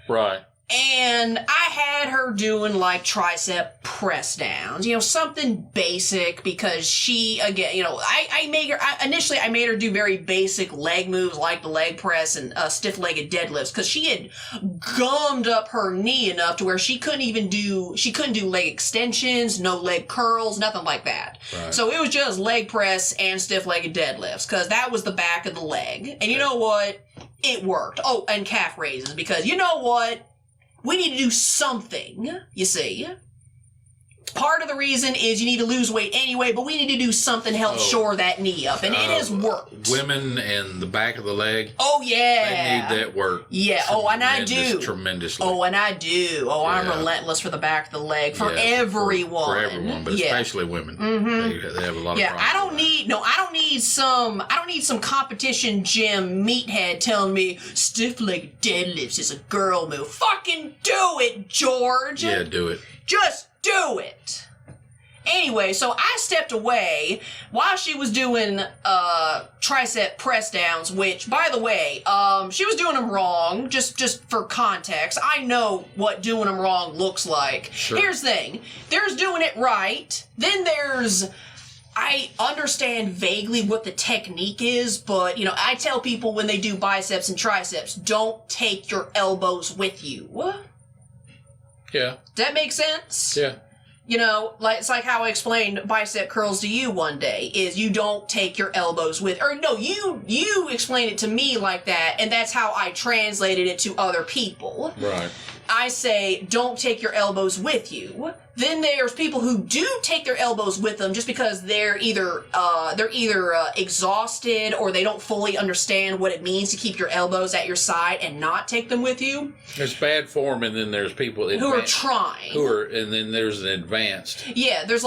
Right. And I had her doing tricep press downs, something basic, because she, again, I made her do very basic leg moves like the leg press and stiff-legged deadlifts, because she had gummed up her knee enough to where she couldn't do leg extensions, no leg curls, nothing like that. Right. So it was just leg press and stiff-legged deadlifts, because that was the back of the leg. And you know what? It worked. Oh, and calf raises, because you know what? We need to do something, you see. part of the reason is you need to lose weight anyway, but we need to do something to help shore that knee up, and it has worked. Women and the back of the leg. Oh, yeah. They need that work. Yeah, and I do. Tremendously. And I do. I'm relentless for the back of the leg, for everyone. For everyone, but especially women. Mm-hmm. They have a lot of problems. I don't need some competition gym meathead telling me stiff-legged deadlifts is a girl move. Fucking do it, George. Yeah, do it. Just do it. Anyway, so I stepped away while she was doing tricep press downs, which, by the way, she was doing them wrong, just for context. I know what doing them wrong looks like. Sure. Here's the thing. There's doing it right. Then there's... I understand vaguely what the technique is, but, I tell people when they do biceps and triceps, don't take your elbows with you. Yeah. Does that make sense? Yeah. It's like how I explained bicep curls to you one day, is you don't take your elbows with, or no, you explained it to me like that, and that's how I translated it to other people. Right. I say, don't take your elbows with you. Then there's people who do take their elbows with them just because they're either exhausted or they don't fully understand what it means to keep your elbows at your side and not take them with you. There's bad form, and then there's people who are trying. And then there's an advanced. Yeah, there's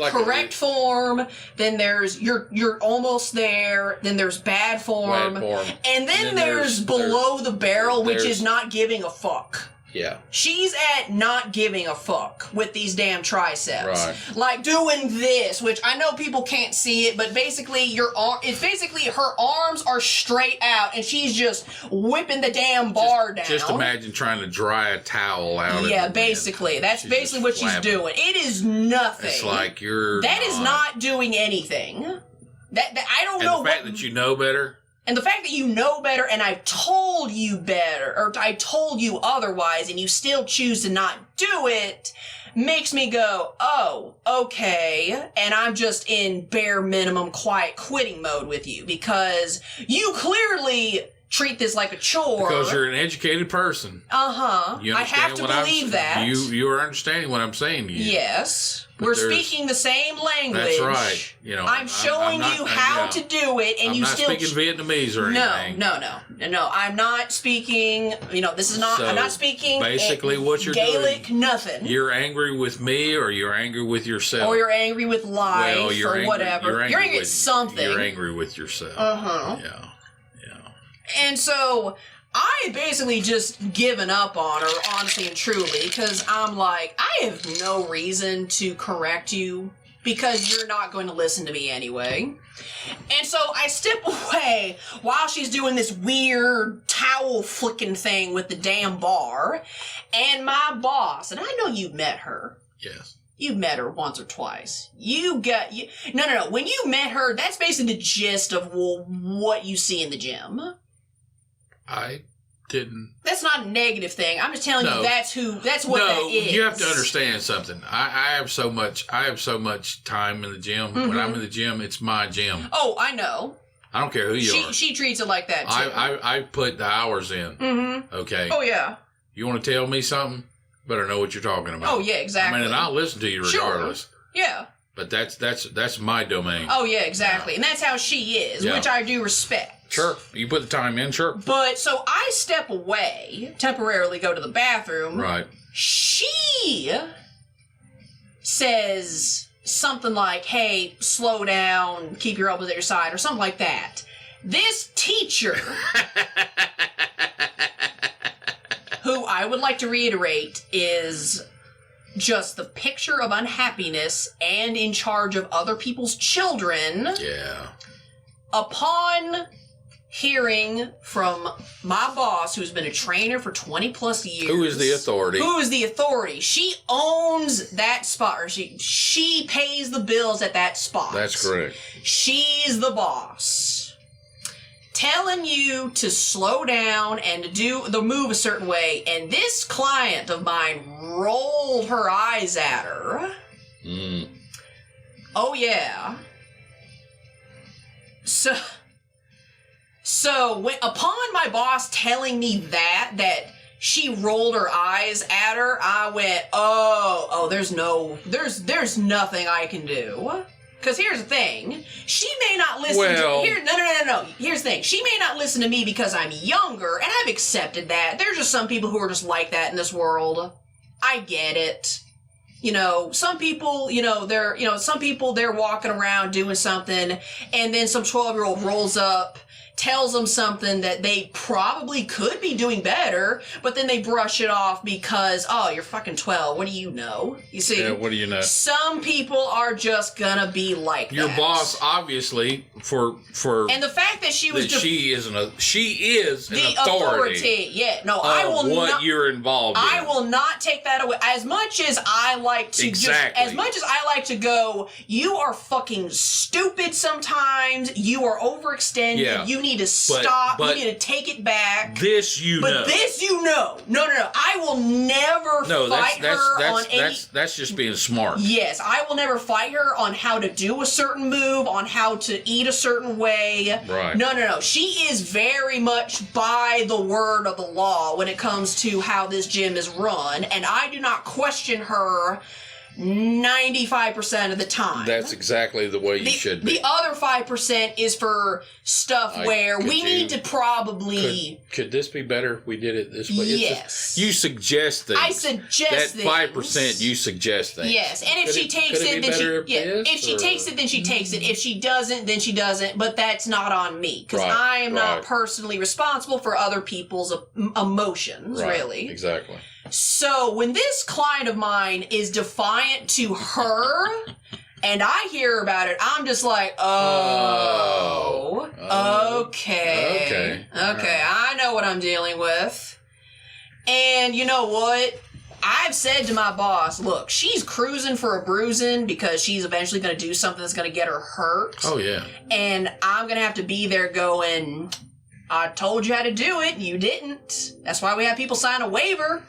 correct form, then there's you're almost there, then there's bad form, and then there's below the barrel, which is not giving a fuck. Yeah. She's at not giving a fuck with these damn triceps. Right. Like doing this, which I know people can't see it, but basically it's basically her arms are straight out and she's just whipping the damn bar down. Just imagine trying to dry a towel out. Yeah, basically. That's basically what she's doing. It is nothing. It's like That is not doing anything. That I don't know. And the fact that you know better. And the fact that you know better and I've told you better, or I told you otherwise, and you still choose to not do it, makes me go, oh, okay, and I'm just in bare minimum quiet quitting mode with you, because you clearly treat this like a chore. Because you're an educated person. Uh-huh. I have to believe that. You are understanding what I'm saying to you. Yes. We're speaking the same language. That's right. I'm showing you how to do it, and you still... I'm not speaking Vietnamese or anything. No. I'm not speaking... this is not... I'm not speaking... Basically, what you're Gaelic, doing... nothing. You're angry with me, or you're angry with yourself. Or you're angry with life, or whatever. You're angry with something. You're angry with yourself. Uh-huh. Yeah. And so... I basically just given up on her, honestly and truly, because I'm like, I have no reason to correct you, because you're not going to listen to me anyway. And so I step away while she's doing this weird towel flicking thing with the damn bar, and my boss, and I know you've met her. Yes. You've met her once or twice. No. When you met her, that's basically the gist of what you see in the gym. I didn't. That's not a negative thing. I'm just telling you that's what that is. You have to understand something. I have so much time in the gym. Mm-hmm. When I'm in the gym, it's my gym. Oh, I know. I don't care who you are. She treats it like that too. I put the hours in. Mm-hmm. Okay. Oh yeah. You want to tell me something? Better know what you're talking about. Oh yeah, exactly. And I'll listen to you regardless. Sure. Yeah. But that's my domain. Oh yeah, exactly. Yeah. And that's how she is, which I do respect. Sure. You put the time in, sure. But, so I step away, temporarily go to the bathroom. Right. She says something like, hey, slow down, keep your elbows at your side, or something like that. This teacher, who I would like to reiterate is just the picture of unhappiness and in charge of other people's children. Yeah. Upon hearing from my boss, who's been a trainer for 20 plus years. Who is the authority? She owns that spot, or she pays the bills at that spot. That's correct. She's the boss. Telling you to slow down and to do the move a certain way, and this client of mine rolled her eyes at her. Mm. Oh yeah. So upon my boss telling me that she rolled her eyes at her, I went, oh, there's nothing I can do. Because here's the thing, she may not listen no. Here's the thing, she may not listen to me because I'm younger, and I've accepted that. There's just some people who are just like that in this world. I get it. Some people, they're walking around doing something, and then some 12-year-old rolls up, tells them something that they probably could be doing better, but then they brush it off because, oh, you're fucking 12. What do you know? You see? Yeah, what do you know? Some people are just gonna be like your that. boss, obviously, for and the fact that she was she is an authority. Yeah, no, I will what not. You're involved in. I will not take that away. As much as I like to as much as I like to go, you are fucking stupid sometimes. You are overextended. Yeah. You need to stop. You need to take it back. This you know. No. I will never fight her on any... That's just being smart. Yes, I will never fight her on how to do a certain move, on how to eat a certain way. Right. No. She is very much by the word of the law when it comes to how this gym is run, and I do not question her 95% of the time. That's exactly the way you should be. The other 5% is for stuff where we need to probably... Could this be better if we did it this way? Yes. You suggest things. I suggest that 5%, you suggest things. Yes, and if she takes it, then if she takes it, then she takes it. If she doesn't, then she doesn't. But that's not on me, because I am not personally responsible for other people's emotions, really. Exactly. So when this client of mine is defiant to her, and I hear about it, I'm just like, okay. I know what I'm dealing with. And you know what? I've said to my boss, look, she's cruising for a bruising because she's eventually going to do something that's going to get her hurt. Oh, yeah. And I'm going to have to be there going, I told you how to do it, you didn't. That's why we have people sign a waiver.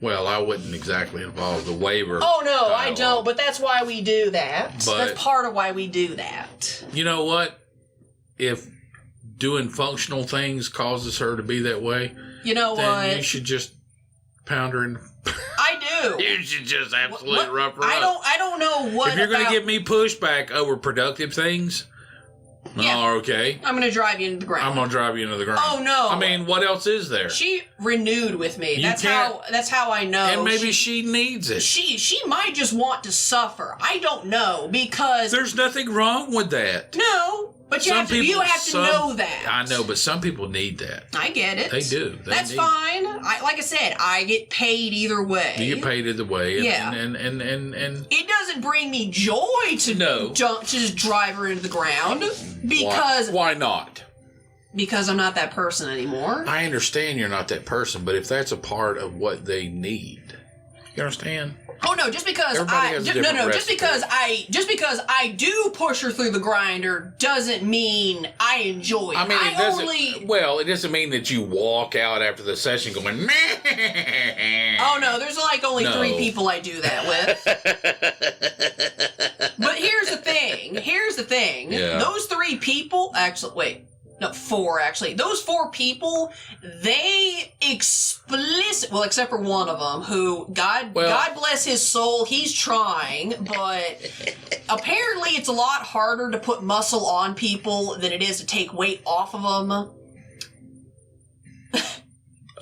Well, I wouldn't exactly involve the waiver. Oh, no, I don't, but that's why we do that. That's part of why we do that. You know what? If doing functional things causes her to be that way, then you should just pound her in. I do. You should just absolutely rough her up. I don't know what. If you're going to give me pushback over productive things, okay. I'm going to drive you into the ground. I'm going to drive you into the ground. Oh, no. I mean, what else is there? She renewed with me. That's how I know. And maybe she needs it. She might just want to suffer. I don't know, because... There's nothing wrong with that. No, but you have to know that. I know, but some people need that. I get it. They do. That's fine. Like I said, I get paid either way. You get paid either way. Yeah. And it doesn't bring me joy to just drive her into the ground. Because... Why not? Because I'm not that person anymore. I understand you're not that person, but if that's a part of what they need, you understand? Oh no! Just because just because I do push her through the grinder doesn't mean I enjoy it. I mean, it doesn't mean that you walk out after the session going. Meh. Oh no! There's like only 3 people I do that with. But here's the thing. Yeah. Those 3 people, actually, wait. No, 4 actually. Those 4 people, they well, except for one of them, who, God bless his soul, he's trying, but apparently it's a lot harder to put muscle on people than it is to take weight off of them.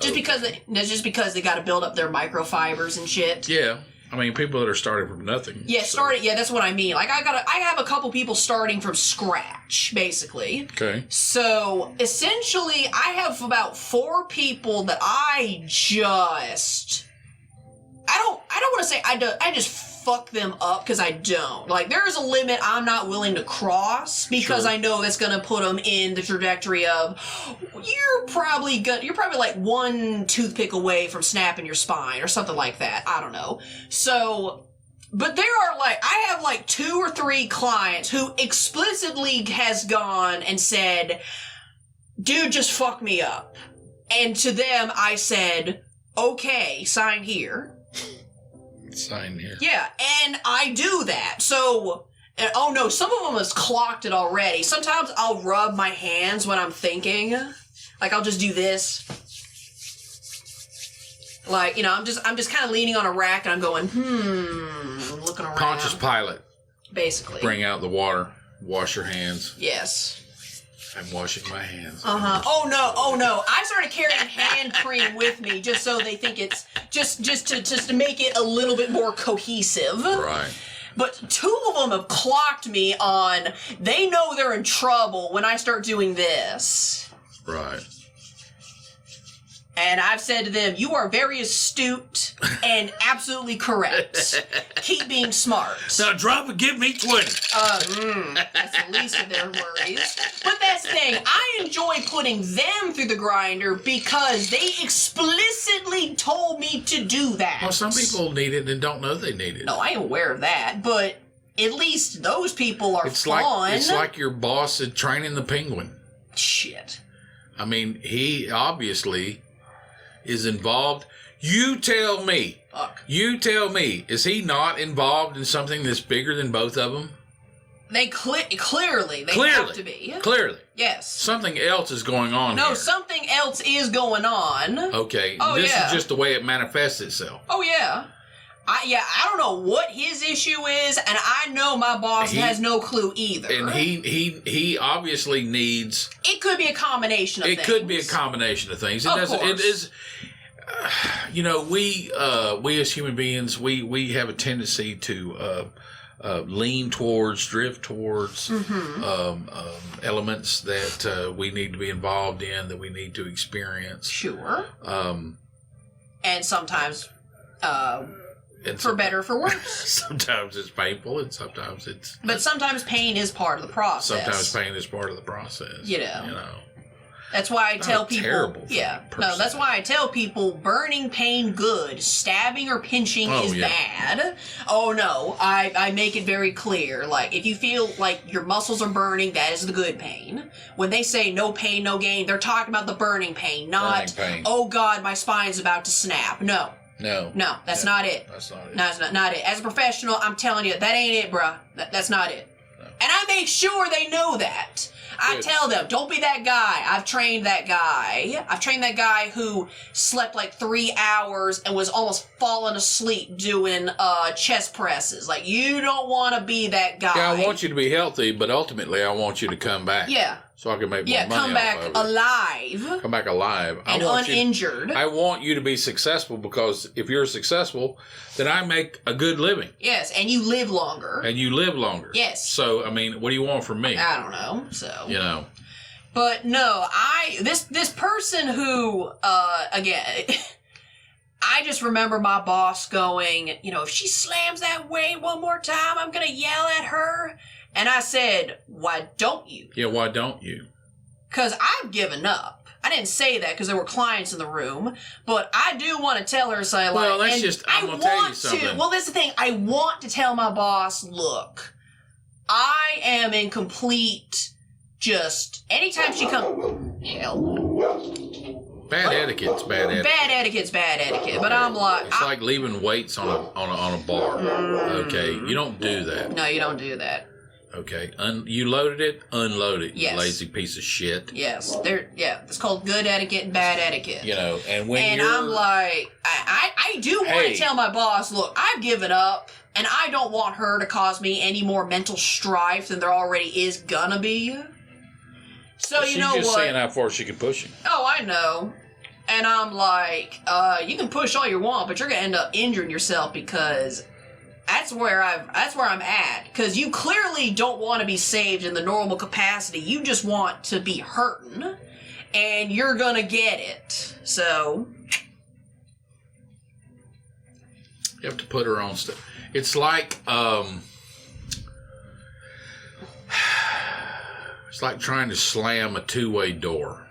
Just because they got to build up their microfibers and shit. Yeah. I mean, people that are starting from nothing. Yeah, that's what I mean. Like, I have a couple people starting from scratch, basically. Okay. So, essentially, I have about 4 people that I don't want to say I just fuck them up, because I don't. Like, there is a limit I'm not willing to cross, because I know that's going to put them in the trajectory of, you're probably like 1 toothpick away from snapping your spine, or something like that. I don't know. So, but there are I have 2 or 3 clients who explicitly has gone and said, dude, just fuck me up. And to them, I said, okay, sign here. Sign here. Yeah, and I do that. So, oh no, some of them has clocked it already. Sometimes I'll rub my hands when I'm thinking. Like, I'll just do this. Like, you know, I'm just kind of leaning on a rack and I'm going, I'm looking around. Pontius Pilate. Basically. Bring out the water. Wash your hands. Yes. I'm washing my hands. Oh no. I started carrying hand cream with me just so they think it's just to make it a little bit more cohesive. Right. But 2 of them have clocked me on, they know they're in trouble when I start doing this. Right. And I've said to them, you are very astute and absolutely correct. Keep being smart. Now drop and give me 20. That's the least of their worries. But that's the thing. I enjoy putting them through the grinder because they explicitly told me to do that. Well, some people need it and don't know they need it. No, I am aware of that. But at least those people are fun. It's like your boss is training the penguin. Shit. I mean, he obviously is involved. You tell me. Fuck. You tell me. Is he not involved in something that's bigger than both of them? They clearly have to be. Clearly. Yes. Something else is going on here. No, something else is going on. Okay. Oh, this yeah. is just the way it manifests itself. Oh, yeah. I don't know what his issue is, and I know my boss has no clue either. And he obviously needs... It could be a combination of things. It could be a combination of things. It is... you know, we as human beings, we have a tendency to lean towards, drift towards elements that we need to be involved in, that we need to experience. Sure. And sometimes... for better or for worse. Sometimes it's painful, and sometimes it's... But sometimes pain is part of the process. Sometimes pain is part of the process. You know. That's why I tell people... Terrible that's why I tell people burning pain good. Stabbing or pinching is bad. Oh, no. I make it very clear. Like, if you feel like your muscles are burning, that is the good pain. When they say no pain, no gain, they're talking about the burning pain, not, oh, God, my spine's about to snap. No. No, that's not it. That's not it. No, it's not it. As a professional, I'm telling you, that ain't it, bruh. That's not it. No. And I make sure they know that. I tell them, don't be that guy. I've trained that guy. I've trained that guy who slept like 3 hours and was almost falling asleep doing chest presses. Like, you don't want to be that guy. Yeah, I want you to be healthy, but ultimately I want you to come back. Yeah. So I can make more money. Come back alive. Come back alive. And uninjured. I want you to be successful, because if you're successful, then I make a good living. Yes, and you live longer. Yes. So, I mean, what do you want from me? I don't know. So. You know. But no, this person who, again, I just remember my boss going, you know, if she slams that way one more time, I'm going to yell at her. And I said, why don't you? Yeah, why don't you? Because I've given up. I didn't say that because there were clients in the room, but I do want to tell her, say, like, well, that's just, I'm going to tell you something. Well, that's the thing. I want to tell my boss, look, I am in complete, just, anytime she comes, hell. Bad etiquette's bad etiquette. Bad etiquette's bad etiquette, but I'm like... It's like leaving weights on a bar, okay? You don't do that. No, you don't do that. Okay, you loaded it, unload it, yes. You lazy piece of shit. Yes, it's called good etiquette and bad etiquette. You know, and when and I'm like, I do want to tell my boss, look, I've given up, and I don't want her to cause me any more mental strife than there already is gonna be. So you know what? She's just saying how far she can push him. Oh, I know. And I'm like, you can push all you want, but you're gonna end up injuring yourself, because that's where I'm at. Because you clearly don't want to be saved in the normal capacity. You just want to be hurting, and you're gonna get it. So you have to put her on stuff. It's like it's like trying to slam a two-way door.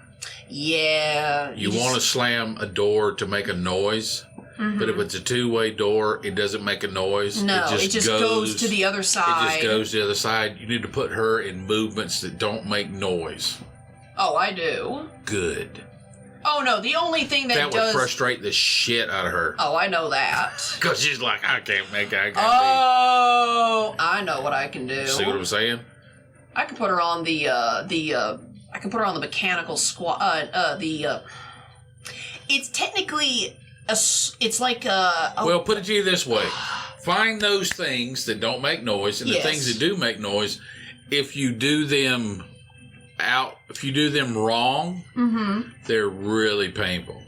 Yeah. You want to slam a door to make a noise. Mm-hmm. But if it's a two-way door, it doesn't make a noise. No, it just goes to the other side. It just goes to the other side. You need to put her in movements that don't make noise. Oh, I do. Good. Oh, no, the only thing that would frustrate the shit out of her. Oh, I know that. Because she's like, I can't make that. I know what I can do. See what I'm saying? I can put her on the mechanical squat, it's technically it's like a... Well, put it to you this way. Find those things that don't make noise, and the things that do make noise, if you do them wrong, they're really painful.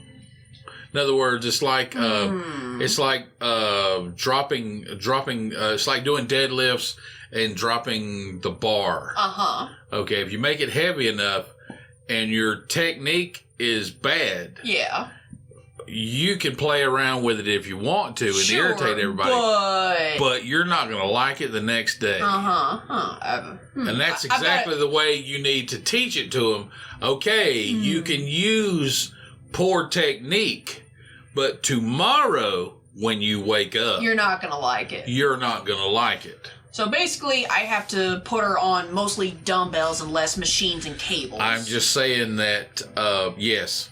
In other words, it's like dropping. It's like doing deadlifts and dropping the bar. Okay, if you make it heavy enough and your technique is bad, you can play around with it if you want to and irritate everybody, but you're not going to like it the next day. And that's exactly the way you need to teach it to them. Okay, you can use poor technique, but tomorrow when you wake up, you're not going to like it. You're not going to like it. So basically, I have to put her on mostly dumbbells and less machines and cables. I'm just saying that, yes.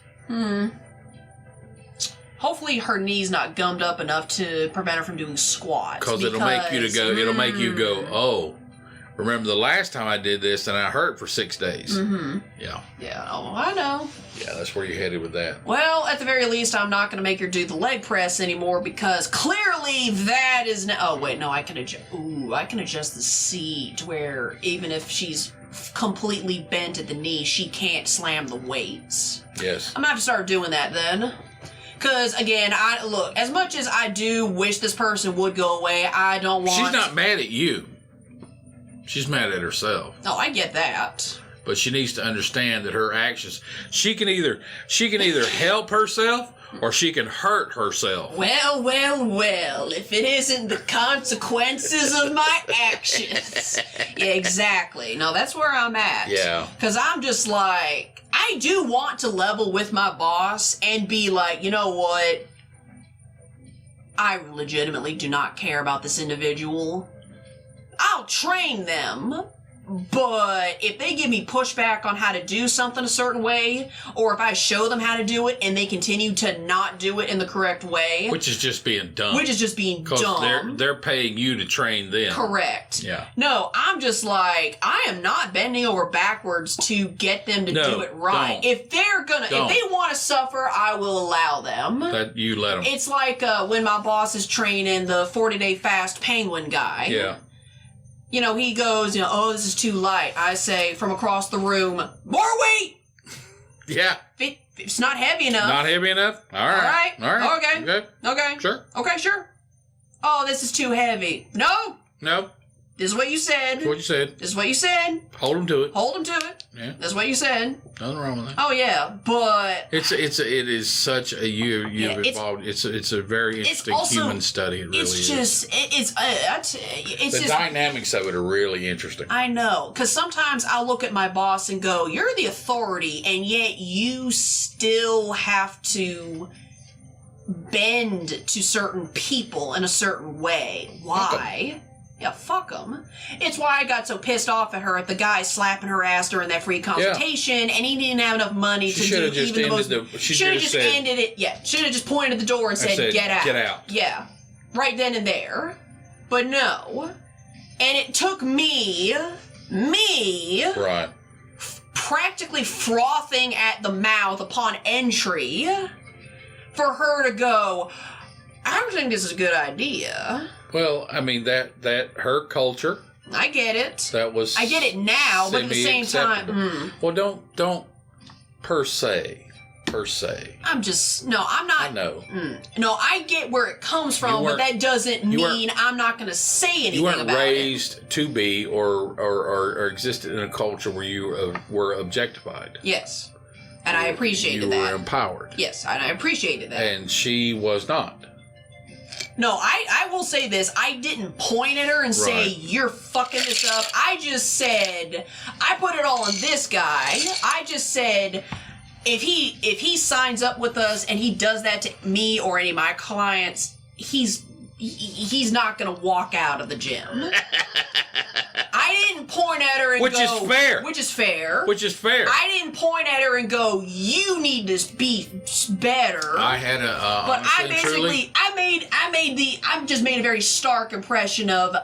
Hopefully her knee's not gummed up enough to prevent her from doing squats. Because it'll make you go, oh, remember the last time I did this and I hurt for 6 days. Yeah. Yeah, oh, I know. Yeah, that's where you're headed with that. Well, at the very least, I'm not going to make her do the leg press anymore because clearly that is now... Oh, wait, no, I can adjust... Ooh, I can adjust the seat where even if she's completely bent at the knee, she can't slam the weights. Yes. I'm going to have to start doing that then. Because, again, look, as much as I do wish this person would go away, I don't want... She's not mad at you. She's mad at herself. Oh, I get that. But she needs to understand that her actions... She can either help herself or she can hurt herself. Well, if it isn't the consequences of my actions. Yeah, exactly. No, that's where I'm at. Yeah. Because I'm just like... I do want to level with my boss and be like, you know what? I legitimately do not care about this individual. I'll train them, but if they give me pushback on how to do something a certain way, or if I show them how to do it and they continue to not do it in the correct way... Which is just being dumb. Because they're paying you to train them. Correct. Yeah. No, I'm just like, I am not bending over backwards to get them to do it right. Don't. If they want to suffer, I will allow them. You let them. It's like when my boss is training the 40-day fast penguin guy. Yeah. You know, he goes, oh, this is too light. I say from across the room, more weight! Yeah. It's not heavy enough. Not heavy enough? All right. Okay. Sure. Okay, sure. Oh, this is too heavy. No. This is what you said. That's what you said. This is what you said. Hold them to it. Yeah. That's what you said. Nothing wrong with that. Oh yeah, but it is such a you've evolved. It's a very interesting human study. It really is. It's the dynamics of it are really interesting. I know, because sometimes I'll look at my boss and go, "You're the authority, and yet you still have to bend to certain people in a certain way. Why?" Yeah, fuck them. It's why I got so pissed off at her at the guy slapping her ass during that free consultation, and he didn't have enough money to do even the most... She should have just ended it. Yeah, should have just pointed at the door and said, get out. Get out. Yeah, right then and there. But no. And it took me... Right. Practically frothing at the mouth upon entry for her to go, I don't think this is a good idea. Well, I mean, that her culture. I get it. I get it now, but at the same time... Well, don't per se. I'm not... I know. No, I get where it comes from, but that doesn't mean I'm not going to say anything about it. You weren't raised to be or existed in a culture where you were objectified. Yes. And I appreciated that. You were empowered. Yes, and I appreciated that. And she was not. No, I will say this. I didn't point at her and say, you're fucking this up. I just said, I put it all on this guy. I just said, if he signs up with us and he does that to me or any of my clients, he's not going to walk out of the gym. I didn't point at her and Which is fair. I didn't point at her and go, you need to be better. I had a... but I just made a very stark impression of,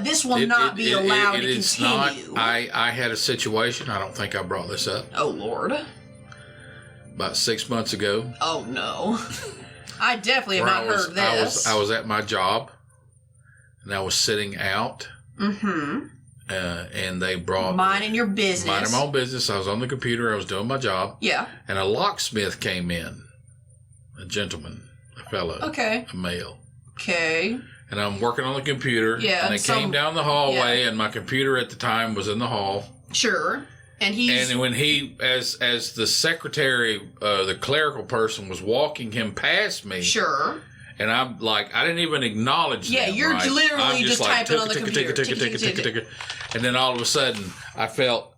this will not be allowed to continue. I had a situation, I don't think I brought this up. Oh, Lord. About 6 months ago. Oh, no. I definitely have not heard this. I was at my job, and I was sitting out. Mm-hmm. And they brought... Minding your business. Minding my own business. I was on the computer. I was doing my job. Yeah. And a locksmith came in. A gentleman. A fellow. Okay. A male. Okay. And I'm working on the computer. Yeah. And they came down the hallway, and my computer at the time was in the hall. Sure. And when he, as the secretary, the clerical person was walking him past me. Sure. And I'm like, I didn't even acknowledge that. Yeah, you're literally just like, typing on the computer. And then all of a sudden, I felt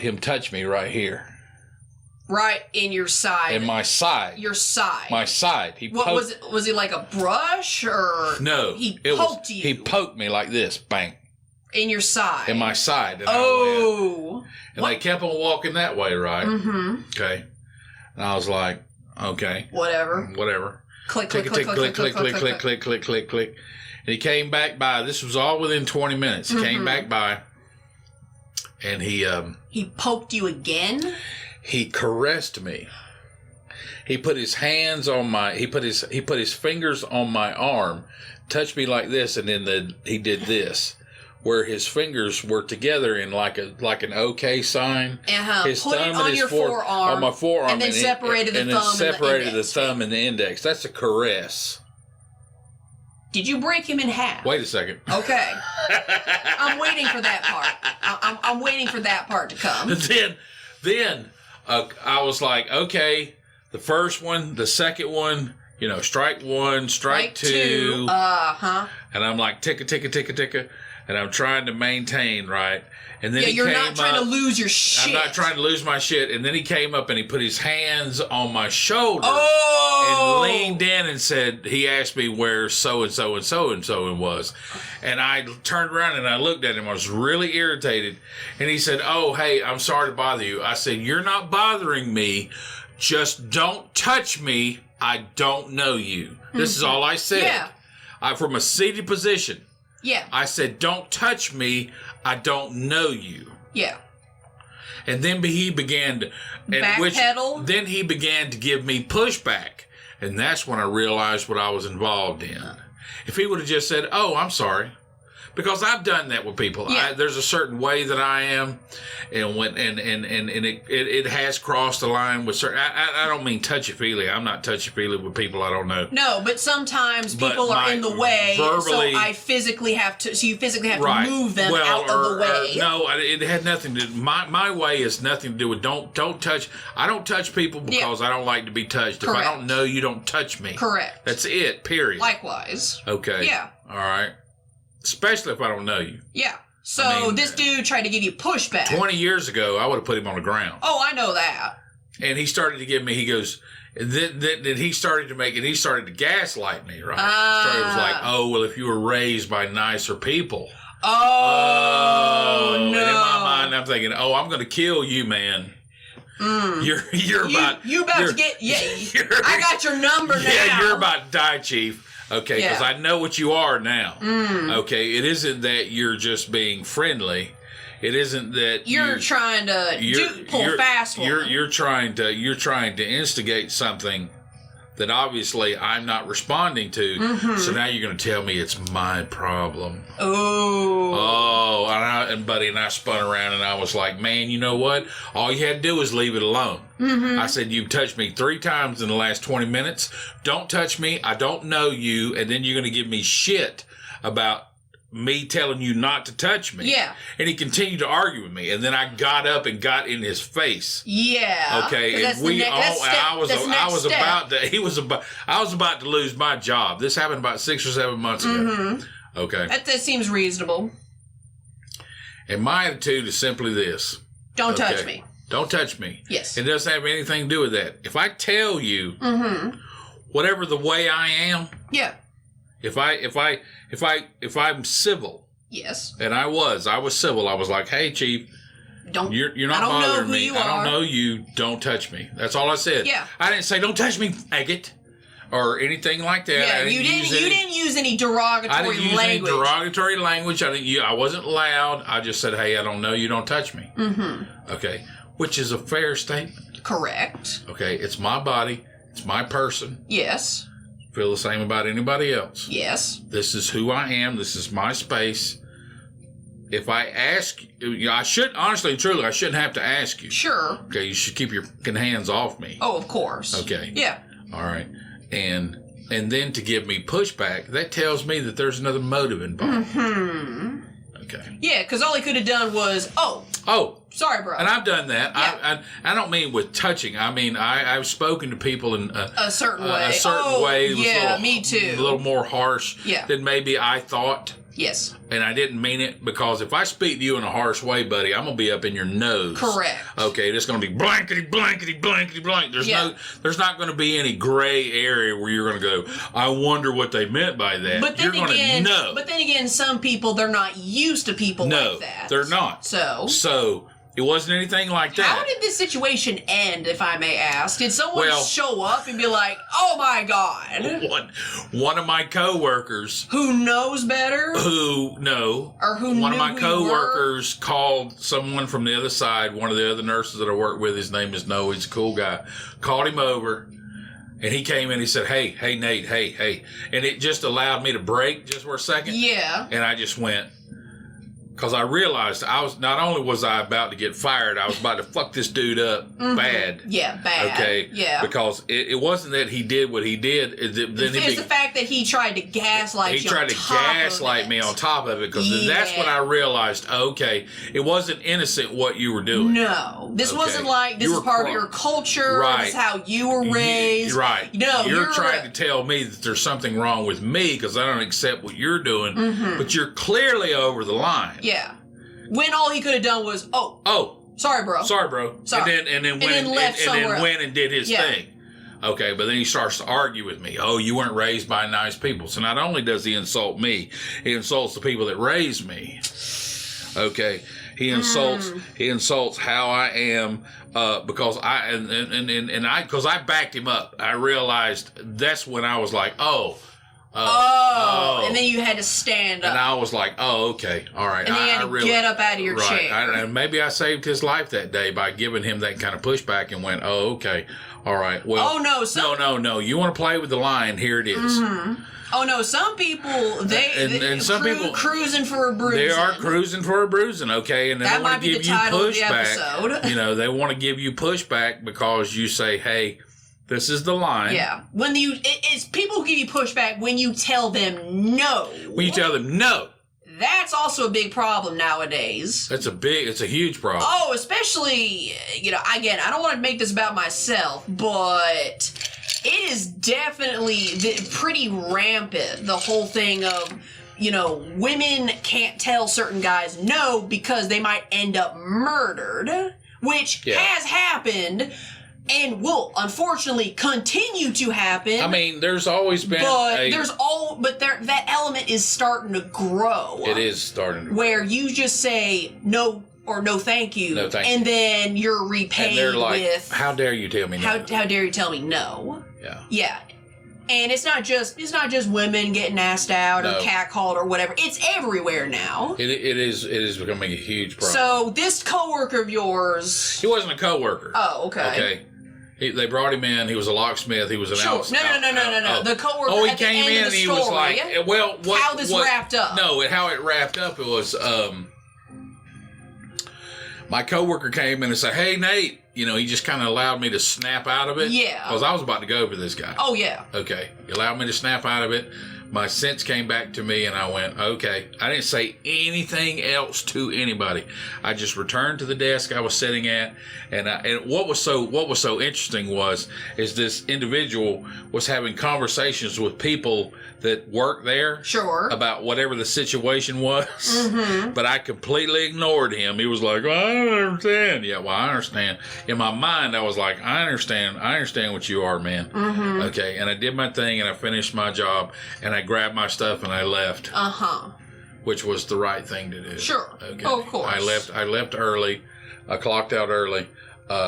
him touch me right here. Right in your side. In my side. Your side. My side. Was he like a brush or? No. He poked you. He poked me like this. Bang. In your side. In my side. And And they kept on walking that way, right? Mm-hmm. Okay. And I was like, okay. Whatever. Click, click, click, click, click, click, click, click, click, click, click. And he came back by. This was all within 20 minutes. He came back by, and he poked you again. He caressed me. He put his hands on my. He put his fingers on my arm, touched me like this, and then he did this, where his fingers were together in like an OK sign. His Put thumb it on and your forearm. On my forearm. And then separated the thumb and the index. separated the thumb and the index. That's a caress. Did you break him in half? Wait a second. Okay. I'm waiting for that part. I'm waiting for that part to come. Then I was like, okay, the first one, the second one, strike one, strike two. And I'm like, ticka, ticka, ticka, ticka. And I'm trying to maintain, right? And then you're not trying to lose your shit. I'm not trying to lose my shit. And then he came up and he put his hands on my shoulder and leaned in and said, he asked me where so-and-so and so-and-so was. And I turned around and I looked at him. I was really irritated. And he said, oh, hey, I'm sorry to bother you. I said, you're not bothering me. Just don't touch me. I don't know you. This is all I said. Yeah. From a seated position. Yeah. I said, don't touch me. I don't know you. Yeah. And then he began to... Backpedal? Then he began to give me pushback. And that's when I realized what I was involved in. If he would have just said, oh, I'm sorry. Because I've done that with people. Yeah. There's a certain way that I am, and it has crossed the line with certain. I don't mean touchy feely. I'm not touchy feely with people I don't know. No, but sometimes people are in the way, verbally, so I physically have to. So you physically have right. to move them out of the way. No, it had nothing to. My way has nothing to do with don't touch. I don't touch people because I don't like to be touched. Correct. If I don't know you, don't touch me. Correct. That's it. Period. Likewise. Okay. Yeah. All right. Especially if I don't know you. Yeah. So this dude tried to give you pushback. 20 years ago, I would have put him on the ground. Oh, I know that. And he started to give me, he goes, then he started to gaslight me, right? He was like, oh, well, if you were raised by nicer people. Oh, no. And in my mind, I'm thinking, oh, I'm going to kill you, man. You're about to get, I got your number now. Yeah, you're about to die, Chief. Okay, because I know what you are now. Okay, it isn't that you're just being friendly. It isn't that you're trying to pull fast one. You're trying to instigate something that obviously I'm not responding to. So now you're going to tell me it's my problem. Oh, and Buddy and I spun around and I was like, man, you know what? All you had to do was leave it alone. I said, you've touched me 3 times in the last 20 minutes. Don't touch me. I don't know you. And then you're going to give me shit about me telling you not to touch me. Yeah. And he continued to argue with me. And then I got up and got in his face. Yeah. Okay. And I was about to lose my job. This happened about 6 or 7 months ago. Okay. That seems reasonable. And my attitude is simply this. Don't touch me. Don't touch me. Yes. It doesn't have anything to do with that. If I tell you whatever the way I am. Yeah. If I'm civil. Yes. And I was civil. I was like, hey, Chief, you're not bothering me. I don't know you. Don't touch me. That's all I said. Yeah. I didn't say don't touch me, faggot, or anything like that. Yeah, you didn't use any derogatory language. I didn't use any derogatory language. I wasn't loud. I just said, hey, I don't know you. Don't touch me. Okay. Which is a fair statement. Correct. Okay. It's my body. It's my person. Yes. feel the same about anybody else. Yes. This is who I am. This is my space. If I ask, I should, honestly and truly, I shouldn't have to ask you. Sure. Okay, you should keep your hands off me. Oh, of course. Okay. Yeah. All right. And then to give me pushback, that tells me that there's another motive involved. Mm-hmm. Okay. Yeah, because all he could have done was, sorry, bro. And I've done that. Yeah. I don't mean with touching. I mean, I've spoken to people in a certain way. A certain way. Yeah, me too. A little more harsh than maybe I thought. Yes. And I didn't mean it, because if I speak to you in a harsh way, buddy, I'm going to be up in your nose. Correct. Okay, it's going to be blankety, blankety, blankety, blank. There's not going to be any gray area where you're going to go, I wonder what they meant by that. But then you're going to know. But then again, some people, they're not used to people like that. No, they're not. So it wasn't anything like that. How did this situation end, if I may ask? Did someone show up and be like, oh my God? One of my coworkers. Who knows better? One of my coworkers called someone from the other side, one of the other nurses that I work with. His name is Noah. He's a cool guy. Called him over. And he came in, he said, hey, Nate, hey. And it just allowed me to break just for a second. Yeah. And I just went, because I realized not only was I about to get fired, I was about to fuck this dude up bad. Yeah, bad. Okay? Yeah. Because it wasn't that he did what he did. It's the fact that he tried to gaslight you. He tried to gaslight me on top of it, because that's when I realized, okay, it wasn't innocent what you were doing. No. This wasn't like, this is part of your culture. Right. This is how you were raised. Right. No, you're trying to tell me that there's something wrong with me because I don't accept what you're doing, but you're clearly over the line. Yeah. When all he could have done was, sorry, bro. Sorry. And then went and did his thing. Okay, but then he starts to argue with me. Oh, you weren't raised by nice people. So not only does he insult me, he insults the people that raised me. Okay, he insults how I am because I backed him up. I realized that's when I was like, and then you had to stand up. And I was like, okay, all right. And then you had to get up out of your chair. And maybe I saved his life that day by giving him that kind of pushback and went, okay, all right. Well, no. You want to play with the line? Here it is. Mm-hmm. Oh no, some people some people cruising for a bruising. They are cruising for a bruising, okay, and they want to give you pushback. They want to give you pushback because you say, hey, this is the line. Yeah. It's people who give you pushback when you tell them no. When you tell them no. That's also a big problem nowadays. It's a huge problem. Oh, especially, again, I don't want to make this about myself, but it is definitely pretty rampant, the whole thing of, women can't tell certain guys no because they might end up murdered, which has happened. And will unfortunately continue to happen. I mean, there's always been, that element is starting to grow. It is starting to grow. Where you just say no or no, thank you, and then you're repaid and they're like, with, how dare you tell me no? How dare you tell me no? Yeah. Yeah. And it's not just women getting asked out or catcalled or whatever. It's everywhere now. It is becoming a huge problem. So this coworker of yours, he wasn't a coworker. Oh, okay. Okay. They brought him in. He was a locksmith. He was an No. The coworker. Oh, he at came the end in of the and he story, was like, how this wrapped up? No, how it wrapped up. It was my coworker came in and said, "Hey, Nate." He just kind of allowed me to snap out of it. Yeah. Because I was about to go for this guy. Oh yeah. Okay. He allowed me to snap out of it. My sense came back to me and I went, okay. I didn't say anything else to anybody. I just returned to the desk I was sitting at. And what was so interesting is this individual was having conversations with people that work there. Sure. About whatever the situation was. Mm-hmm. But I completely ignored him. He was like, well, I don't understand. Yeah, well, I understand. In my mind, I was like, I understand what you are, man. Mm-hmm. Okay. And I did my thing and I finished my job and I grabbed my stuff and I left. Uh-huh. Which was the right thing to do. Sure. Okay. Oh, of course. I left early. I clocked out early.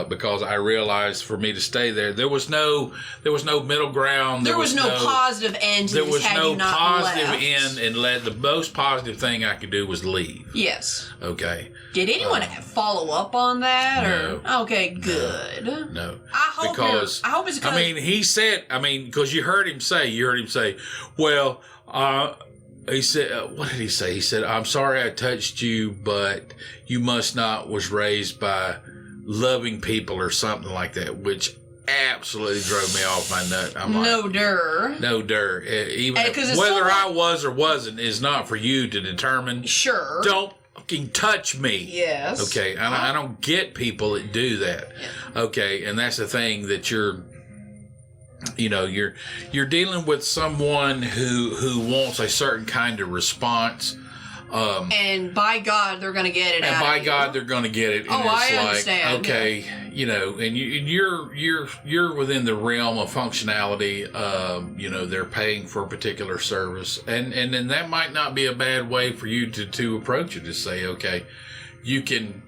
because I realized for me to stay there was no middle ground. There was no positive end to this. There was no positive end, and the most positive thing I could do was leave. Yes. Okay. Did anyone follow up on that? No. Or? Okay, good. No. I hope it's because... I mean, he said, because you heard him say, well, he said, what did he say? He said, I'm sorry I touched you, but you must not was raised by loving people or something like that, which absolutely drove me off my nut. I'm like, no dir. Even whether I was or wasn't is not for you to determine. Sure. Don't fucking touch me. Yes. Okay. I don't get people that do that. Yeah. Okay. And that's the thing that you're dealing with someone who wants a certain kind of response. And by God, they're going to get it. And by God, they're going to get it. And I understand. Okay, and you're within the realm of functionality. They're paying for a particular service, and then that might not be a bad way for you to approach it. To say, okay, you can,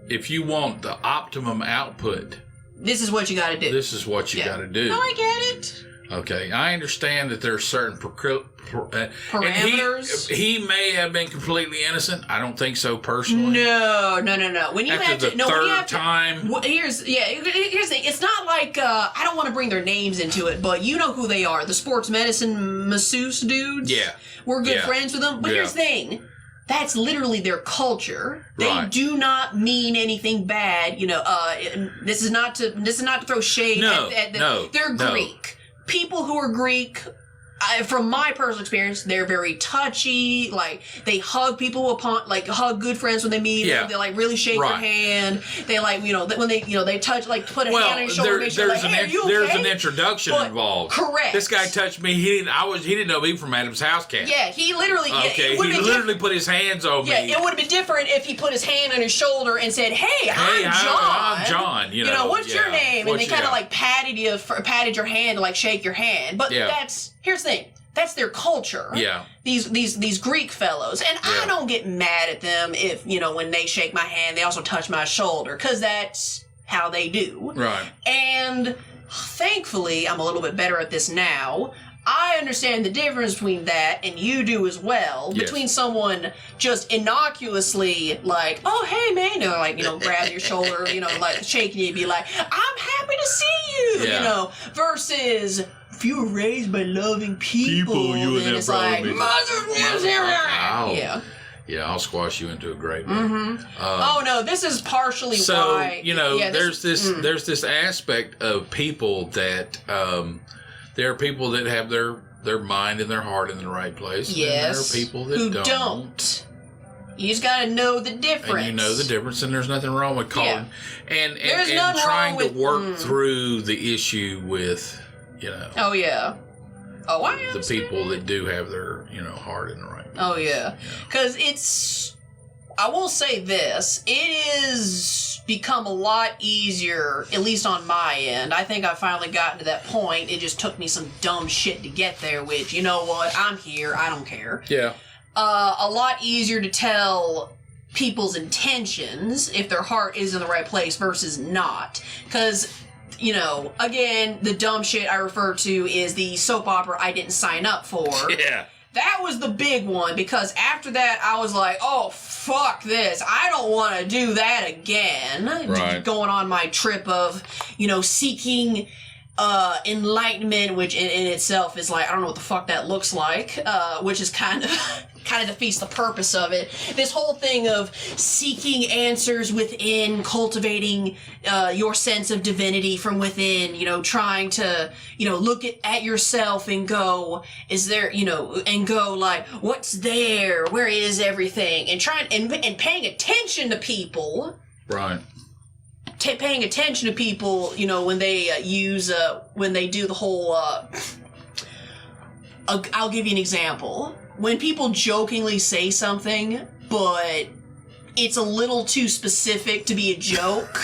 if you want the optimum output, this is what you got to do. This is what you got to do. No, I get it. Okay, I understand that there are certain parameters. He may have been completely innocent. I don't think so personally. No. When you After the third time. Here's the thing. It's not like I don't want to bring their names into it, but you know who they are. The sports medicine masseuse dudes. Yeah, we're good friends with them. But here's the thing. That's literally their culture. They do not mean anything bad. This is not to throw shade. They're Greek. People who are Greek, from my personal experience, they're very touchy. Like, they hug people hug good friends when they meet them. They really shake your hand. They when they touch, put a hand on your shoulder. There's an introduction involved. Correct. This guy touched me. He didn't know me from Adam's House Cat. Yeah, he literally. Okay, he literally put his hands on me. Yeah, it would have been different if he put his hand on his shoulder and said, "Hey, I'm John. I'm John. What's your name?" And they kind of patted your hand to shake your hand. But here's the thing. That's their culture. Yeah. These Greek fellows. And I don't get mad at them if, when they shake my hand, they also touch my shoulder. Because that's how they do. Right. And thankfully, I'm a little bit better at this now. I understand the difference between that, and you do as well, between someone just innocuously oh, hey, man, grab your shoulder, shaking you and be like, I'm happy to see you, versus if you were raised by loving people then it's like, yeah, I'll squash you into a grave. Mm-hmm. No, this is partially why. There's this aspect of people that, there are people that have their mind and their heart in the right place. Yes. And there are people that don't. You just gotta know the difference. And you know the difference, and there's nothing wrong with calling and trying to work through the issue with, Oh yeah. Oh, I the understand. people that do have their, heart in the right place. Oh yeah. Because I will say this, it is become a lot easier, at least on my end. I think I've finally gotten to that point. It just took me some dumb shit to get there, which, you know what, I'm here, I don't care. Yeah. A lot easier to tell people's intentions if their heart is in the right place versus not. Because, again, the dumb shit I refer to is the soap opera I didn't sign up for. Yeah. That was the big one, because after that, I was like, oh, fuck this. I don't want to do that again. Right. Going on my trip of, seeking enlightenment, which in itself is I don't know what the fuck that looks like, which is kind of defeats the purpose of it. This whole thing of seeking answers within, cultivating your sense of divinity from within, trying to, look at yourself and go, is there, and go what's there? Where is everything? And trying, and paying attention to people. Right. Paying attention to people, when they when they do the whole, I'll give you an example. When people jokingly say something, but it's a little too specific to be a joke.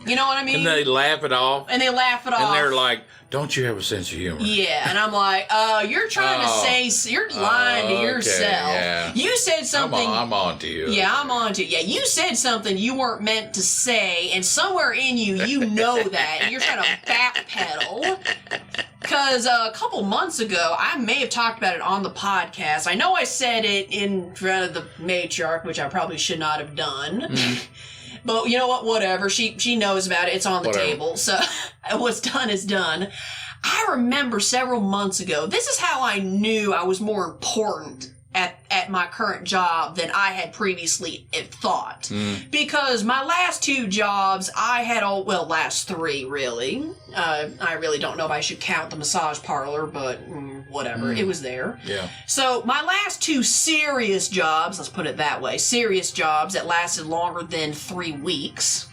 You know what I mean? And they laugh it off. And they're like, don't you have a sense of humor? Yeah, and I'm like, you're trying to say, you're lying to yourself. Yeah. You said something. I'm on to you. Yeah, I'm on to you. Yeah, you said something you weren't meant to say, and somewhere in you know that, and you're trying to backpedal. Because a couple months ago, I may have talked about it on the podcast. I know I said it in front of the matriarch, which I probably should not have done. Mm-hmm. But you know what? Whatever. She knows about it. It's on the table. So what's done is done. I remember several months ago, this is how I knew I was more important at my current job than I had previously thought. Because my last 2 jobs, I had last 3 really. I really don't know if I should count the massage parlor, but whatever. It was there. Yeah. So my last 2 serious jobs, let's put it that way, serious jobs that lasted longer than 3 weeks.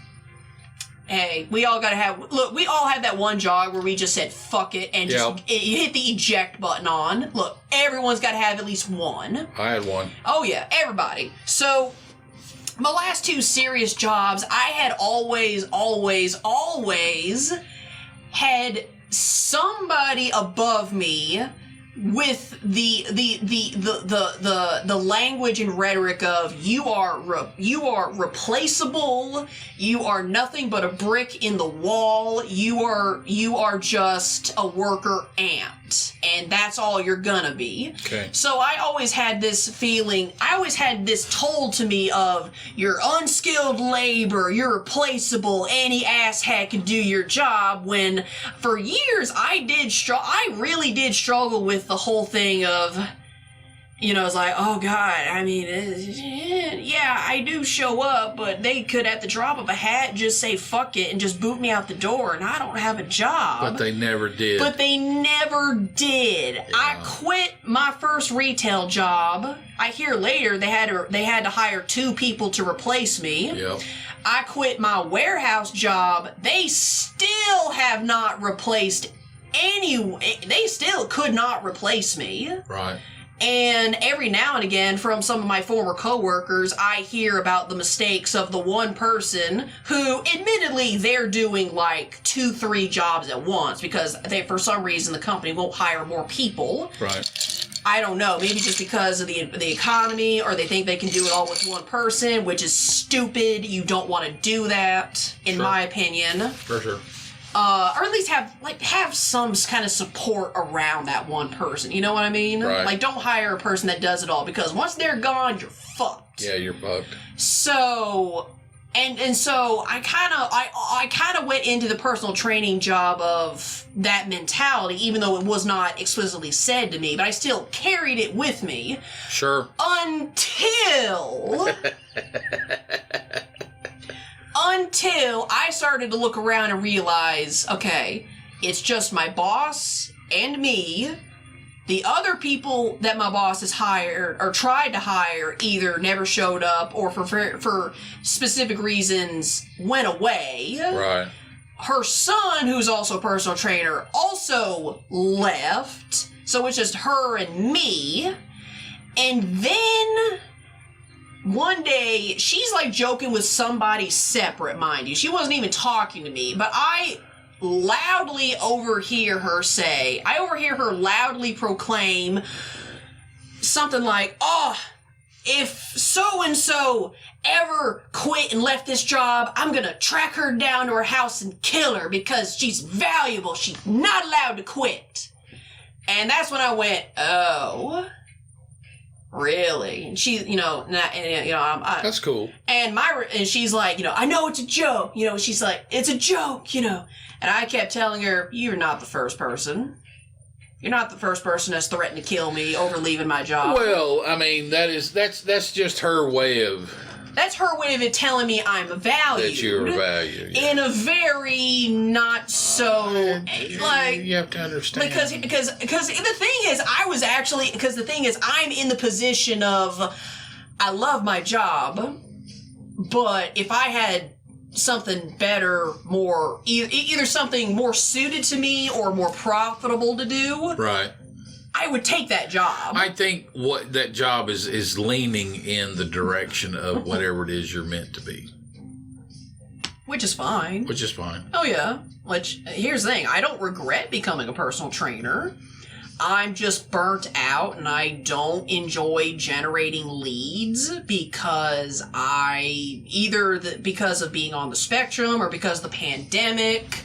Hey, we all have that one job where we just said, fuck it, and just you hit the eject button on. Look, everyone's got to have at least one. I had one. Oh, yeah, everybody. So, my last 2 serious jobs, I had always had somebody above me with the language and rhetoric of you are replaceable, you are nothing but a brick in the wall, you are just a worker ant, and that's all you're gonna be. Okay. So I always had this feeling, I always had this told to me of you're unskilled labor, you're replaceable, any asshat can do your job, when for years I really did struggle with the whole thing of, it's like, oh God, I mean, yeah, I do show up, but they could at the drop of a hat just say fuck it and just boot me out the door, and I don't have a job. But they never did. Yeah. I quit my first retail job. I hear later they had to hire 2 people to replace me. Yep. I quit my warehouse job. They still have not replaced they still could not replace me. Right. And every now and again from some of my former coworkers, I hear about the mistakes of the one person who, admittedly, they're doing like 2-3 jobs at once because for some reason, the company won't hire more people. Right. I don't know. Maybe just because of the economy, or they think they can do it all with one person, which is stupid. You don't want to do that, in my opinion. For sure. Or at least have some kind of support around that one person. You know what I mean? Right. Like, don't hire a person that does it all, because once they're gone, you're fucked. Yeah, you're fucked. So, and so I kind of went into the personal training job of that mentality, even though it was not explicitly said to me, but I still carried it with me. Sure. Until I started to look around and realize, okay, it's just my boss and me. The other people that my boss has hired or tried to hire either never showed up or for specific reasons went away. Right. Her son, who's also a personal trainer, also left. So it's just her and me. And then one day, she's like joking with somebody separate, mind you. She wasn't even talking to me, but I loudly overhear her loudly proclaim something like, oh, if so-and-so ever quit and left this job, I'm gonna track her down to her house and kill her because she's valuable. She's not allowed to quit. And that's when I went, oh, really? And she, that's cool. And she's like, I know it's a joke. She's like, it's a joke, And I kept telling her, you're not the first person. You're not the first person that's threatened to kill me over leaving my job. Well, I mean, that's just her way of... That's her way of telling me I'm valued. That you're valued. Yeah. In a very not so... You have to understand. Because the thing is, I'm in the position of, I love my job, but if I had something better, more either something more suited to me or more profitable to do, right, I would take that job. I think what that job is leaning in the direction of whatever it is you're meant to be. Which is fine. Oh, yeah. Which, here's the thing. I don't regret becoming a personal trainer. I'm just burnt out and I don't enjoy generating leads because because of being on the spectrum or because of the pandemic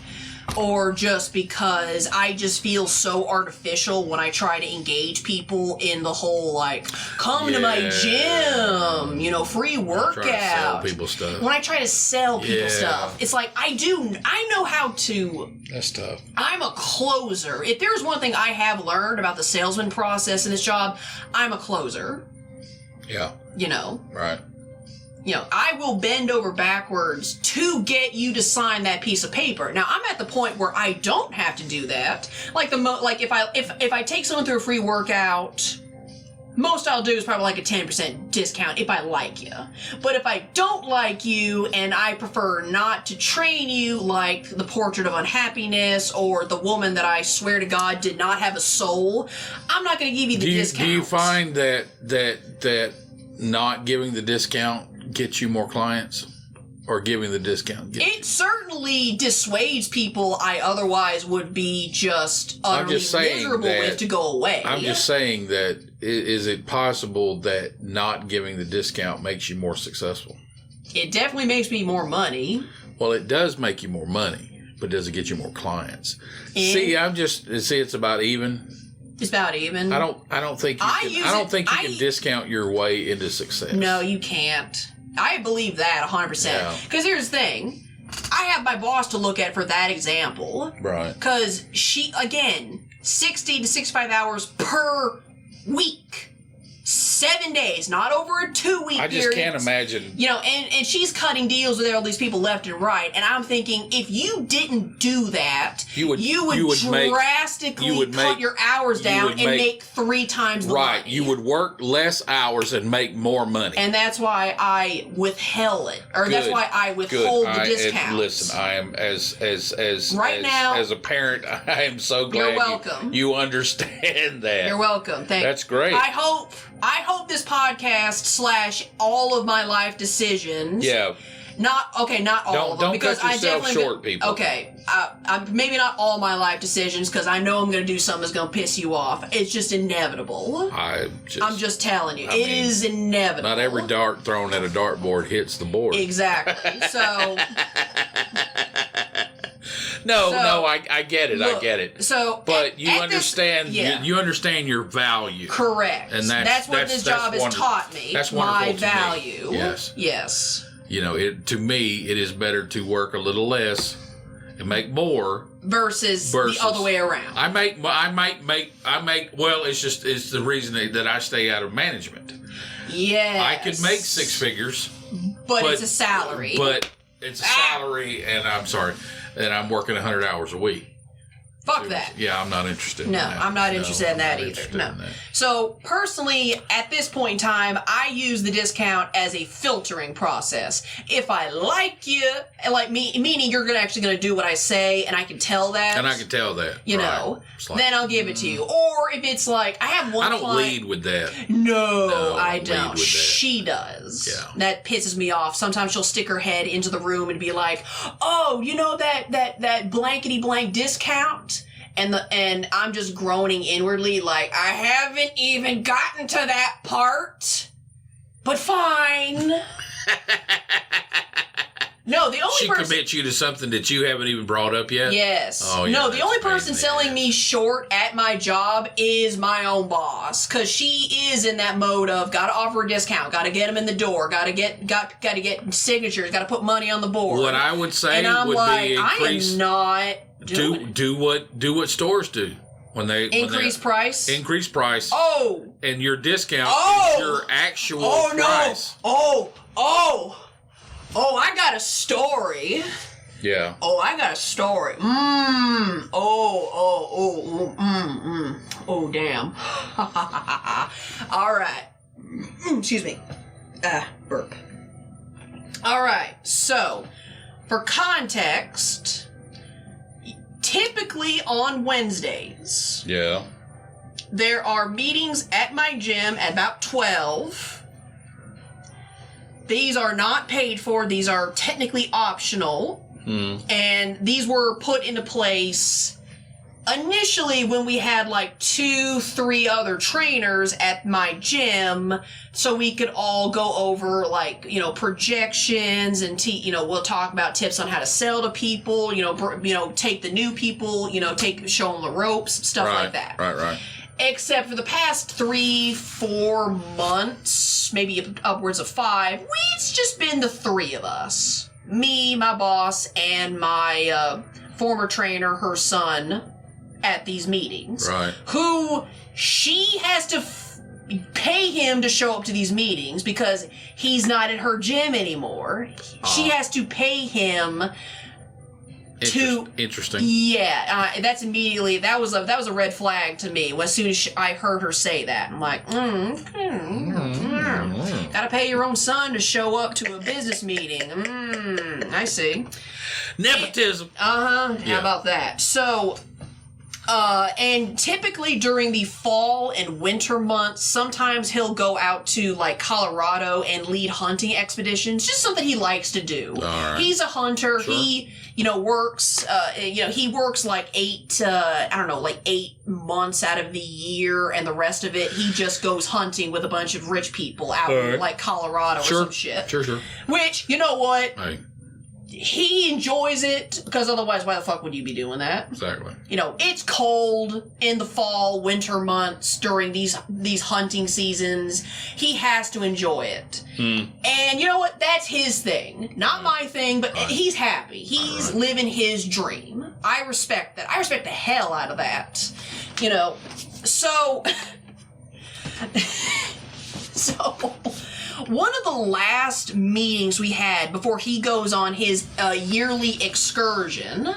or just because I just feel so artificial when I try to engage people in the whole, like, come to my gym, you know, free workout. Try to sell people stuff. When I try to sell people stuff, it's like, I know how to... That's tough. I'm a closer. If there's one thing I have learned about the salesman process in this job, I'm a closer. Yeah. You know? Right. You know, I will bend over backwards to get you to sign that piece of paper. Now, I'm at the point where I don't have to do that. Like if I take someone through a free workout, most I'll do is probably like a 10% discount if I like you. But if I don't like you and I prefer not to train you, like the Portrait of Unhappiness or the woman that I swear to God did not have a soul, I'm not going to give you the discount. Do you find that not giving the discount gets you more clients, or giving the discount? It certainly dissuades people I otherwise would be just utterly miserable with to go away. I'm just saying that, is it possible that not giving the discount makes you more successful? It definitely makes me more money. Well, it does make you more money, but does it get you more clients? It's about even. It's about even. I don't think you can discount your way into success. No, you can't. I believe that 100%. Because here's the thing. I have my boss to look at for that example. Right. Because she, again, 60 to 65 hours per week. 7 days, not over a 2-week period. I just can't imagine. You know, and she's cutting deals with all these people left and right. And I'm thinking, if you didn't do that, you would drastically cut your hours down and make 3 times the money. Right. You would work less hours and make more money. And that's why I withheld it. Or that's why I withhold the discount. Listen, I am as now, as a parent, I am so glad you're welcome. You understand that. You're welcome. Thank you. That's great. I hope this podcast / all of my life decisions. Yeah. Not all of them, because cut yourself short, people. Okay, maybe not all my life decisions, because I know I'm going to do something that's going to piss you off. It's just inevitable. I'm just telling you, it is inevitable. Not every dart thrown at a dartboard hits the board. Exactly. So. No, I get it. Look, I get it. So, but you understand. You understand your value. Correct. And that's what this job has taught me. That's my value. Yes. You know, to me, it is better to work a little less and make more versus the other way around. Well, it's the reason that I stay out of management. Yes. I could make 6 figures, but it's a salary. But it's a salary, and I'm sorry. And I'm working 100 hours a week. Fuck that. Yeah, I'm not interested in that. No, I'm not interested in that either. No. So, personally, at this point in time, I use the discount as a filtering process. If I like you, like me, meaning you're actually going to do what I say, and I can tell that. And I can tell that. You know, like, then I'll give it to you. Or if it's like, I have one client. I don't lead with that. No, I don't. She does. Yeah. That pisses me off. Sometimes she'll stick her head into the room and be like, oh, you know that blankety blank discount? And I'm just groaning inwardly like, I haven't even gotten to that part, but fine. No, the only person... She commits you to something that you haven't even brought up yet? Yes. Oh, yeah, no, the only person selling me short at my job is my own boss. Because she is in that mode of, gotta offer a discount, gotta get them in the door, gotta get signatures, gotta put money on the board. What I would say be I increase... am not... Do what stores do when they increase price. Increase price. Oh, and your discount is your actual price. Oh, I got a story. Yeah. Oh, I got a story. Oh, damn. All right. Excuse me. Burp. All right. So, for context. Typically on Wednesdays. Yeah. There are meetings at my gym at about 12. These are not paid for. These are technically optional. And these were put into place initially when we had like 2-3 other trainers at my gym, so we could all go over like, you know, projections and we'll talk about tips on how to sell to people, take the new people, show them the ropes, stuff like that. Right. Except for the past 3-4 months, maybe upwards of 5, it's just been the 3 of us. Me, my boss, and my former trainer, her son, at these meetings. Right. Who she has to pay him to show up to these meetings because he's not at her gym anymore. She has to pay him Interesting. Yeah, that's immediately that was a red flag to me. As soon as I heard her say that, I'm like, gotta pay your own son to show up to a business meeting. I see. Nepotism. How about that? So. And typically during the fall and winter months, sometimes he'll go out to like Colorado and lead hunting expeditions. Just something he likes to do. Right. He's a hunter. Sure. He, works. He works like 8 months out of the year, and the rest of it he just goes hunting with a bunch of rich people out in like Colorado or some shit. Sure. Which, you know what? Hey. He enjoys it, because otherwise why the fuck would you be doing that? Exactly. It's cold in the fall, winter months, during these hunting seasons. He has to enjoy it. And you know what? That's his thing. Not my thing, but he's happy. He's living his dream. I respect that. I respect the hell out of that. So... One of the last meetings we had before he goes on his yearly excursion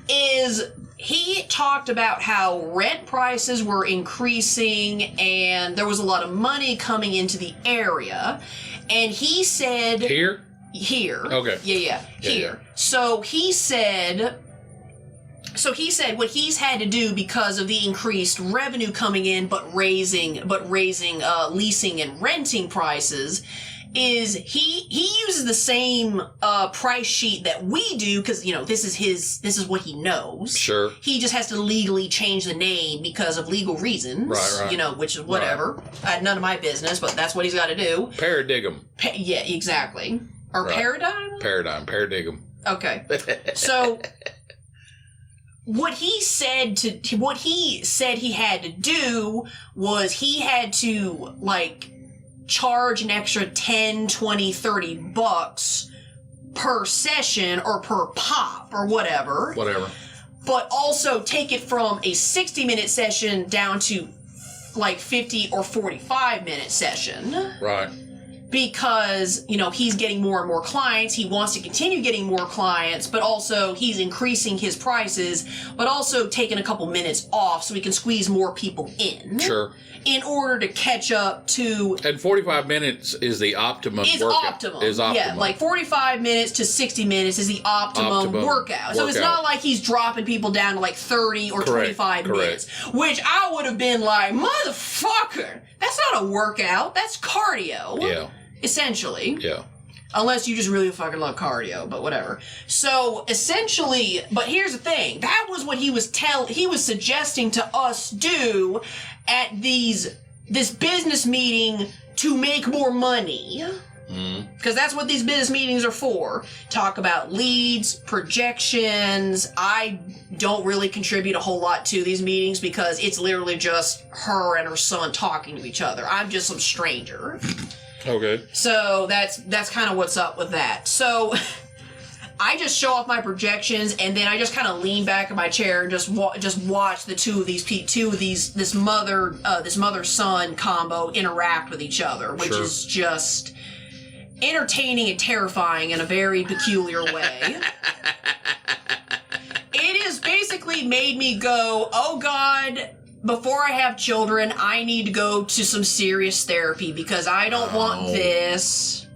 is he talked about how rent prices were increasing and there was a lot of money coming into the area. And he said... Here? Okay. Yeah. Here. So he said what he's had to do because of the increased revenue coming in, but raising leasing and renting prices, is he uses the same price sheet that we do, because this is what he knows. Sure. He just has to legally change the name because of legal reasons. Right. Which is whatever. None of my business, but that's what he's got to do. Paradigm. Yeah, exactly. Or paradigm. Paradigm. Okay. So. What he said he had to do was he had to, charge an extra 10, 20, 30 bucks per session or per pop or whatever. But also take it from a 60-minute session down to, 50 or 45-minute session. Right. Because, he's getting more and more clients. He wants to continue getting more clients, but also he's increasing his prices, but also taking a couple minutes off so he can squeeze more people in. Sure. In order to catch up to... And 45 minutes is the optimum workout. Yeah, 45 minutes to 60 minutes is the optimum workout. So it's not like he's dropping people down to 30 or 25 minutes. Which I would have been like, motherfucker, that's not a workout. That's cardio. Yeah. Essentially. Yeah. Unless you just really fucking love cardio, but whatever. So, essentially, but here's the thing. That was what he was suggesting to us do at this business meeting to make more money. Because that's what these business meetings are for. Talk about leads, projections. I don't really contribute a whole lot to these meetings because it's literally just her and her son talking to each other. I'm just some stranger. Okay. So that's kind of what's up with that. So I just show off my projections, and then I just kind of lean back in my chair and just watch this mother-son combo interact with each other, which is just entertaining and terrifying in a very peculiar way. It has basically made me go, oh God, before I have children, I need to go to some serious therapy because I don't want this.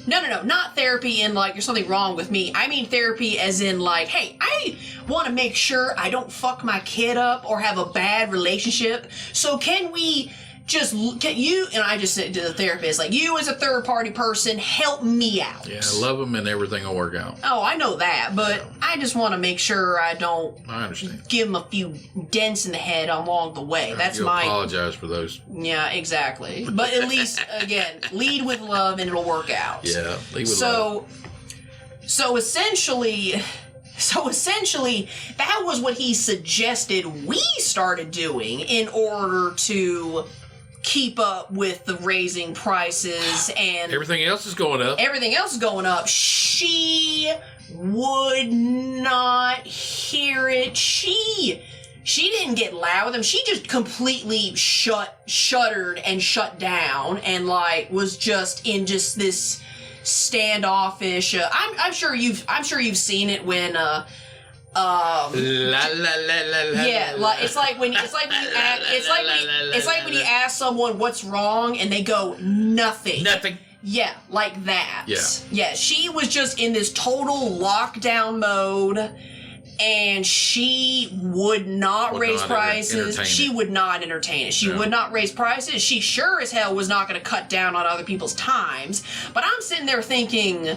No, not therapy in there's something wrong with me. I mean therapy as in hey, I want to make sure I don't fuck my kid up or have a bad relationship. So can we can you, and I just said to the therapist, like, you as a third-party person, help me out. Yeah, love them and everything will work out. Oh, I know that, but I just want to make sure I understand. Give them a few dents in the head along the way. That's You'll apologize for those. Yeah, exactly. But at least, again, lead with love and it'll work out. Yeah, lead with love. So essentially, that was what he suggested we started doing in order to keep up with the raising prices and everything else is going up. Everything else is going up. She would not hear it. She didn't get loud with him. She just completely shuddered and shut down and like was just in just this standoffish. I'm sure you've seen it when la la la la la. Yeah, like it's like when you ask someone what's wrong and they go nothing. Nothing. Yeah, like that. Yeah. Yeah, she was just in this total lockdown mode and she would not raise prices. She would not entertain it. She would not raise prices. She sure as hell was not going to cut down on other people's times. But I'm sitting there thinking,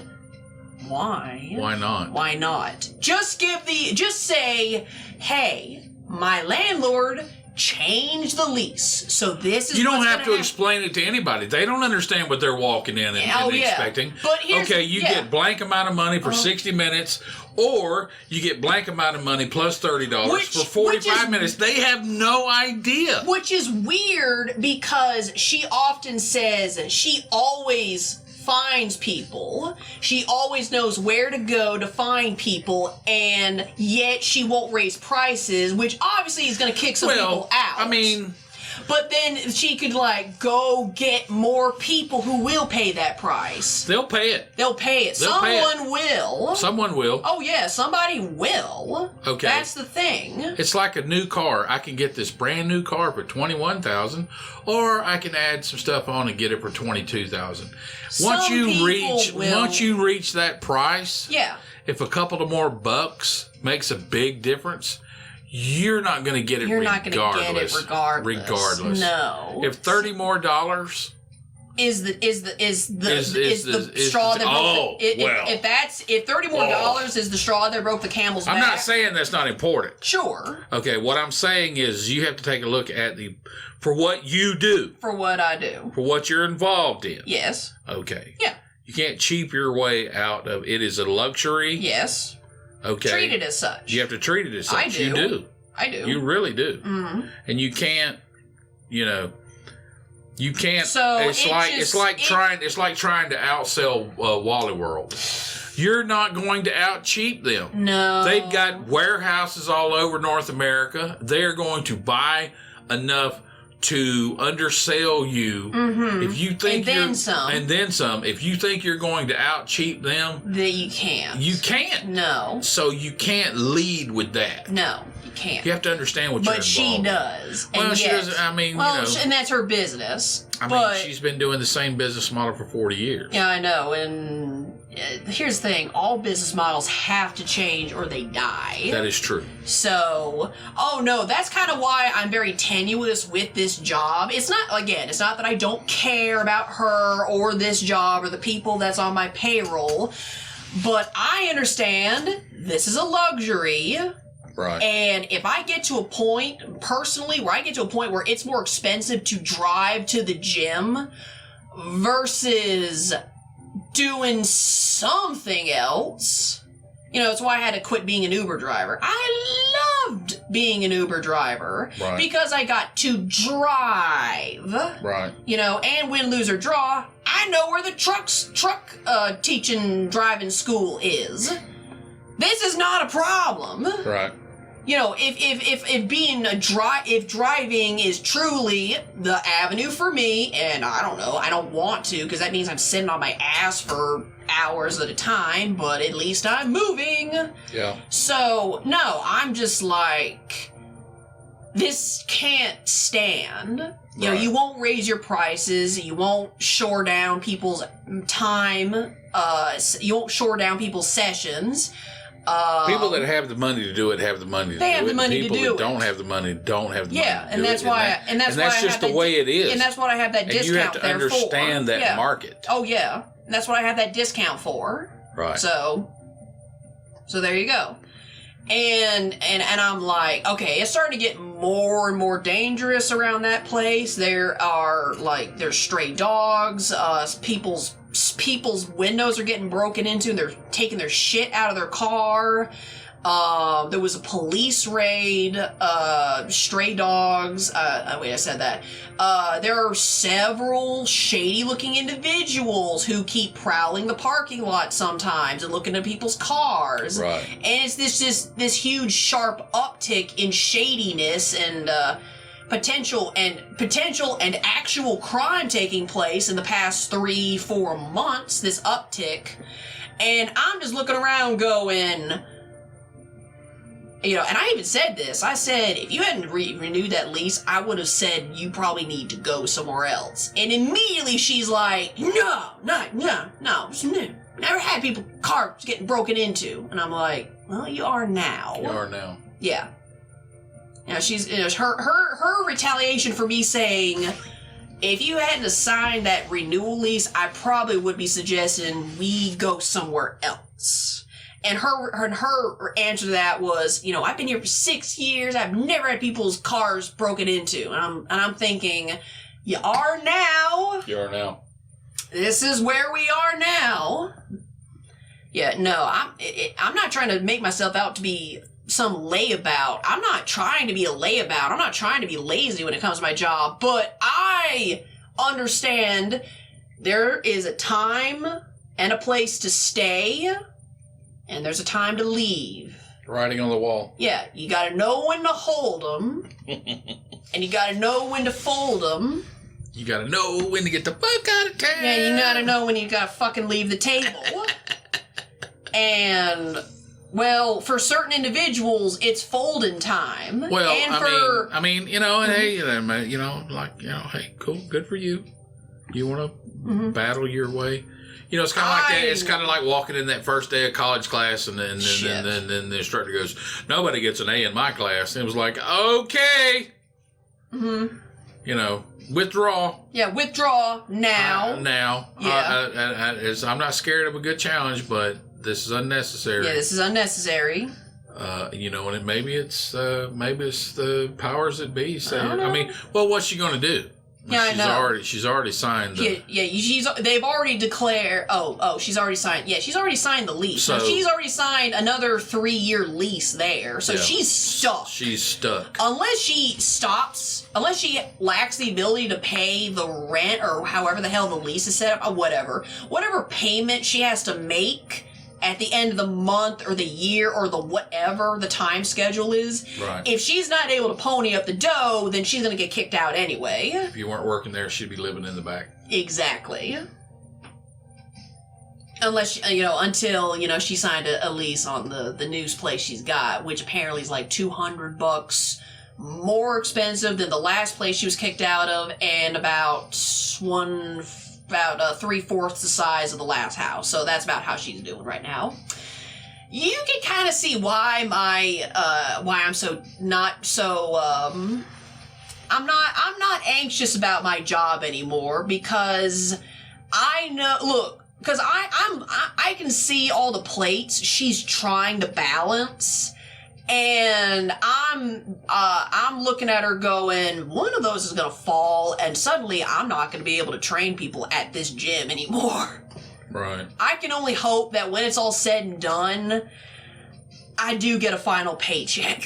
why? Why not? Why not? Just say, hey, my landlord changed the lease, so this is. You don't have to explain it to anybody. They don't understand what they're walking in and expecting. But you get blank amount of money for 60 minutes, or you get blank amount of money plus $30 for 45 minutes. They have no idea. Which is weird because she often says she always finds people. She always knows where to go to find people, and yet she won't raise prices, which obviously is going to kick some people out. I mean, but then she could like go get more people who will pay that price. They'll pay it. Someone will. Someone will. Oh yeah, somebody will. Okay. That's the thing. It's like a new car. I can get this brand new car for $21,000, or I can add some stuff on and get it for $22,000. Once you reach that price, if a couple of more bucks makes a big difference, you're not going to get it regardless. You're not going to get it regardless. No. If $30 more is the straw that broke if $30 more is the straw that broke the camel's back. I'm not saying that's not important. Sure. Okay, what I'm saying is you have to take a look at for what you do. For what I do. For what you're involved in. Yes. Okay. Yeah. You can't cheap your way out of it. Is a luxury. Yes. Okay. Treat it as such. You have to treat it as such. I do. You do. I do. You really do. Mm-hmm. And you can't, you can't. So it's like trying to outsell Wally World. You're not going to out cheap them. No. They've got warehouses all over North America. They're going to buy enough to undersell you. Mm-hmm. If you think and then some. If you think you're going to out cheap them, that you can't. You can't. No. So you can't lead with that. No, you can't. You have to understand what you're involved in. But she does. Well, she doesn't. I mean, and that's her business. I mean, she's been doing the same business model for 40 years. Yeah, I know. And here's the thing: all business models have to change, or they die. That is true. So, that's kind of why I'm very tenuous with this job. It's not that I don't care about her or this job or the people that's on my payroll, but I understand this is a luxury. Right. And if I get to a point, personally, where it's more expensive to drive to the gym versus doing something else, it's why I had to quit being an Uber driver. I loved being an Uber driver because I got to drive. Right. And win, lose, or draw, I know where the truck driving school is. This is not a problem. Right. If driving is truly the avenue for me, and I don't want to, because that means I'm sitting on my ass for hours at a time, but at least I'm moving. Yeah. So, no, I'm just like, this can't stand. You won't raise your prices, you won't shore down people's time, you won't shore down people's sessions. People that have the money to do it have the money to do it. They have the money to do it. People that don't have the money don't have the money to do it. And that's why that's just the way it is. And that's what I have that discount for. And you have to understand that market. Oh, yeah. And that's what I have that discount for. Right. So there you go. And I'm like, okay, it's starting to get more and more dangerous around that place. There's stray dogs, people's windows are getting broken into, and they're taking their shit out of their car. There was a police raid, stray dogs, wait, I said that. There are several shady-looking individuals who keep prowling the parking lot sometimes and looking at people's cars. Right. And it's this huge, sharp uptick in shadiness and, potential and actual crime taking place in the past 3-4 months, this uptick. And I'm just looking around going... and I even said this. I said, if you hadn't renewed that lease, I would have said you probably need to go somewhere else. And immediately she's like, no. Never had cars getting broken into. And I'm like, well, you are now. You are now. Yeah. She's her retaliation for me saying, if you hadn't signed that renewal lease, I probably would be suggesting we go somewhere else. And her answer to that was, I've been here for 6 years. I've never had people's cars broken into. And I'm thinking, you are now. You are now. This is where we are now. Yeah, no, I'm not trying to make myself out to be some layabout. I'm not trying to be a layabout. I'm not trying to be lazy when it comes to my job. But I understand there is a time and a place to stay. And there's a time to leave. Writing on the wall. Yeah, you gotta know when to hold them. And you gotta know when to fold them. You gotta know when to get the fuck out of town. Yeah, you gotta know when you gotta fucking leave the table. And, well, for certain individuals, it's folding time. Well, and hey, cool, good for you. You wanna battle your way? It's kind of like that. It's kind of like walking in that first day of college class, and then the instructor goes, "Nobody gets an A in my class." And it was like, okay, withdraw. Yeah, withdraw now. Yeah. I'm not scared of a good challenge, but this is unnecessary. Yeah, this is unnecessary. And maybe it's the powers that be saying. What's she going to do? Yeah, I know. She's already signed the... They've already declared... she's already signed... Yeah, she's already signed the lease. So she's already signed another 3-year lease there. So she's stuck. She's stuck. Unless she lacks the ability to pay the rent or however the hell the lease is set up, or whatever payment she has to make at the end of the month or the year or the whatever the time schedule is. Right. If she's not able to pony up the dough, then she's going to get kicked out anyway. If you weren't working there, she'd be living in the back. Exactly. Unless, until, she signed a lease on the news place she's got, which apparently is like $200 more expensive than the last place she was kicked out of, and about 3/4 the size of the last house. So that's about how she's doing right now. You can kind of see why I'm not anxious about my job anymore, because I can see all the plates she's trying to balance. And I'm looking at her going, one of those is going to fall, and suddenly I'm not going to be able to train people at this gym anymore. Right. I can only hope that when it's all said and done, I do get a final paycheck.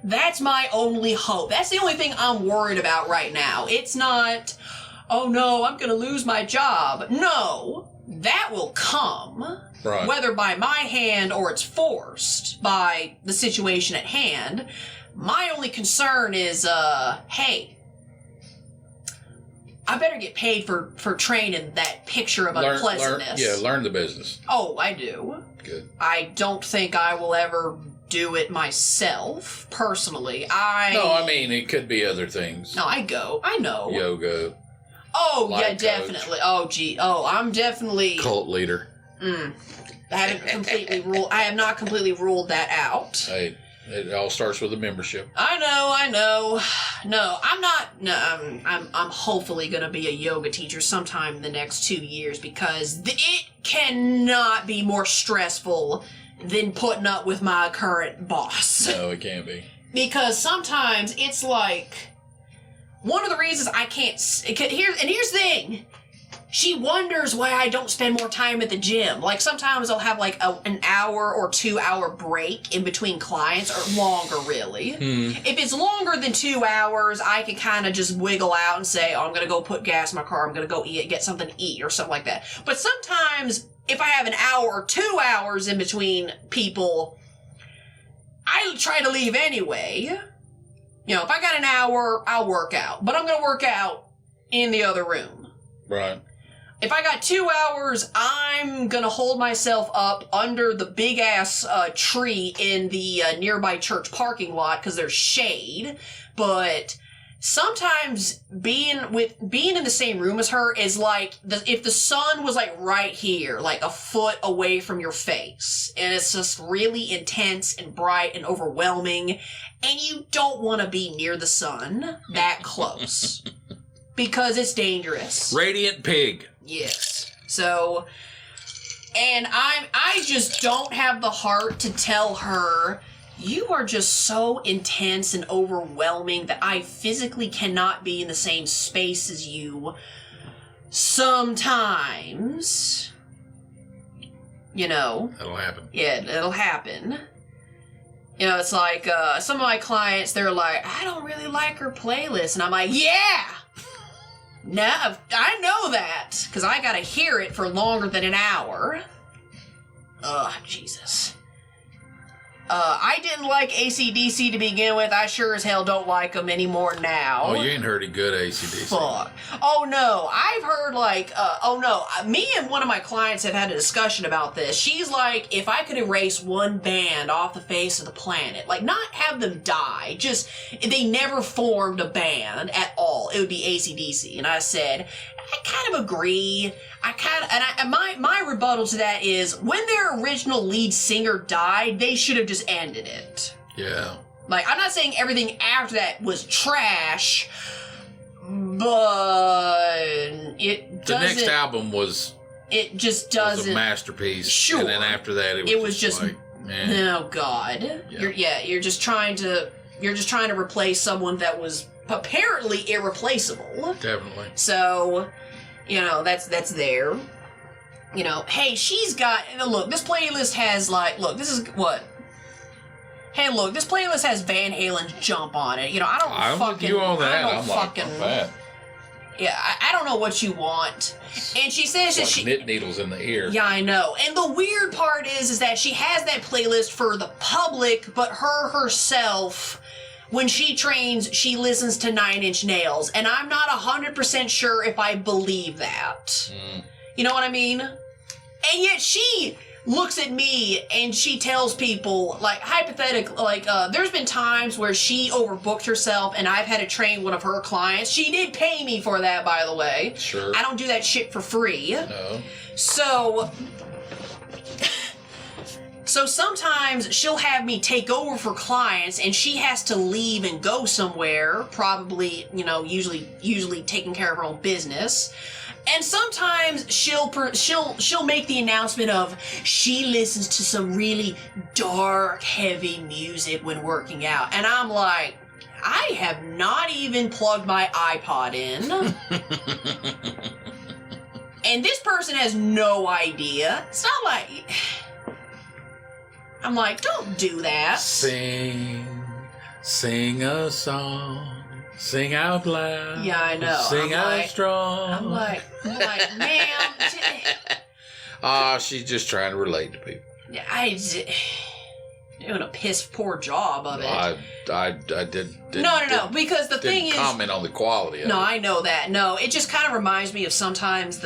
That's my only hope. That's the only thing I'm worried about right now. It's not, oh no, I'm going to lose my job. No, that will come. Right. Whether by my hand or it's forced by the situation at hand. My only concern is, hey, I better get paid for training that picture of unpleasantness. Learn the business. Oh, I do. Good. I don't think I will ever do it myself, personally. It could be other things. No, I know. Yoga. Oh, life yeah, definitely. coach. Oh, gee. Oh, I'm definitely... Cult leader. I have not completely ruled that out. Hey, it all starts with a membership. I know. No, I'm not. No, I'm hopefully going to be a yoga teacher sometime in the next 2 years because it cannot be more stressful than putting up with my current boss. No, it can't be. Because sometimes it's like one of the reasons I can't. Here's the thing. She wonders why I don't spend more time at the gym. Like, sometimes I'll have, like, an hour or 2 hour break in between clients, or longer, really. If it's longer than 2 hours, I can kind of just wiggle out and say, oh, I'm going to go put gas in my car, I'm going to go get something to eat, or something like that. But sometimes, if I have an hour or 2 hours in between people, I try to leave anyway. You know, if I got an hour, I'll work out. But I'm going to work out in the other room. Right. If I got 2 hours, I'm gonna hold myself up under the big-ass tree in the nearby church parking lot because there's shade. But sometimes being in the same room as her is like if the sun was like right here, like a foot away from your face, and it's just really intense and bright and overwhelming, and you don't want to be near the sun that close because it's dangerous. Radiant pig. Yes. So, and I just don't have the heart to tell her, you are just so intense and overwhelming that I physically cannot be in the same space as you sometimes. You know. That'll happen. Yeah, it'll happen. You know, it's like, some of my clients, they're like, I don't really like her playlist. And I'm like, yeah! No, I know that, because I gotta hear it for longer than an hour. Ugh, Jesus. I didn't like AC/DC to begin with. I sure as hell don't like them anymore now. Oh, you ain't heard a good AC/DC. Fuck. Oh, no. I've heard, like, me and one of my clients have had a discussion about this. She's like, if I could erase one band off the face of the planet, like, not have them die, just, they never formed a band at all, it would be AC/DC. And I said, I kind of agree. My rebuttal to that is, when their original lead singer died, they should have just ended it. Yeah. Like, I'm not saying everything after that was trash, but it doesn't... The next album was... It just doesn't... was a masterpiece. Sure. And then after that, it was just like, oh, God. Yeah. You're just trying to replace someone that was apparently irreplaceable. Definitely. So, you know, that's there. You know, hey, she's got... Look, this playlist has, like... Look, this is... What? Hey, look, this playlist has Van Halen's Jump on it. You know, I'm with you on that. I'm fucking... like, not bad. Yeah, I don't know what you want. And she says that like knit needles in the ear. Yeah, I know. And the weird part is that she has that playlist for the public, but herself... When she trains, she listens to 9 Inch Nails, and I'm not 100% sure if I believe that. You know what I mean? And yet she looks at me and she tells people, like, hypothetically, like, there's been times where she overbooked herself and I've had to train one of her clients. She did pay me for that, by the way. Sure. I don't do that shit for free. No. So sometimes she'll have me take over for clients and she has to leave and go somewhere, probably, you know, usually taking care of her own business. And sometimes she'll make the announcement of she listens to some really dark, heavy music when working out. And I'm like, I have not even plugged my iPod in. And this person has no idea. It's not like... I'm like, don't do that. Sing a song, sing out loud. Yeah, I know. Sing out strong. I'm like, ma'am. She's just trying to relate to people. Yeah, doing a piss poor job of it. I did. No, because the thing is, comment on the quality of it. No, I know that. No, it just kind of reminds me of sometimes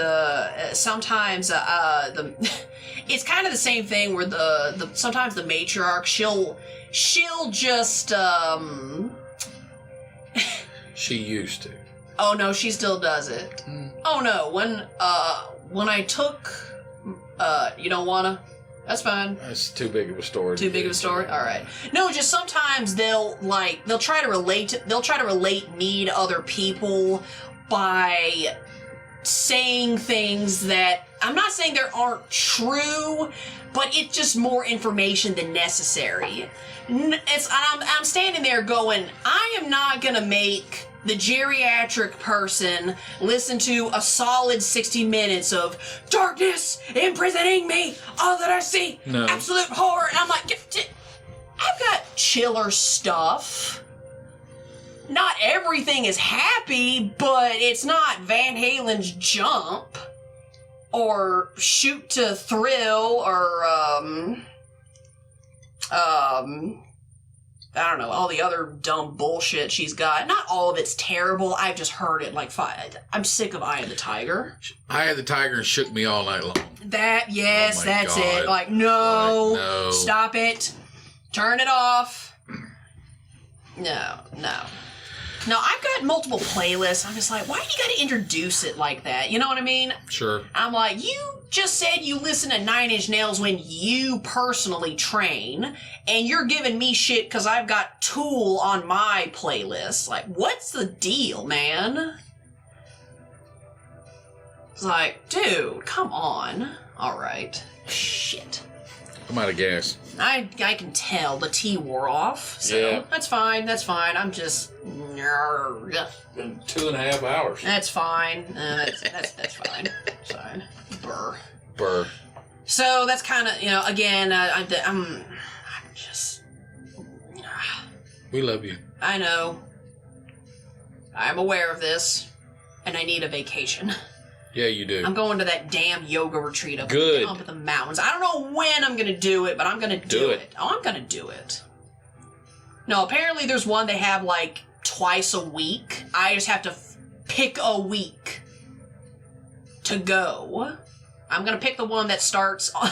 it's kind of the same thing where sometimes the matriarch she'll just She used to. Oh no, she still does it. Oh no, when I took you don't wanna That's fine. That's too big of a story. Too big of a story? All right. No, just sometimes they'll try to relate me to other people by saying things that, I'm not saying they aren't true, but it's just more information than necessary. I'm standing there going, I am not gonna make the geriatric person listen to a solid 60 minutes of darkness imprisoning me, all that I see, absolute horror. And I'm like, I've got chiller stuff. Not everything is happy, but it's not Van Halen's Jump or Shoot to Thrill or I don't know, all the other dumb bullshit she's got. Not all of it's terrible. I've just heard it like five. I'm sick of Eye of the Tiger. Eye of the Tiger shook me all night long. That's God. It. Like, no, stop it. Turn it off. No. No, I've got multiple playlists. I'm just like, why do you gotta introduce it like that? You know what I mean? Sure. I'm like, you just said you listen to Nine Inch Nails when you personally train, and you're giving me shit because I've got Tool on my playlist. Like, what's the deal, man? It's like, dude, come on. All right. Shit. I'm out of gas. I can tell the tea wore off, so yeah. That's fine. I'm just... 2.5 hours. That's fine. That's fine. It's fine. Burr. So that's kind of, again, I'm just... We love you. I know. I'm aware of this, and I need a vacation. Yeah, you do. I'm going to that damn yoga retreat up Good. Up at the mountains. I don't know when I'm going to do it, but I'm going to do it. Oh, I'm going to do it. No, apparently there's one they have like twice a week. I just have to pick a week to go. I'm going to pick the one that starts on...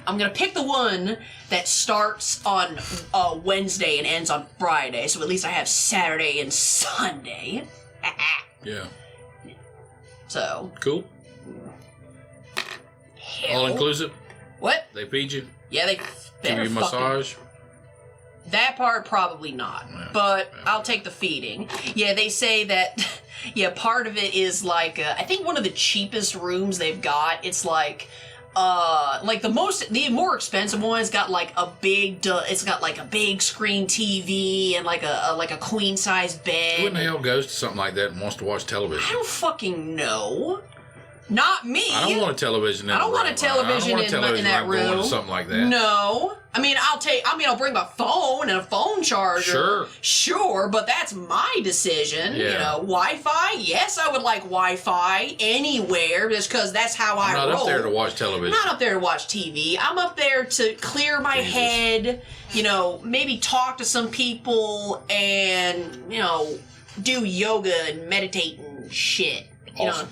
I'm going to pick the one that starts on Wednesday and ends on Friday, so at least I have Saturday and Sunday. Yeah. So. Cool. All inclusive? What? They feed you? Yeah, they give you a massage? That part, probably not. Yeah. But I'll take the feeding. Yeah, they say that, part of it is like, I think one of the cheapest rooms they've got, it's like the more expensive one's got like a big, it's got like a big screen TV and like a queen size bed. Who in the hell goes to something like that and wants to watch television? I don't fucking know. Not me. I don't want a television in that room. I don't want a television in that room. Going to something like that. No. I'll bring my phone and a phone charger. Sure, but that's my decision. Yeah. Wi-Fi? Yes, I would like Wi-Fi anywhere just because that's how I roll. I'm not up there to watch television. I'm not up there to watch TV. I'm up there to clear my head, maybe talk to some people and, do yoga and meditate and shit. Awesome.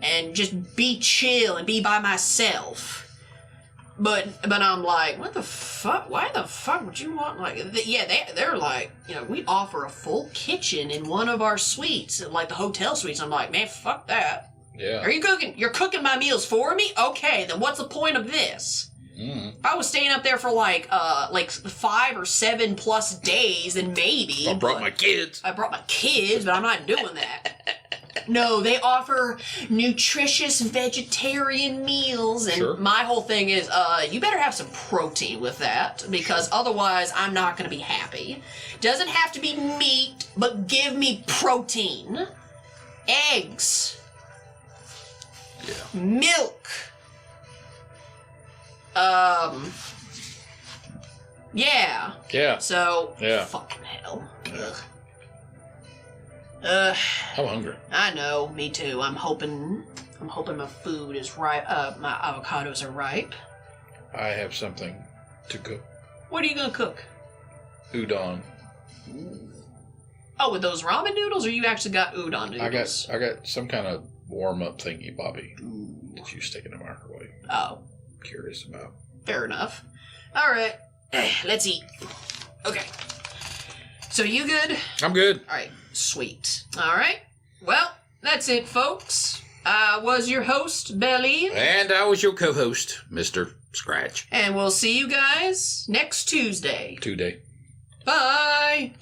And just be chill and be by myself. But I'm like, what the fuck? Why the fuck would you want they're like, we offer a full kitchen in one of our suites, like the hotel suites. I'm like, man, fuck that. Yeah. Are you cooking? You're cooking my meals for me? Okay, then what's the point of this? If I was staying up there for like 5 or 7 plus days, then maybe. I brought my kids, but I'm not doing that. No, they offer nutritious vegetarian meals, and my whole thing is, you better have some protein with that, because otherwise I'm not going to be happy. Doesn't have to be meat, but give me protein. Eggs. Yeah. Milk. Yeah. Yeah. So, yeah. Fucking hell. Yeah. I'm hungry. I know, me too. I'm hoping my food is ripe. My avocados are ripe. I have something to cook. What are you gonna cook? Udon. Oh, with those ramen noodles, or you actually got udon noodles? I got some kind of warm up thingy, Bobby, that you stick in the microwave. Oh. Curious about. Fair enough. All right, let's eat. Okay. So you good? I'm good. All right. Sweet. All right. Well, that's it, folks. I was your host, Bel-E. And I was your co-host, Mr. scratch. And we'll see you guys next Tuesday. Today. Bye.